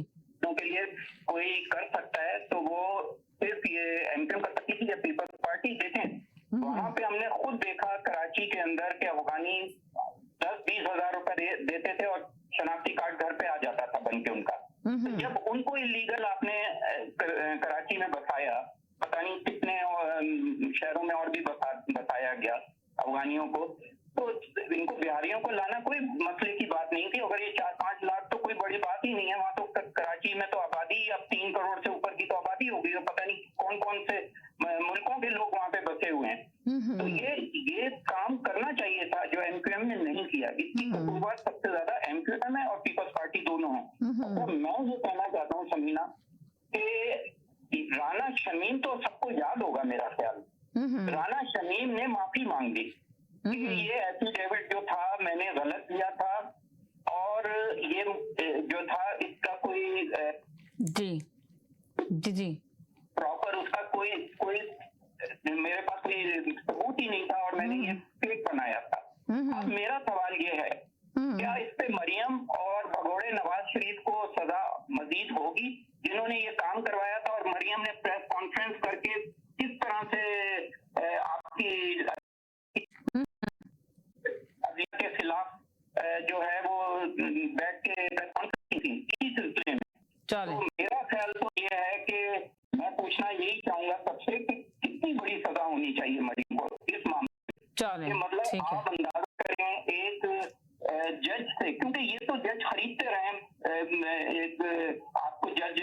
Speaker 9: के लिए कोई कर सकता है तो वो सिर्फ ये एमकेएम कर सकती थी या पीपल्स पार्टी। देखें वहां पे हमने खुद देखा कराची के अंदर के अफगानी 10-20 हजार रुपए देते थे और शनाख्ती कार्ड घर पे आ जाता था बन के उनका। तो जब उनको इलीगल आपने कराची में बसाया, पता नहीं कितने शहरों में और भी बताया गया अफगानियों को, तो इनको बिहारियों को लाना कोई मसले की बात नहीं थी। अगर ये 4-5 लाख तो कोई बड़ी बात ही नहीं है। वहां तो कराची में तो आबादी अब 3 करोड़ से ऊपर की तो आबादी हो गई, पता नहीं कौन कौन से मुल्कों के लोग वहां पे बसे हुए हैं। तो ये काम करना चाहिए था जो एमक्यूएम ने नहीं किया। इसकी कसूरवार सबसे ज्यादा एमक्यूएम है और पीपल्स पार्टी दोनों है। तो मैं ये कहना चाहता हूँ समीना कि राना शमीम तो सबको याद होगा मेरा ख्याल, राना शमीम ने माफी मांग दी कि ये एफिडेविट जो था मैंने गलत दिया था और ये जो था इसका कोई
Speaker 1: जी
Speaker 9: प्रॉपर उसका कोई मेरे पास कोई सबूत ही नहीं था और मैंने ये फेक बनाया था। अब मेरा सवाल ये है, क्या इस पे मरियम और भगोड़े नवाज शरीफ को सजा मजीद होगी जिन्होंने ये काम करवाया था? और मरियम ने प्रेस कॉन्फ्रेंस करके किस तरह से आपकी के खिलाफ जो है वो बैठ के प्रेस कॉन्फ्रेंस की इसी सिलसिले में। तो मेरा ख्याल तो ये है कि मैं पूछना यही चाहूंगा सबसे कि कितनी बड़ी सजा होनी चाहिए मरियम को इस मामले में। मतलब आप अंदाजा करें एक जज से, क्योंकि ये तो जज खरीदते रहे, एक आपको जज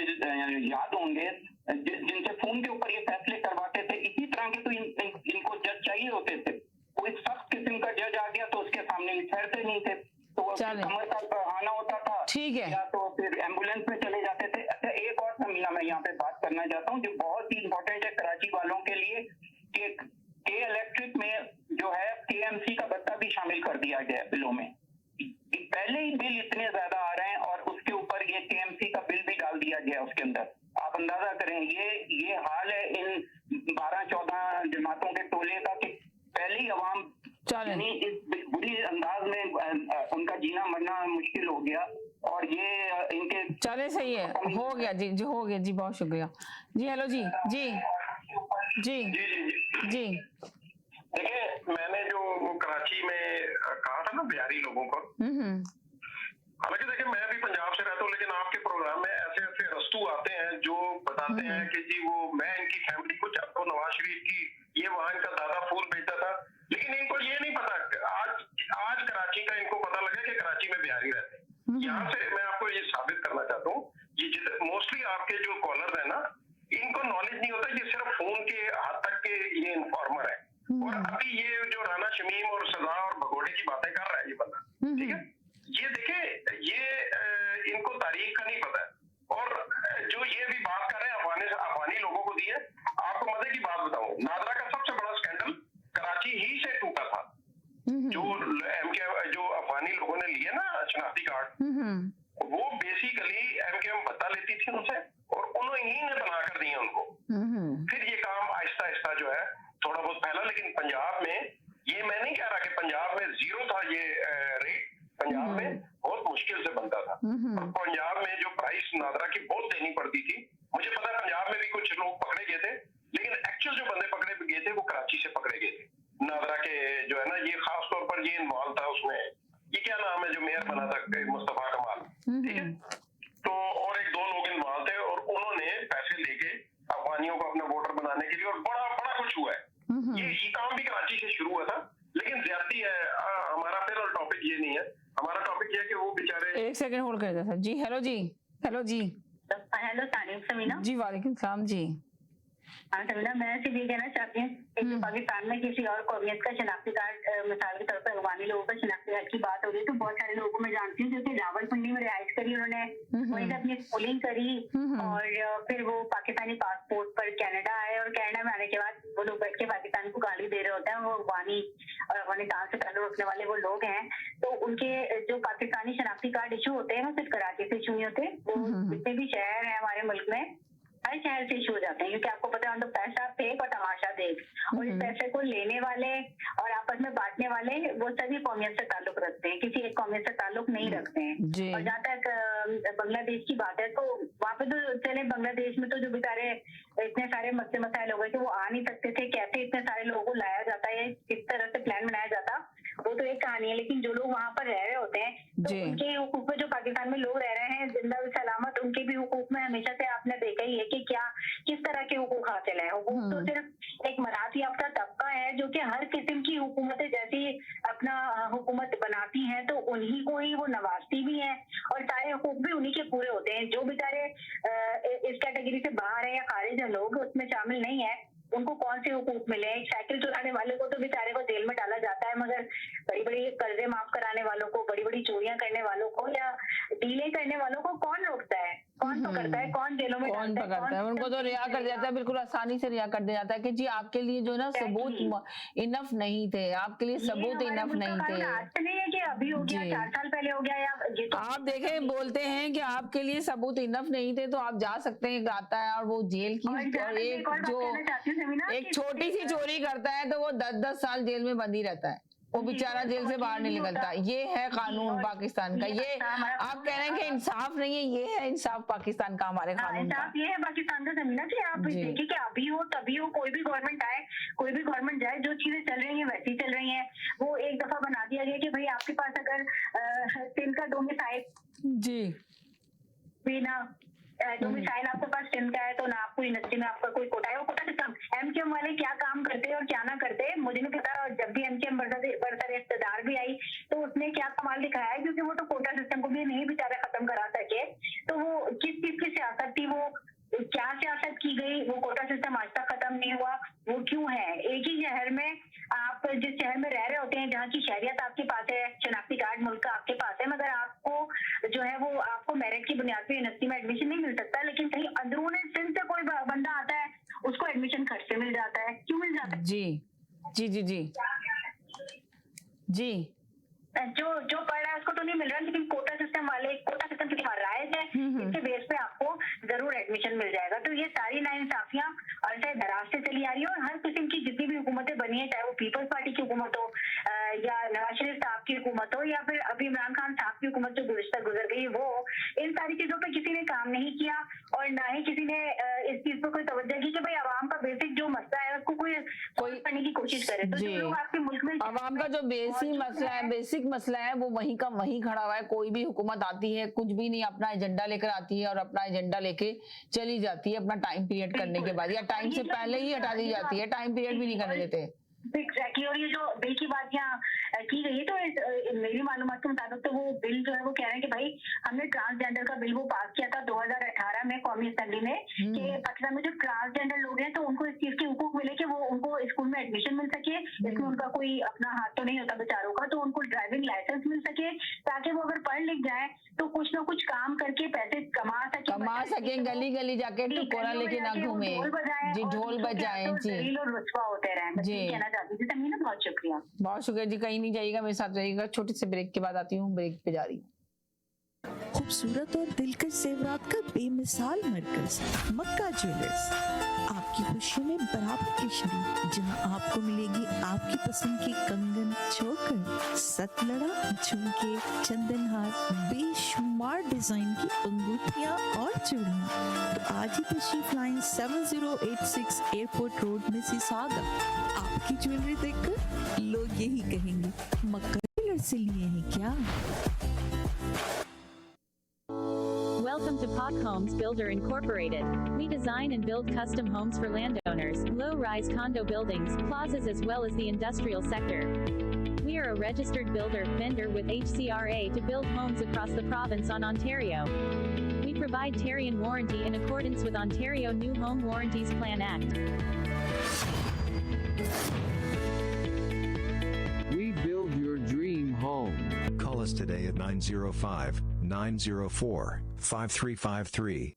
Speaker 9: याद होंगे जिनसे फोन के ऊपर ये फैसले करवाते थे, इसी तरह के तो इनको जज चाहिए होते थे। कोई सख्त किस्म का जज आ गया तो उसके सामने ये ठहरते नहीं थे, तो कमर का बहाना होता था,
Speaker 1: ठीक है,
Speaker 9: या तो फिर एम्बुलेंस में चले जाते थे। अच्छा एक और समीना मैं यहाँ पे बात करना चाहता हूँ जो बहुत ही इंपॉर्टेंट है कराची वालों के लिए, कि के इलेक्ट्रिक में जो है केएमसी का भत्ता भी शामिल कर दिया गया बिलों में। पहले ही बिल इतने ज्यादा आ रहे हैं और उसके ऊपर ये केएमसी का बिल भी डाल दिया गया उसके अंदर। आप अंदाजा करें ये हाल है इन 12-14 जमातों के टोले का कि पहले ही अवाम इस बुरी अंदाज में उनका जीना मरना मुश्किल हो गया और ये इनके
Speaker 1: चले सही है, हो गया जी हो गया जी, बहुत शुक्रिया जी। हेलो जी जी जी जी
Speaker 6: देखिए मैंने जो वो कराची में कहा था ना बिहारी लोगों को, हालांकि देखिए मैं भी पंजाब से रहता हूँ, लेकिन आपके प्रोग्राम में ऐसे ऐसे रस्तू आते हैं जो बताते हैं कि जी वो मैं इनकी फैमिली को चाहता हूँ, नवाज शरीफ की, ये वहां इनका दादा फूल बेचता था, लेकिन इनको ये नहीं पता आज कराची का इनको पता लगा कि कराची में बिहारी रहते हैं। यहाँ से मैं आपको ये साबित करना चाहता हूँ, ये मोस्टली आपके जो कॉलर है ना, इनको नॉलेज नहीं होता, ये सिर्फ फोन के हद तक के ये इन्फॉर्मर है और अभी ये जो राना शमीम और सजा और भगोड़े की बातें कर रहा है ये बंदा, ठीक है, ये देखे ये इनको तारीख का नहीं पता है। और जो ये भी बात कर रहे हैं अफगानी लोगों को दी है, आपको मजे की बात बताऊं, नादरा का सबसे बड़ा स्कैंडल कराची ही से टूटा था। जो अफगानी लोगों ने लिए ना शनाख्ती कार्ड, वो बेसिकली एमकेएम बता लेती थी उनसे और उन्होंने ही ने बना कर दिए उनको। फिर ये काम आहिस्ता आहिस्ता जो है थोड़ा बहुत फैला, लेकिन पंजाब में ये मैं नहीं कह रहा कि पंजाब में जीरो था ये रेट, पंजाब में बहुत मुश्किल से बनता था। और पंजाब में जो प्राइस नादरा की बहुत देनी पड़ती थी, मुझे पता है पंजाब में भी कुछ लोग पकड़े गए थे, लेकिन एक्चुअल जो बंदे पकड़े गए थे वो कराची से पकड़े गए थे। नादरा के जो है ना, ये खास तौर पर ये इन्वॉल्व था उसमें, ये क्या नाम है जो मेयर बना था, मुस्तफा कमाल, ठीक है, तो और एक दो लोग इन्वॉल्व थे और उन्होंने पैसे लेके अफगानियों को अपना वोटर बनाने के लिए, और बड़ा बड़ा कुछ हुआ है। ये काम भी कराची से शुरू हुआ था, लेकिन ज्यादती है। हमारा फिर टॉपिक ये नहीं है, हमारा टॉपिक ये है कि वो बेचारे।
Speaker 1: एक सेकंड होल्ड कर सर जी। हेलो जी, हेलो जी,
Speaker 10: हेलो तारीफ समीना
Speaker 1: जी, वालेकुम सलाम जी।
Speaker 10: हाँ समीना, मैं सिर्फ ये कहना चाहती हूँ कि पाकिस्तान में किसी और कौमियत का शनाख्ती कार्ड, मिसाल के तौर पर अफगानी लोगों का शनाख्ती कार्ड की बात हो रही है, तो बहुत सारे लोगों को मैं जानती हूँ जो कि रावलपिंडी में रिहाइश करी, उन्होंने वहीं से अपनी स्कूलिंग करी और फिर वो पाकिस्तानी पासपोर्ट पर कनाडा आए, और कनाडा में आने के बाद वो लोग बैठ के पाकिस्तान को गाली दे रहे होते हैं। वो अफगानी और अफगानिस्तान से ताल्लुक रखने वाले वो लोग हैं, तो उनके जो पाकिस्तानी शनाख्ती कार्ड इशू होते हैं वो सिर्फ कराची से इशू नहीं होते, वो जितने भी शहर है हमारे मुल्क में हर शहर से इशू हो जाते हैं, क्योंकि आपको पता है पैसा फेक और तमाशा देख, और इस पैसे को लेने वाले और आपस में बांटने वाले वो सभी कौमियत से ताल्लुक रखते हैं, किसी एक कौमियत से ताल्लुक नहीं रखते हैं। और जहाँ तक बांग्लादेश की बात है, तो वहाँ पे तो चले बांग्लादेश में तो जो बेचारे इतने सारे मसले मसाइल हो गए थे, वो आ नहीं सकते थे, कैसे इतने सारे लोगों को लाया जाता है, किस तरह से प्लान बनाया जाता, वो तो एक कहानी है। लेकिन जो लोग वहाँ पर रह रहे होते हैं, तो उनके हुकूक में, जो पाकिस्तान में लोग रह रहे हैं जिंदा सलामत, उनके भी हुकूक में हमेशा से आपने देखा ही है कि क्या किस तरह के हुकूक हासिल है। हुकूक तो सिर्फ एक मराठ याफ्ता तबका है जो कि हर किस्म की हुकूमतें जैसी अपना हुकूमत बनाती हैं तो उन्हीं को ही वो नवाजती भी हैं, और सारे हुकूक भी उन्हीं के पूरे होते हैं। जो बेचारे इस कैटेगरी से बाहर है या खारिज है, लोग उसमें शामिल नहीं है, उनको कौन से हुकूक मिले। एक साइकिल चुराने वाले को तो बेचारे को जेल में डाला जाता है, मगर बड़ी बड़ी कर्जे माफ कराने वालों को, बड़ी बड़ी चोरियां करने वालों को या डीलें करने वालों को कौन रोकता है, कौन पकड़ता है, कौन जेलों में
Speaker 1: कौन पकड़ता है? उनको तो रिहा कर दिया जाता है, बिल्कुल आसानी से रिहा कर दिया जाता है कि जी आपके लिए जो ना सबूत इनफ नहीं थे, आपके लिए सबूत इनफ नहीं थे।
Speaker 10: आज नहीं है कि अभी हो गया, 4 साल पहले हो गया, या ये तो
Speaker 1: आप देखें बोलते हैं कि आपके लिए सबूत इनफ नहीं थे, तो आप जा सकते हैं, आता है और वो जेल की, और एक छोटी सी चोरी करता है तो वो 10-10 साल जेल में बंद ही रहता है, वो बेचारा जेल से बाहर नहीं निकलता। ये है कानून पाकिस्तान का। ये आप कह रहे हैं कि इंसाफ नहीं है, ये है इंसाफ पाकिस्तान का, हमारे कानून का।
Speaker 10: ये है पाकिस्तान का जमीना कि आप देखिए कि अभी हो तभी हो, कोई भी गवर्नमेंट आए, कोई भी गवर्नमेंट जाए, जो चीजें चल रही हैं वैसी चल रही हैं। वो एक दफा बना दिया गया कि भाई आपके पास अगर सिम का डोमिसाइल
Speaker 1: जी
Speaker 10: बिना डोमिसाइल आपके पास सिम का है तो ना आपको यूनिवर्सिटी में आपका कोई कोटा है। वो कोटा सिस्टम एमकेएम वाले क्या काम करते हैं और क्या ना करते हैं मुझे नहीं पता। और जब भी एमकेएम बरसर इक़्तिदार भी आई तो उसने क्या कमाल दिखाया है, क्योंकि वो तो कोटा सिस्टम को भी नहीं बेचारा खत्म करा सके। तो वो किस चीज की सियासत थी, वो क्या सियासत की गई, वो कोटा सिस्टम आज तक खत्म नहीं हुआ, वो क्यों है। एक ही शहर में आप जिस शहर में रह रहे होते हैं, जहाँ की शहरियत आपके पास है, शनाख्ती कार्ड मुल्क का आपके पास है, मगर आपको जो है वो आपको मेरिट की बुनियाद पर यूनिवर्सिटी में एडमिशन नहीं मिल सकता। लेकिन कहीं अंदरून सिंध से कोई बंदा आता है उसको एडमिशन खर्च से मिल जाता है। क्यों मिल जाता है?
Speaker 1: जी जी जी जी जी
Speaker 10: जो पढ़ रहा है उसको तो नहीं मिल रहा, लेकिन कोटा सिस्टम वाले, कोटा सिस्टम की राइज है, इसके बेस पे आपको जरूर एडमिशन मिल जाएगा। तो ये सारी नाइंसाफियां अरसे दराज से चली आ रही है, और हर किस्म की जितनी भी हुकूमतें बनी है, चाहे वो पीपल्स पार्टी की हुकूमत हो या नवाज शरीफ साहब की हुकूमत हो या फिर अभी इमरान खान साहब की हुकूमत जो गुजर गई, वो इन सारी चीजों पे किसी ने काम नहीं किया और ना ही किसी ने इस चीज पर कोई तवज्जो की कि भाई आवाम का बेसिक जो मसला है उसको कोई करने की कोशिश करे। तो जो लोग आपके मुल्क में
Speaker 1: आवाम का जो बेसिक मसला है वो वहीं का वहीं खड़ा हुआ है। कोई भी हुकूमत आती है कुछ भी नहीं, अपना एजेंडा लेकर आती है और अपना एजेंडा लेके चली जाती है अपना टाइम पीरियड करने के बाद, या टाइम से पहले ही हटा दी जाती है, टाइम पीरियड भी नहीं करने देते।
Speaker 10: एग्जैक्टली। और ये जो बिल की बात यहाँ की गई है, तो मेरी मालूमात के मुताबिक तो वो बिल जो है वो कह रहे हैं कि भाई हमने ट्रांसजेंडर का बिल वो पास किया था 2018 में कौमी असेंबली में, कि पाकिस्तान में जो ट्रांसजेंडर लोग हैं तो उनको इस चीज के हुकूक मिले कि वो उनको स्कूल में एडमिशन मिल सके, इसमें उनका कोई अपना हाथ तो नहीं होता बेचारों का, तो उनको ड्राइविंग लाइसेंस मिल सके ताकि वो अगर पढ़ लिख जाए तो कुछ ना कुछ काम करके पैसे कमा सके,
Speaker 1: गली गली जाके टकोरा लेके ना घूमे, जी ढोल बजाए जी,
Speaker 10: और रुतबा होते रहे। बस ये कहना चाहती थी तमीना, बहुत शुक्रिया।
Speaker 1: बहुत शुक्रिया जी, कहीं नहीं जाइएगा, मेरे साथ रहिएगा। छोटे से ब्रेक के बाद आती हूँ, ब्रेक पे जा रही हूँ।
Speaker 11: खूबसूरत और दिलकश जेवरात का बेमिसाल मरकज मक्का ज्वेलर्स, आपकी खुशियों में बराबर की शरीक, जहां आपको मिलेगी आपकी पसंद की कंगन, चोकर, सतलड़ा, झुमके, चंदनहार, बेशुमार डिजाइन की अंगूठियां और चूड़ियां। तो आज ही तशरीफ लाएं 7086 एयरपोर्ट रोड मिसिसागा। आपकी ज्वेलरी देखकर लोग यही कहेंगे, मक्का ज्वेलर्स से लिए हैं क्या?
Speaker 12: Welcome to Pak Homes Builder Incorporated. We design and build custom homes for landowners, low-rise condo buildings, plazas as well as the industrial sector. We are a registered builder vendor with HCRA to build homes across the province on Ontario. We provide Tarian warranty in accordance with Ontario New Home Warranties Plan Act.
Speaker 13: We build your dream home.
Speaker 14: Call us today at 905-904-5353.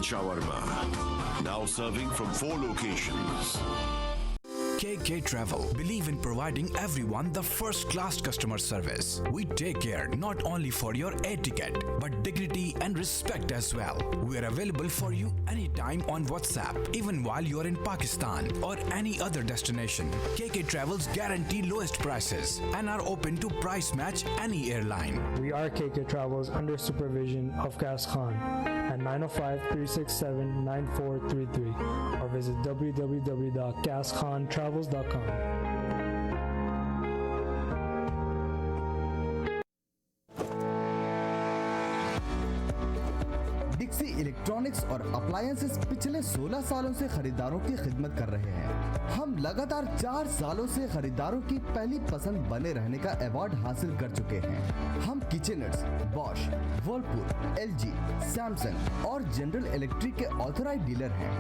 Speaker 15: Shawarma, now serving from 4 locations.
Speaker 16: KK Travel believe in providing everyone the first-class customer service. We take care not only for your air ticket, but dignity and respect as well. We are available for you anytime on WhatsApp, even while you are in Pakistan or any other destination. KK Travels guarantee lowest prices and are open to price match any airline.
Speaker 17: We are KK Travels under supervision of Gas Khan at 905-367-9433 or visit www.gaskhantravel.com.
Speaker 18: डिक्सी electronics और appliances पिछले 16 सालों से खरीदारों की खिदमत कर रहे हैं। हम लगातार 4 सालों से खरीदारों की पहली पसंद बने रहने का अवार्ड हासिल कर चुके हैं। हम किचनर्स, बॉश, वर्लपूल, एलजी, सैमसंग और जनरल इलेक्ट्रिक के ऑथराइज्ड डीलर हैं।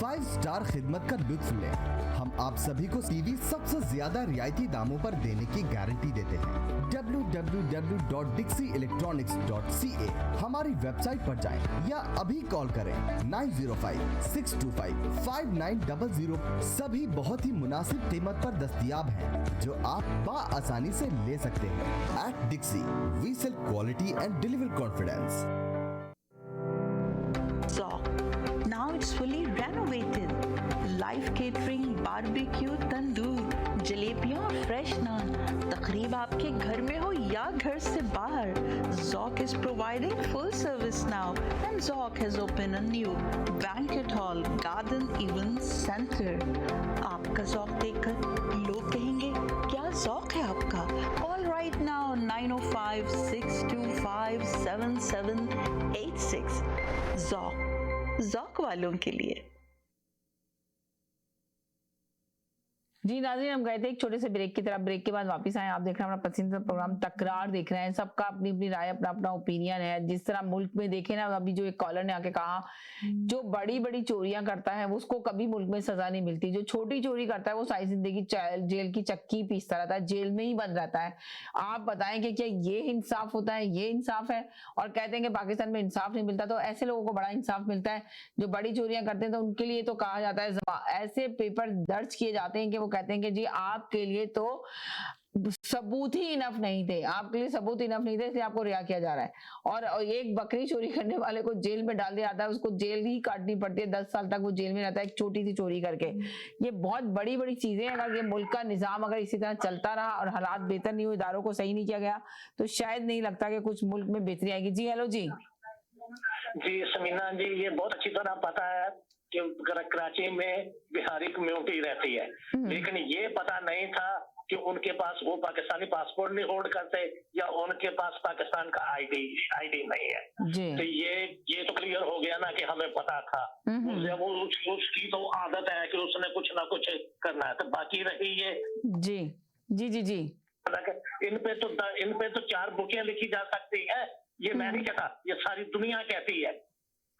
Speaker 18: 5 स्टार खिदमत का लुत्फ लें। हम आप सभी को टीवी सबसे ज्यादा रियायती दामों पर देने की गारंटी देते हैं। www.dixieelectronics.ca हमारी वेबसाइट पर जाएं या अभी कॉल करें 905-625-5900। सभी बहुत ही मुनासिब कीमत पर दस्तयाब हैं जो आप आसानी से ले सकते हैं। At Dixie, we sell quality and deliver confidence.
Speaker 11: Zoc. Now it's fully renovated. Live catering, barbecue, tandoor, जलेबियाँ और फ्रेश नान। तकरीब आपके घर में हो या घर से बाहर, Zoc is providing full service now and Zoc has opened a new banquet hall, garden event center. आपका Zoc देखकर लोग कहेंगे क्या Zoc है आपका? All right now 905-625-7786. Zoc वालों के लिए।
Speaker 1: जी नाज़रीन, हम गए थे एक छोटे से ब्रेक की तरफ। ब्रेक के बाद वापस आए। आप देख रहे हैं हमारा पसंदीदा प्रोग्राम तकरार देख रहे हैं। सबका अपनी अपनी राय, अपना अपना ओपिनियन है। जिस तरह मुल्क में देखे ना, अभी जो एक कॉलर ने आके कहा, जो बड़ी बड़ी चोरियां करता है उसको कभी मुल्क में सजा नहीं मिलती। जो छोटी चोरी करता है वो सारी जिंदगी जेल की चक्की पीसता रहता है, जेल में ही बंद रहता है। आप बताएं कि क्या ये इंसाफ होता है? ये इंसाफ है? और कहते हैं कि पाकिस्तान में इंसाफ नहीं मिलता, तो ऐसे लोगों को बड़ा इंसाफ मिलता है जो बड़ी चोरियां करते हैं। तो उनके लिए तो कहा जाता है, ऐसे पेपर दर्ज किए जाते हैं कि वो कहते हैं कि जी आपके लिए तो सबूत ही इनफ नहीं थे, आपके लिए सबूत इनफ नहीं थे, इसलिए आपको रिहा किया जा रहा है। और एक बकरी चोरी करने वाले को जेल में डाल दिया जाता है, उसको जेल ही काटनी पड़ती है, 10 साल तक वो जेल में रहता है एक छोटी सी चोरी करके। ये बहुत बड़ी बड़ी चीजें, अगर ये मुल्क का निजाम अगर इसी तरह चलता रहा और हालात बेहतर नहीं हुए, इदारों को सही नहीं किया गया, तो शायद नहीं लगता कि कुछ मुल्क में बेहतरी आएगी। जी हेलो जी।
Speaker 7: जी समीना जी, ये बहुत अच्छी तरह पता है कि कराची में बिहारी कम्युनिटी रहती है, लेकिन ये पता नहीं था कि उनके पास वो पाकिस्तानी पासपोर्ट नहीं होल्ड करते या उनके पास पाकिस्तान का आईडी नहीं है। तो ये तो क्लियर हो गया ना कि हमें पता था। वो उसकी तो आदत है कि उसने कुछ ना कुछ करना है। तो बाकी रही ये
Speaker 1: जी जी जी जी
Speaker 7: इन पे तो 4 बुकें लिखी जा सकती है। ये मैं नहीं कहता, ये सारी दुनिया कहती है।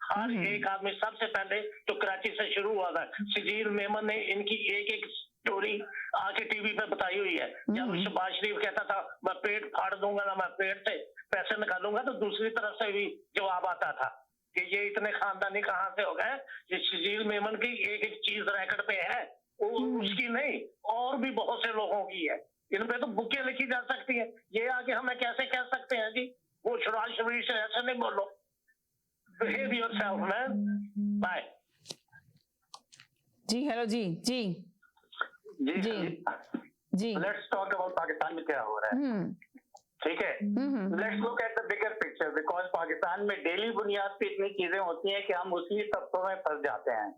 Speaker 7: हर एक आदमी, सबसे पहले तो कराची से शुरू हुआ था। सजीर मेमन ने इनकी एक स्टोरी आके टीवी पे बताई हुई है। जब शहबाज शरीफ कहता था मैं पेट फाड़ दूंगा ना, मैं पेट से पैसे निकालूंगा, तो दूसरी तरफ से भी जवाब आता था कि ये इतने खानदानी कहाँ से हो गए। ये सजीर मेमन की एक चीज रैकेट पे है, उसकी नहीं, और भी बहुत से लोगों की है। इन पे तो बुकें लिखी जा सकती है। ये आगे हमें कैसे कह सकते हैं जी वो शहबाज शरीफ से ऐसे नहीं बोलो। Behave yourself, man. Bye.
Speaker 1: जी हेलो जी जी
Speaker 19: जी जी लेट्स टॉक अबाउट पाकिस्तान में क्या हो रहा है। ठीक है, let's look at the bigger picture, because Pakistan में डेली बुनियाद पे इतनी चीजें होती हैं कि हम उसी तत्वों में फंस जाते हैं।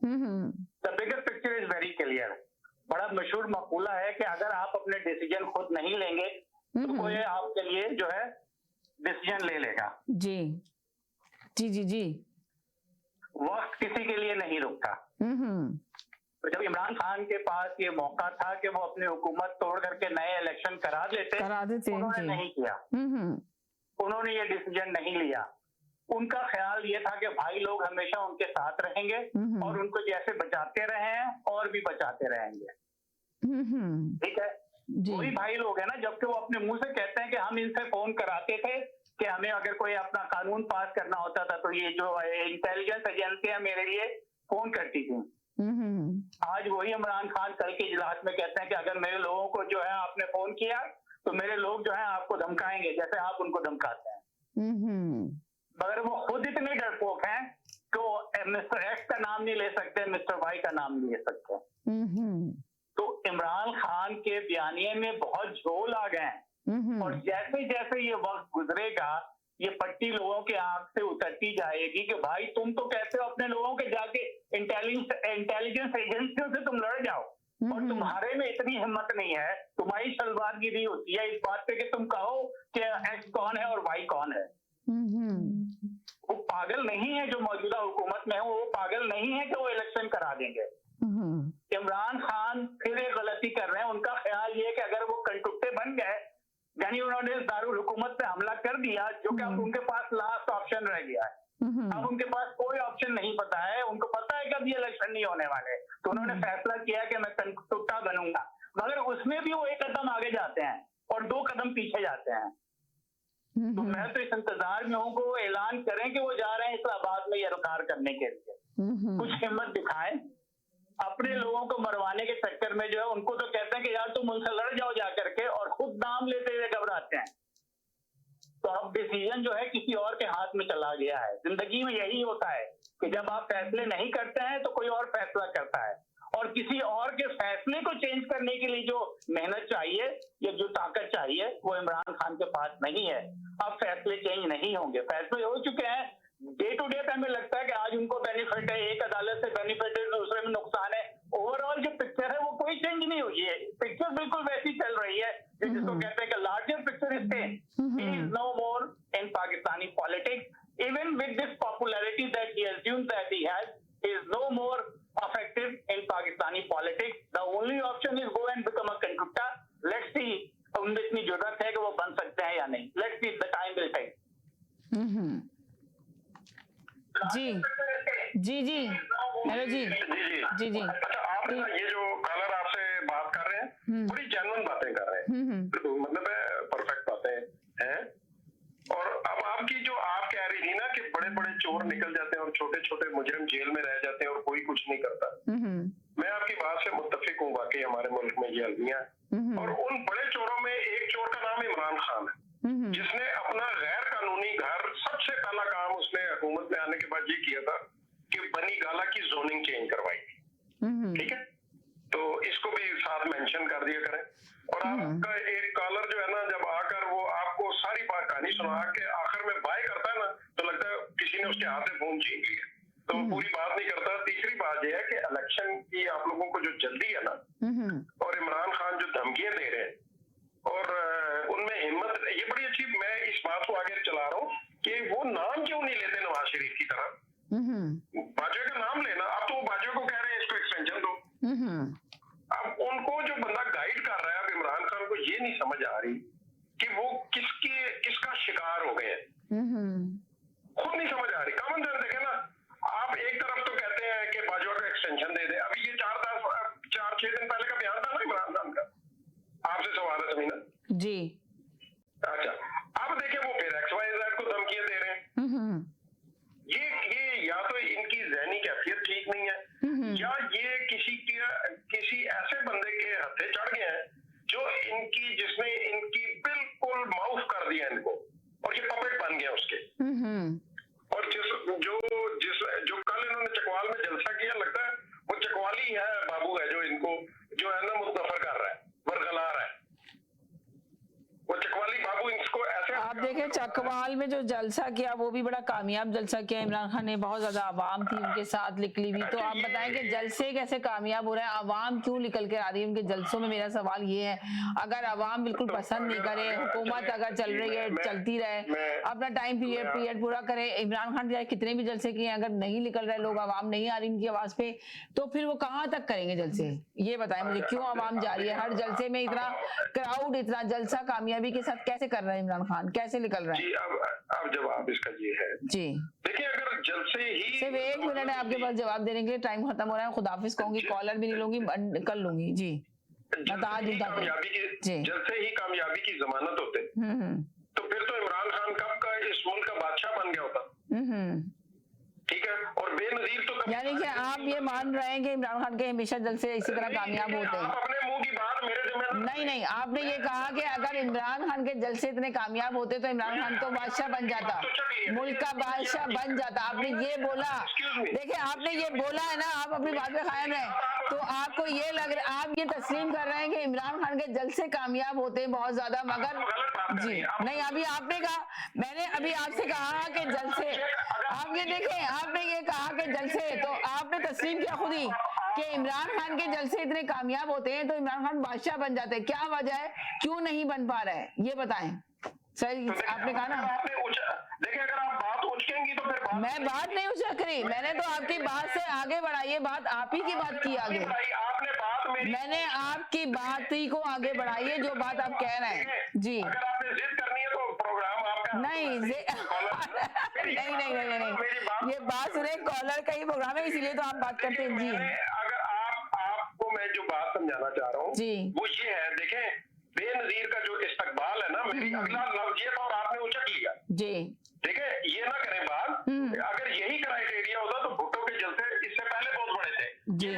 Speaker 19: The bigger picture is very clear. बड़ा मशहूर मकूला है कि अगर आप अपने डिसीजन खुद नहीं लेंगे तो कोई आपके लिए जो है डिसीजन ले लेगा।
Speaker 1: जी जी जी जी
Speaker 19: वक्त किसी के लिए नहीं रुकता। तो जब इमरान खान के पास ये मौका था कि वो अपनी हुकूमत तोड़ करके नए इलेक्शन करा देते उन्होंने नहीं किया। उन्होंने ये डिसीजन नहीं लिया। उनका ख्याल ये था कि भाई लोग हमेशा उनके साथ रहेंगे और उनको जैसे बचाते रहे हैं और भी बचाते रहेंगे। ठीक है, वही भाई लोग है ना, जबकि वो अपने मुंह से कहते हैं कि हम इनसे फोन कराते थे कि हमें अगर कोई अपना कानून पास करना होता था तो ये जो इंटेलिजेंस एजेंसियां मेरे लिए फोन करती थी। आज वही इमरान खान कल के इजलास में कहते हैं कि अगर मेरे लोगों को जो है आपने फोन किया तो मेरे लोग जो है आपको धमकाएंगे जैसे आप उनको धमकाते हैं। मगर वो खुद इतने डरपोक हैं कि वो मिस्टर एक्स का नाम नहीं ले सकते, मिस्टर वाई का नाम नहीं ले सकते। तो इमरान खान के बयानिए में बहुत झोल आ गए हैं और जैसे जैसे ये वक्त गुजरेगा ये पट्टी लोगों के आंख से उतरती जाएगी कि भाई तुम तो कहते हो अपने लोगों के जाके इंटेलिजेंस एजेंसियों से तुम लड़ जाओ और तुम्हारे में इतनी हिम्मत नहीं है, तुम्हारी सलवारगिरी होती है इस बात पे कि तुम कहो कि एक्स कौन है और वाई कौन है। वो पागल नहीं है जो मौजूदा हुकूमत में है, वो पागल नहीं है कि वो इलेक्शन करा देंगे। इमरान खान फिर एक गलती कर रहे हैं। उनका ख्याल ये है कि अगर वो कंटुट्टे बन गए यानी उन्होंने दारुल हुकूमत पे हमला कर दिया जो कि अब उनके पास लास्ट ऑप्शन रह गया है। अब उनके पास कोई ऑप्शन नहीं पता है, उनको पता है कि अब ये इलेक्शन नहीं होने वाले, तो उन्होंने फैसला किया कि मैं कंटुट्टा बनूंगा। मगर उसमें भी वो एक कदम आगे जाते हैं और 2 कदम पीछे जाते हैं। तो मैं तो इस इंतजार में हूँ कि वो ऐलान करें कि वो जा रहे हैं इस्लामाबाद में ये इनकार करने के लिए। कुछ हिम्मत दिखाएं, अपने लोगों को मरवाने के चक्कर में जो है उनको तो कहते हैं कि यार तुम उनसे लड़ जाओ जा करके और खुद नाम लेते हुए घबराते हैं। तो अब डिसीजन जो है किसी और के हाथ में चला गया है। जिंदगी में यही होता है कि जब आप फैसले नहीं करते हैं तो कोई और फैसला करता है और किसी और के फैसले को चेंज करने के लिए जो मेहनत चाहिए या जो ताकत चाहिए वो इमरान खान के पास नहीं है। अब फैसले चेंज नहीं होंगे, फैसले हो चुके हैं। डे टू डे हमें लगता है कि आज उनको बेनिफिट है, एक अदालत से बेनिफिट है, दूसरे में नुकसान है। ओवरऑल जो पिक्चर है वो कोई चेंज नहीं हुई है, पिक्चर बिल्कुल वैसी चल रही है जिसको कहते हैं कि larger picture is same. He is no more in Pakistani politics even with this popularity that he assumes that he has, he is no more effective in Pakistani politics. The only option is go and become a conductor. Let's see उनमें इतनी जरूरत है कि वो बन सकते हैं या नहीं। Let's see, the time will tell.
Speaker 1: जी जी जी हेलो जी जी जी
Speaker 6: अच्छा, आप ये जो कलर आपसे बात कर रहे हैं बड़ी जेन्युइन बातें कर रहे हैं, मतलब परफेक्ट बातें हैं। और अब आपकी जो आप कह रही थी ना कि बड़े बड़े चोर निकल जाते हैं और छोटे छोटे मुजरिम जेल में रह जाते हैं और कोई कुछ नहीं करता, मैं आपकी बात से मुत्तफिक हूँ। वाकई हमारे मुल्क में ये अलमिया है और उन बड़े चोरों में खान है, जिसने अपना गैर कानूनी घर, सबसे पहला काम उसने हुकूमत में आने के बाद ये किया था कि बनी गाला की जोनिंग चेंज करवाई थी। ठीक है, तो इसको भी साथ मेंशन कर दिया करें। और आपका एक कॉलर जो है ना, जब आकर वो आपको सारी बात कहानी सुना के आखिर में बाय करता है ना, तो लगता है किसी ने उसके हाथ से फोन छीन लिया, तो वो पूरी बात नहीं करता। तीसरी बात यह है कि इलेक्शन की आप लोगों को जो जल्दी है ना, और इमरान खान जो धमकियां दे रहे हैं और उनमें हिम्मत, ये बड़ी अच्छी, मैं इस बात को आगे चला रहा हूँ कि वो नाम क्यों नहीं लेते नवाज शरीफ की तरह, बाजवा का नाम लेना। अब तो वो बाजवा को कह रहे हैं इसको एक्सटेंशन दो। अब उनको जो बंदा गाइड कर रहा है, अब इमरान खान को ये नहीं समझ आ रही कि वो किसका शिकार हो गए हैं, खुद नहीं समझ आ रही। कॉमन सेंस देखे ना, आप एक तरफ तो कहते हैं कि बाजवा को एक्सटेंशन दे दे, अभी ये 4-6 दिन पहले का बयान था ना इमरान खान का, आपसे सवाल है समीना
Speaker 1: जी।
Speaker 6: अच्छा, अब देखिए वो फिर XYZ को धमकियां दे रहे हैं। ये या तो इनकी ज़हनी कैफियत ठीक नहीं है, या ये किसी ऐसे बंदे के हत्थे चढ़ गए हैं जिसने इनकी बिल्कुल माउफ कर दिया इनको, और ये पपेट बन गया उसके। और जो कल इन्होंने चकवाल में जलसा किया, लगता है वो चकवाली है, बाबू है जो इनको जो है ना मुतनफर कर रहा है, बरगला रहा है। वो चकवाली बाबू इसको ऐसे,
Speaker 1: आप देखें चकवाल में जो जलसा किया वो भी बड़ा कामयाब जलसा किया इमरान खान ने, बहुत ज्यादा आवाम थी उनके साथ निकली हुई। तो आप बताएं कि जलसे कैसे कामयाब हो रहे हैं, आवाम क्यों निकल कर आ रही है उनके जलसों में? मेरा सवाल ये है, अगर आवाम बिल्कुल पसंद नहीं करे, हुकूमत अगर चल रही है, चलती रहे, अपना टाइम पीरियड पूरा करे, इमरान खान चाहे कितने भी जलसे किए, अगर नहीं निकल रहे लोग, आवाम नहीं आ रही उनकी आवाज पे, तो फिर वो कहाँ तक करेंगे जलसे? ये बताएं मुझे, क्यों आवाम जा रही है हर जलसे में? इतना क्राउड, इतना जलसा कामयाबी के साथ कैसे कर रहा है इमरान खान, कैसे निकल रहा है?
Speaker 6: जी, अब जवाब इसका ये है जी, देखिए अगर जलसे ही, सिर्फ 1 मिनट है आपके पास जवाब देने के लिए, टाइम खत्म हो रहा है, खुदाफिज कहूंगी, कॉलर भी नहीं लूंगी, कर लूंगी जी। जलसे ही कामयाबी की जमानत होते, तो फिर तो इमरान खान कब का इस मुल्क का बादशाह बन गया होता। ठीक है, और बेनजीर तो, यानी कि आप ये मान रहे हैं कि इमरान खान के हमेशा जलसे इसी तरह कामयाब होते हैं? अपने मुंह की बात मेरे नहीं, आपने ये कहा कि अगर इमरान खान के जलसे इतने कामयाब होते तो इमरान खान तो बादशाह बन जाता, मुल्क का बादशाह बन जाता, आपने ये बोला। देखिए आपने ये बोला है ना, आप अपनी बात पे कायम रहे, तो आपको ये लग रहा है, आप ये तस्लीम कर रहे हैं कि इमरान खान के जलसे कामयाब होते हैं बहुत ज्यादा, मगर जी नहीं, अभी आपने कहा, मैंने अभी आपसे कहा कि जलसे, आप ये देखें, आपने ये कहा कि जलसे, तो आपने तस्लीम किया खुद ही कि इमरान खान के जलसे इतने कामयाब होते हैं तो इमरान खान बादशाह बन जाते हैं। क्या वजह है, क्यों नहीं बन पा रहा है, ये बताएं सर। आपने कहा ना, देखिए अगर आप बात उचकेंगी तो फिर मैं बात नहीं उचक रही, मैंने तो आपकी बात से आगे बढ़ाई है, बात आप ही की बात की आगे, आपने बात मैंने आपकी बात ही को आगे बढ़ाई है, जो बात आप कह रहे हैं जी। अगर आपने जिद करनी है तो प्रोग्राम आपका नहीं नहीं, ये बात सुने, कॉलर का ही प्रोग्राम है, इसीलिए तो आप बात करते हैं जी। अगर आपको मैं जो बात समझाना चाह रहा हूँ जी, वो ये है, देखें बेनजीर का जो इस्तकबाल है ना, मेरी अगला लफ्ज ये था और आपने उचक लिया जी। ठीक है, ये ना करें बात, अगर यही क्राइटेरिया होता तो भुट्टो के जलसे इससे पहले बहुत बड़े थे जी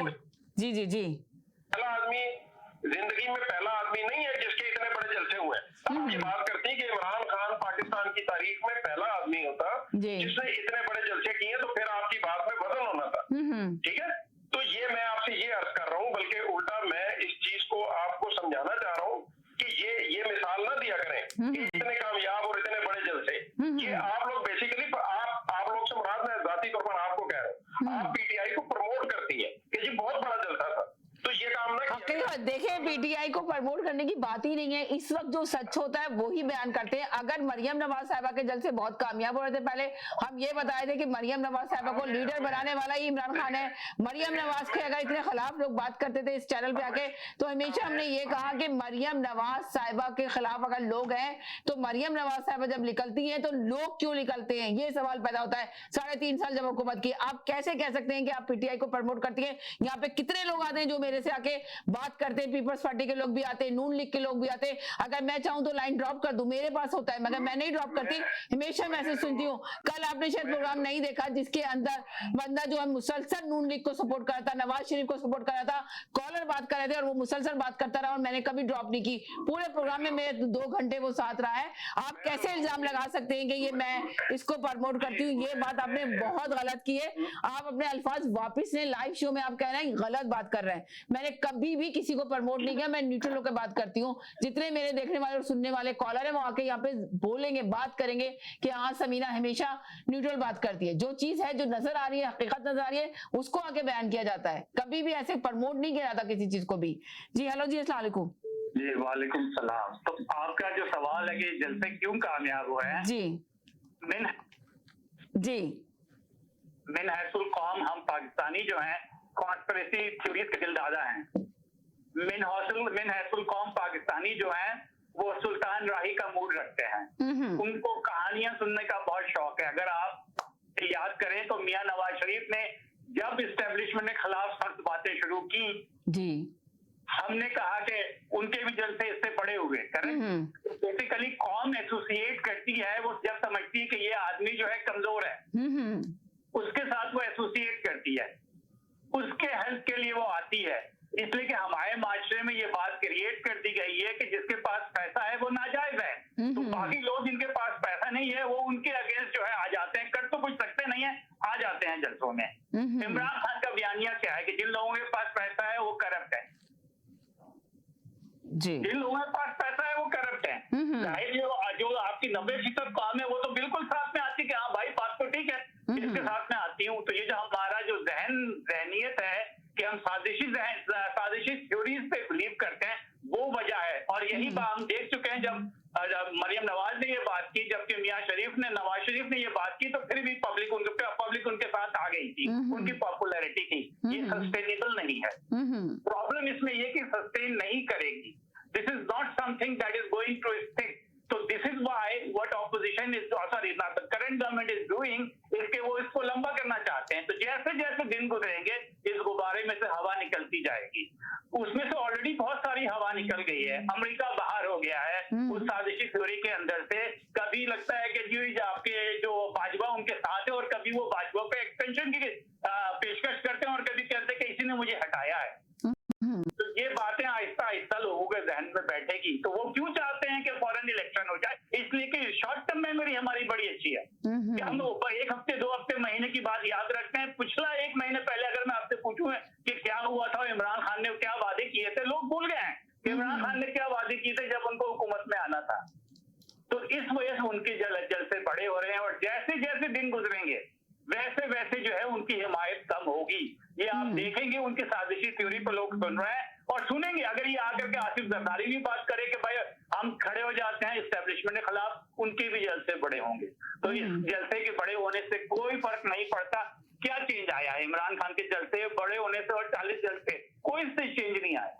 Speaker 6: जी जी जी। पहला आदमी जिंदगी में पहला आदमी नहीं है जिसके इतने बड़े जलसे हुए हैं। आप ये बात करती है कि इमरान खान पाकिस्तान की तारीख में पहला आदमी होता जिसने इतने बड़े जलसे किए, तो फिर आपकी बात में वजन होना था। ठीक है, तो ये मैं आपसे ये अर्ज कर रहा हूँ, बल्कि उल्टा मैं इस चीज को आपको समझाना चाह रहा हूँ कि ये मिसाल ना दिया करें कि इतने कामयाब और इतने बड़े जलसे, ये आप लोग बेसिकली, आप लोग से मुराद मैं जाती तौर पर आपको कह रहा हूँ, आप पीटीआई को प्रमोट करती है कि जी बहुत बड़ा जलसा था, तो ये काम ना देखिए, पीटीआई को प्रमोट करने की बात ही नहीं है, इस वक्त जो सच होता है वो ही बयान करते हैं। अगर मरियम नवाज साहिबा के जलसे बहुत कामयाब हो रहे थे, पहले हम ये बताए थे कि मरियम नवाज साहिबा को लीडर बनाने वाला ही इमरान खान है, मरियम नवाज के अगर इतने खिलाफ लोग बात करते थे इस चैनल पे आके, तो हमेशा हमने ये कहा कि मरियम नवाज साहिबा के खिलाफ अगर लोग हैं तो मरियम नवाज साहिबा जब निकलती है तो लोग क्यों निकलते हैं, ये सवाल पैदा होता है। 3.5 साल जब हुकूमत की, आप कैसे कह सकते हैं कि आप पीटीआई को प्रमोट करती है? यहाँ पे कितने लोग आते हैं जो मेरे से आके बात करते हैं
Speaker 1: पीपल्स पार्टी के लोग भी आते, नून लीग के लोग भी आते, अगर मैं चाहूं तो लाइन ड्रॉप कर दूं, मेरे पास होता है, मगर मैं नहीं ड्रॉप करती, हमेशा मैसेज सुनती हूँ। कल आपने शायद प्रोग्राम नहीं देखा जिसके अंदर बंदा जो है मुसलसल नून लीग को सपोर्ट कर रहा था, नवाज शरीफ को सपोर्ट कर रहा था, कॉलर बात कर रहे थे और वो मुसलसल बात करता रहा और मैंने कभी ड्रॉप नहीं की। पूरे प्रोग्राम में मेरे 2 घंटे वो साथ रहा है। आप कैसे इल्जाम लगा सकते हैं कि ये मैं इसको प्रमोट करती हूँ? ये बात आपने बहुत गलत की है। आप अपने अल्फाज वापिस ने, लाइव शो में आप कह रहे हैं गलत बात कर रहे हैं। मैंने कभी भी किसी को प्रमोट नहीं किया, मैं न्यूट्रल होकर बात करती हूँ। जितने मेरे देखने वाले और सुनने वाले कॉलर है वो आके यहाँ पे बोलेंगे, बात करेंगे कि हाँ समीना हमेशा न्यूट्रल बात करती है, जो चीज है, जो नजर आ रही है, हकीकत नजर आ रही है, उसको आके बयान किया जाता है। कभी भी ऐसे प्रमोट नहीं किया जाता किसी चीज को भी। जी हेलो जी, अस्सलाम वालेकुम।
Speaker 19: जी वालेकुम सलाम। तो आपका जो सवाल है कि जलसे क्यों कामयाब हुए हैं,
Speaker 1: जी
Speaker 19: मिन हैसुल कौम हम पाकिस्तानी जो हैं कॉन्स्पिरेसी थ्योरीज के दिलदादा हैं। मिन हैसुल कौम पाकिस्तानी जो हैं वो सुल्तान राही का मूड रखते हैं, उनको कहानियां सुनने का बहुत शौक है। अगर आप याद करें तो मियां नवाज शरीफ ने जब इस्टेब्लिशमेंट के खिलाफ सख्त बातें शुरू की जी, हमने कहा कि उनके भी जलसे इससे बड़े हुए। करेक्ट। बेसिकली कौम एसोसिएट करती है, वो जब समझती है कि ये आदमी जो है कमजोर है, उसके साथ वो एसोसिएट करती है, उसके हेल्प के लिए वो आती है। इसलिए कि हमारे माशरे में ये बात क्रिएट कर दी गई है कि जिसके पास पैसा है वो नाजायज है, तो बाकी लोग जिनके पास पैसा नहीं है वो उनके अगेंस्ट जो है आ जाते हैं, कर तो कुछ सकते नहीं है, आ जाते हैं जलसों में। इमरान खान का बयानिया क्या है कि जिन लोगों के पास पैसा है वो करप्ट है जी, जिन लोगों के पास पैसा है वो करप्ट है। जो आपकी 90% काम है वो तो बिल्कुल साथ में आती कि हाँ भाई बात तो ठीक है, इसके साथ में आती हूँ। तो ये जो हमारा जो जहनियत है कि हम साजिशी थ्योरीज पे बिलीव करते हैं, वो वजह है। और यही बात हम देख चुके हैं जब मरियम नवाज ने ये बात की, जबकि नवाज शरीफ ने ये बात की, तो फिर भी पब्लिक उनके साथ आ गई थी, उनकी पॉपुलैरिटी थी। ये सस्टेनेबल नहीं है। प्रॉब्लम इसमें ये कि सस्टेन नहीं करेगी। This is not something that is going to stick. तो this is why what opposition is the current government is doing, इसके वो इसको लंबा करना चाहते हैं। तो जैसे जैसे दिन गुजरेंगे इस गुब्बारे में से हवा निकलती जाएगी। उसमें से ऑलरेडी बहुत सारी हवा निकल गई है। अमेरिका बाहर हो गया है उस साजिशी थ्योरी के अंदर से। कभी लगता है कि जी आपके जो भाजपा उनके साथ है, और कभी वो भाजपा पे एक्सटेंशन की पेशकश करते हैं, और कभी कहते हैं कि इसी ने मुझे हटाया है। तो ये बातें आहिस्ता आहिस्ता लोगों के जहन में बैठेगी। तो वो क्यों चाहते हैं कि फौरन इलेक्शन हो जाए? इसलिए कि शॉर्ट टर्म मेमोरी हमारी बड़ी अच्छी है कि हम 1 हफ्ते 2 हफ्ते महीने की बात याद रखते हैं। पिछला 1 महीने पहले अगर मैं आपसे पूछूं कि क्या हुआ था, इमरान खान ने क्या वादे किए थे, लोग भूल गए हैं कि इमरान खान ने क्या वादे किए थे जब उनको हुकूमत में आना था। तो इस वजह से उनके जलसे बड़े हो रहे हैं, और जैसे जैसे दिन गुजरेंगे वैसे वैसे जो है उनकी हिमायत कम होगी। ये आप देखेंगे उनकी साजिशी थ्योरी पर लोग सुन रहे हैं और सुनेंगे। अगर ये आकर के आसिफ जरदारी भी बात करे कि भाई हम खड़े हो जाते हैं इस्टेब्लिशमेंट के खिलाफ, उनके भी जलसे बड़े होंगे। तो इस जलसे के बड़े होने से कोई फर्क नहीं पड़ता। क्या चेंज आया है इमरान खान के जलसे बड़े होने से और 40 जलसे? कोई से चेंज नहीं आया।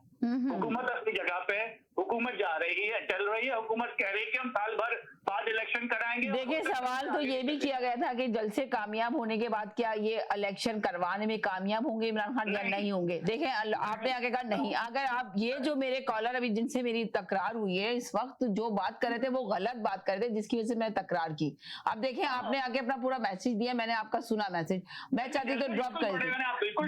Speaker 19: हुकूमत अपनी जगह पे, हुकूमत जा रही है, चल रही है। हुकूमत कह रही है कि हम साल भर बाद इलेक्शन कराएंगे।
Speaker 1: देखिए सवाल तो ये भी किया गया था कि जलसे कामयाब होने के बाद क्या ये इलेक्शन करवाने में कामयाब होंगे इमरान खान या नहीं होंगे? देखें आपने आगे कहा नहीं। अगर आप ये जो मेरे कॉलर अभी जिनसे मेरी तकरार हुई है इस वक्त जो बात कर रहे थे वो गलत बात कर रहे थे, जिसकी वजह से मैंने तकरार की। अब देखें आपने आगे अपना पूरा मैसेज दिया, मैंने आपका सुना मैसेज, मैं चाहती तो ड्रॉप कर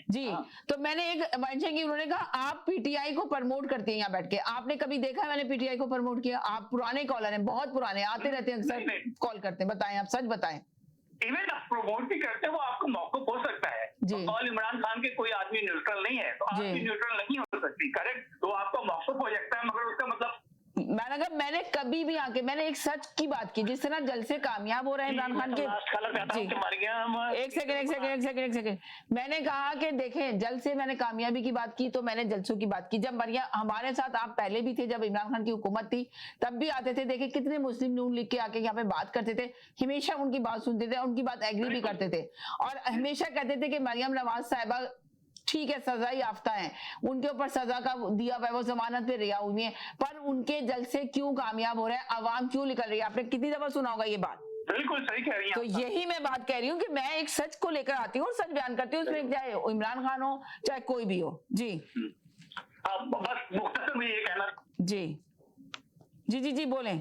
Speaker 1: जी। तो मैंने एक मेंशन की, उन्होंने कहा आप पीटीआई को प्रमोट करती है यहाँ बैठ के। आपने कभी देखा है मैंने पीटीआई को प्रमोट किया? आप पुराने कॉलर हैं, बहुत पुराने, आते रहते हैं, अक्सर कॉल करते हैं। बताएं, आप सच बताएं।
Speaker 19: इवन आप प्रमोट भी करते हैं, वो आपको मौक़िफ़ हो सकता है। तो कॉल इमरान खान के कोई आदमी न्यूट्रल नहीं है, तो आप भी न्यूट्रल नहीं हो सकती। करेक्ट। तो आपका मौक़िफ़ हो सकता है, मगर उसका मतलब
Speaker 1: मैंने कभी भी आके मैंने एक सच की बात की। जिस तरह जलसे कामयाब हो रहे हैं इमरान खान के। एक सेकंड मैंने कहा कि देखें जलसे, मैंने कामयाबी की बात की तो मैंने जलसों की बात की। जब मरियम हमारे साथ, आप पहले भी थे जब इमरान खान की हुकूमत थी तब भी आते थे। देखे कितने मुस्लिम नून लीग के आके यहाँ पे बात करते थे, हमेशा उनकी बात सुनते थे, उनकी बात एग्री भी करते थे, और हमेशा कहते थे कि मरियम नवाज साहिबा ठीक है सजा याफ्ता है, उनके ऊपर सजा का दिया हुआ है, वो जमानत पे रिहा हुई है, पर उनके जलसे क्यों कामयाब हो रहे हैं, आवाम क्यों निकल रही है? आपने कितनी दफा सुना होगा ये बात।
Speaker 19: बिल्कुल सही कह रही हैं।
Speaker 1: तो यही मैं बात कह रही हूँ कि मैं एक सच को लेकर आती हूँ और सच बयान करती हूँ, उसमें चाहे इमरान खान हो चाहे कोई भी हो। जी
Speaker 19: बस मुख्तसर में ये कहना
Speaker 1: जी जी जी जी बोलें।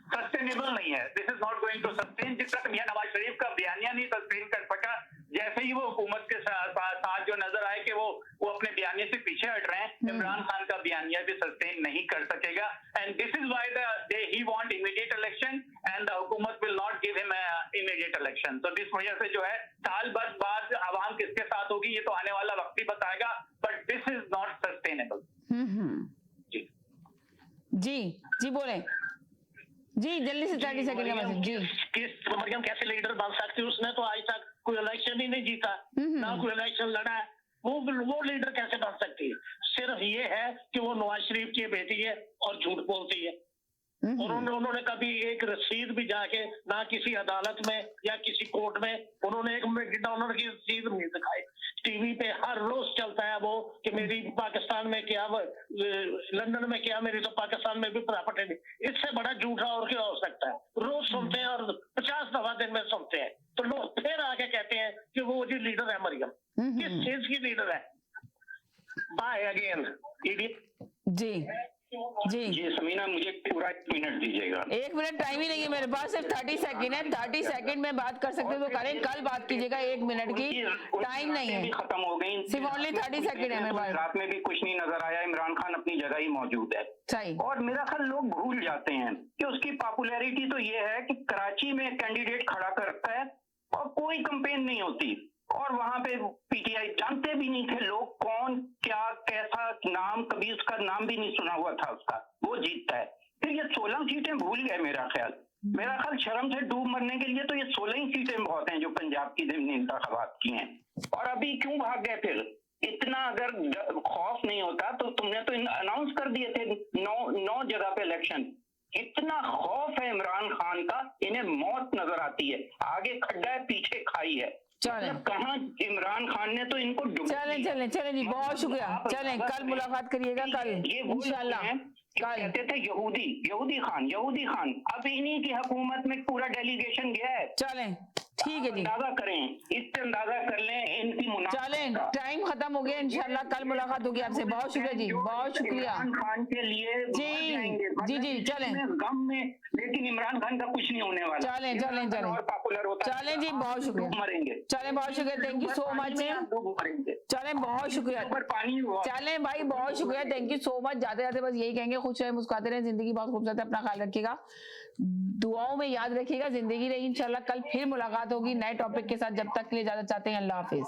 Speaker 19: सस्टेनेबल नहीं है, this is not going to sustain. जिस तक मियां नवाज शरीफ का बयानिया नहीं सस्टेन कर सका, जैसे ही वो हुकूमत के साथ जो नजर आए कि वो अपने बयानिया से पीछे हट रहे हैं, इमरान खान का बयानिया भी सस्टेन नहीं कर सकेगा। And this is why he want immediate election and the हुकूमत will not give him immediate election. तो इस वजह से जो है साल भर बाद आवाम किसके साथ होगी ये तो आने वाला वक्त ही बताएगा, but this is not sustainable.
Speaker 1: जी जी बोले जी, जल्दी से 30 सेकंड का मैसेज। जी
Speaker 7: मरियम कैसे लीडर बन सकती है? उसने तो आज तक कोई इलेक्शन ही नहीं जीता, ना कोई इलेक्शन लड़ा है, वो लीडर कैसे बन सकती है? सिर्फ ये है कि वो नवाज शरीफ की बेटी है और झूठ बोलती है। और उन्होंने कभी एक रसीद भी जाके ना किसी अदालत में या किसी कोर्ट में उन्होंने एक डॉलर की रसीद नहीं दिखाई। टीवी पे हर रोज चलता है वो कि मेरी पाकिस्तान में क्या, लंदन में क्या, मेरी तो पाकिस्तान में भी प्रॉपर्टी नहीं। इससे बड़ा झूठा और क्या हो सकता है? रोज सुनते हैं और 50 दफा दिन में सुनते हैं, तो लोग फिर आके कहते हैं कि वो जी लीडर है मरियम। किस चीज की लीडर है? Bye again idiot.
Speaker 1: जी जी
Speaker 9: जी समीना, मुझे पूरा 1 मिनट दीजिएगा।
Speaker 1: 1 मिनट टाइम ही नहीं है मेरे पास, सिर्फ 30 सेकंड है। 30 सेकंड में बात कर सकते तो करें, कल बात कीजिएगा। 1 मिनट की टाइम नहीं है,
Speaker 9: खत्म हो गई,
Speaker 1: सिर्फ ओनली 30 सेकंड है मेरे पास।
Speaker 9: रात में भी कुछ नहीं नजर आया, इमरान खान अपनी जगह ही मौजूद है।
Speaker 1: सही।
Speaker 9: और मेरा ख्याल लोग भूल जाते हैं कि उसकी पॉपुलैरिटी तो ये है कि कराची में कैंडिडेट खड़ा करता है और कोई कंपेन नहीं होती, और वहां पे पीटीआई जानते भी नहीं थे लोग कौन क्या कैसा नाम, कभी उसका नाम भी नहीं सुना हुआ था उसका, वो जीतता है। फिर ये 16 सीटें भूल गए। मेरा ख्याल शर्म से डूब मरने के लिए तो ये 16 ही सीटें बहुत हैं जो पंजाब की इंतखाबात की हैं। और अभी क्यों भाग गए फिर? इतना अगर खौफ नहीं होता तो तुमने तो अनाउंस कर दिए थे 9 जगह पे इलेक्शन। इतना खौफ है इमरान खान का, इन्हें मौत नजर आती है, आगे खड्डा है पीछे खाई है। कहाँ इमरान खान ने तो इनको
Speaker 1: चलें जी, बहुत शुक्रिया। चलें कल मुलाकात करिएगा, कल इंशाल्लाह।
Speaker 9: कहते थे यहूदी खान, अब इन्हीं की हुकूमत में पूरा डेलीगेशन गया है।
Speaker 1: चलें ठीक है जी,
Speaker 9: अंदाजा करें, इससे अंदाजा कर लें इनकी
Speaker 1: चलें टाइम खत्म हो गया, इंशाल्लाह कल मुलाकात होगी आपसे। बहुत शुक्रिया जी, बहुत शुक्रिया।
Speaker 9: इमरान खान के लिए
Speaker 1: जी जी चलें
Speaker 9: गम में, लेकिन इमरान खान का कुछ नहीं होने वाला।
Speaker 1: चलें
Speaker 9: और पॉपुलर होता है।
Speaker 1: चलें जी, बहुत शुक्रिया।
Speaker 9: मरेंगे।
Speaker 1: चलें बहुत शुक्रिया, थैंक यू सो मच। चलें बहुत शुक्रिया। चलें भाई बहुत शुक्रिया, थैंक यू सो मच। जाते जाते बस यही कहेंगे, खुश रहे, मुस्कुराते रहे, जिंदगी बहुत खूबसूरत है, अपना ख्याल रखिएगा, दुआओं में याद रखिएगा। जिंदगी रही, इंशाल्लाह कल फिर मुलाकात होगी नए टॉपिक के साथ। जब तक के लिए इजाजत चाहते हैं, अल्लाह हाफिज।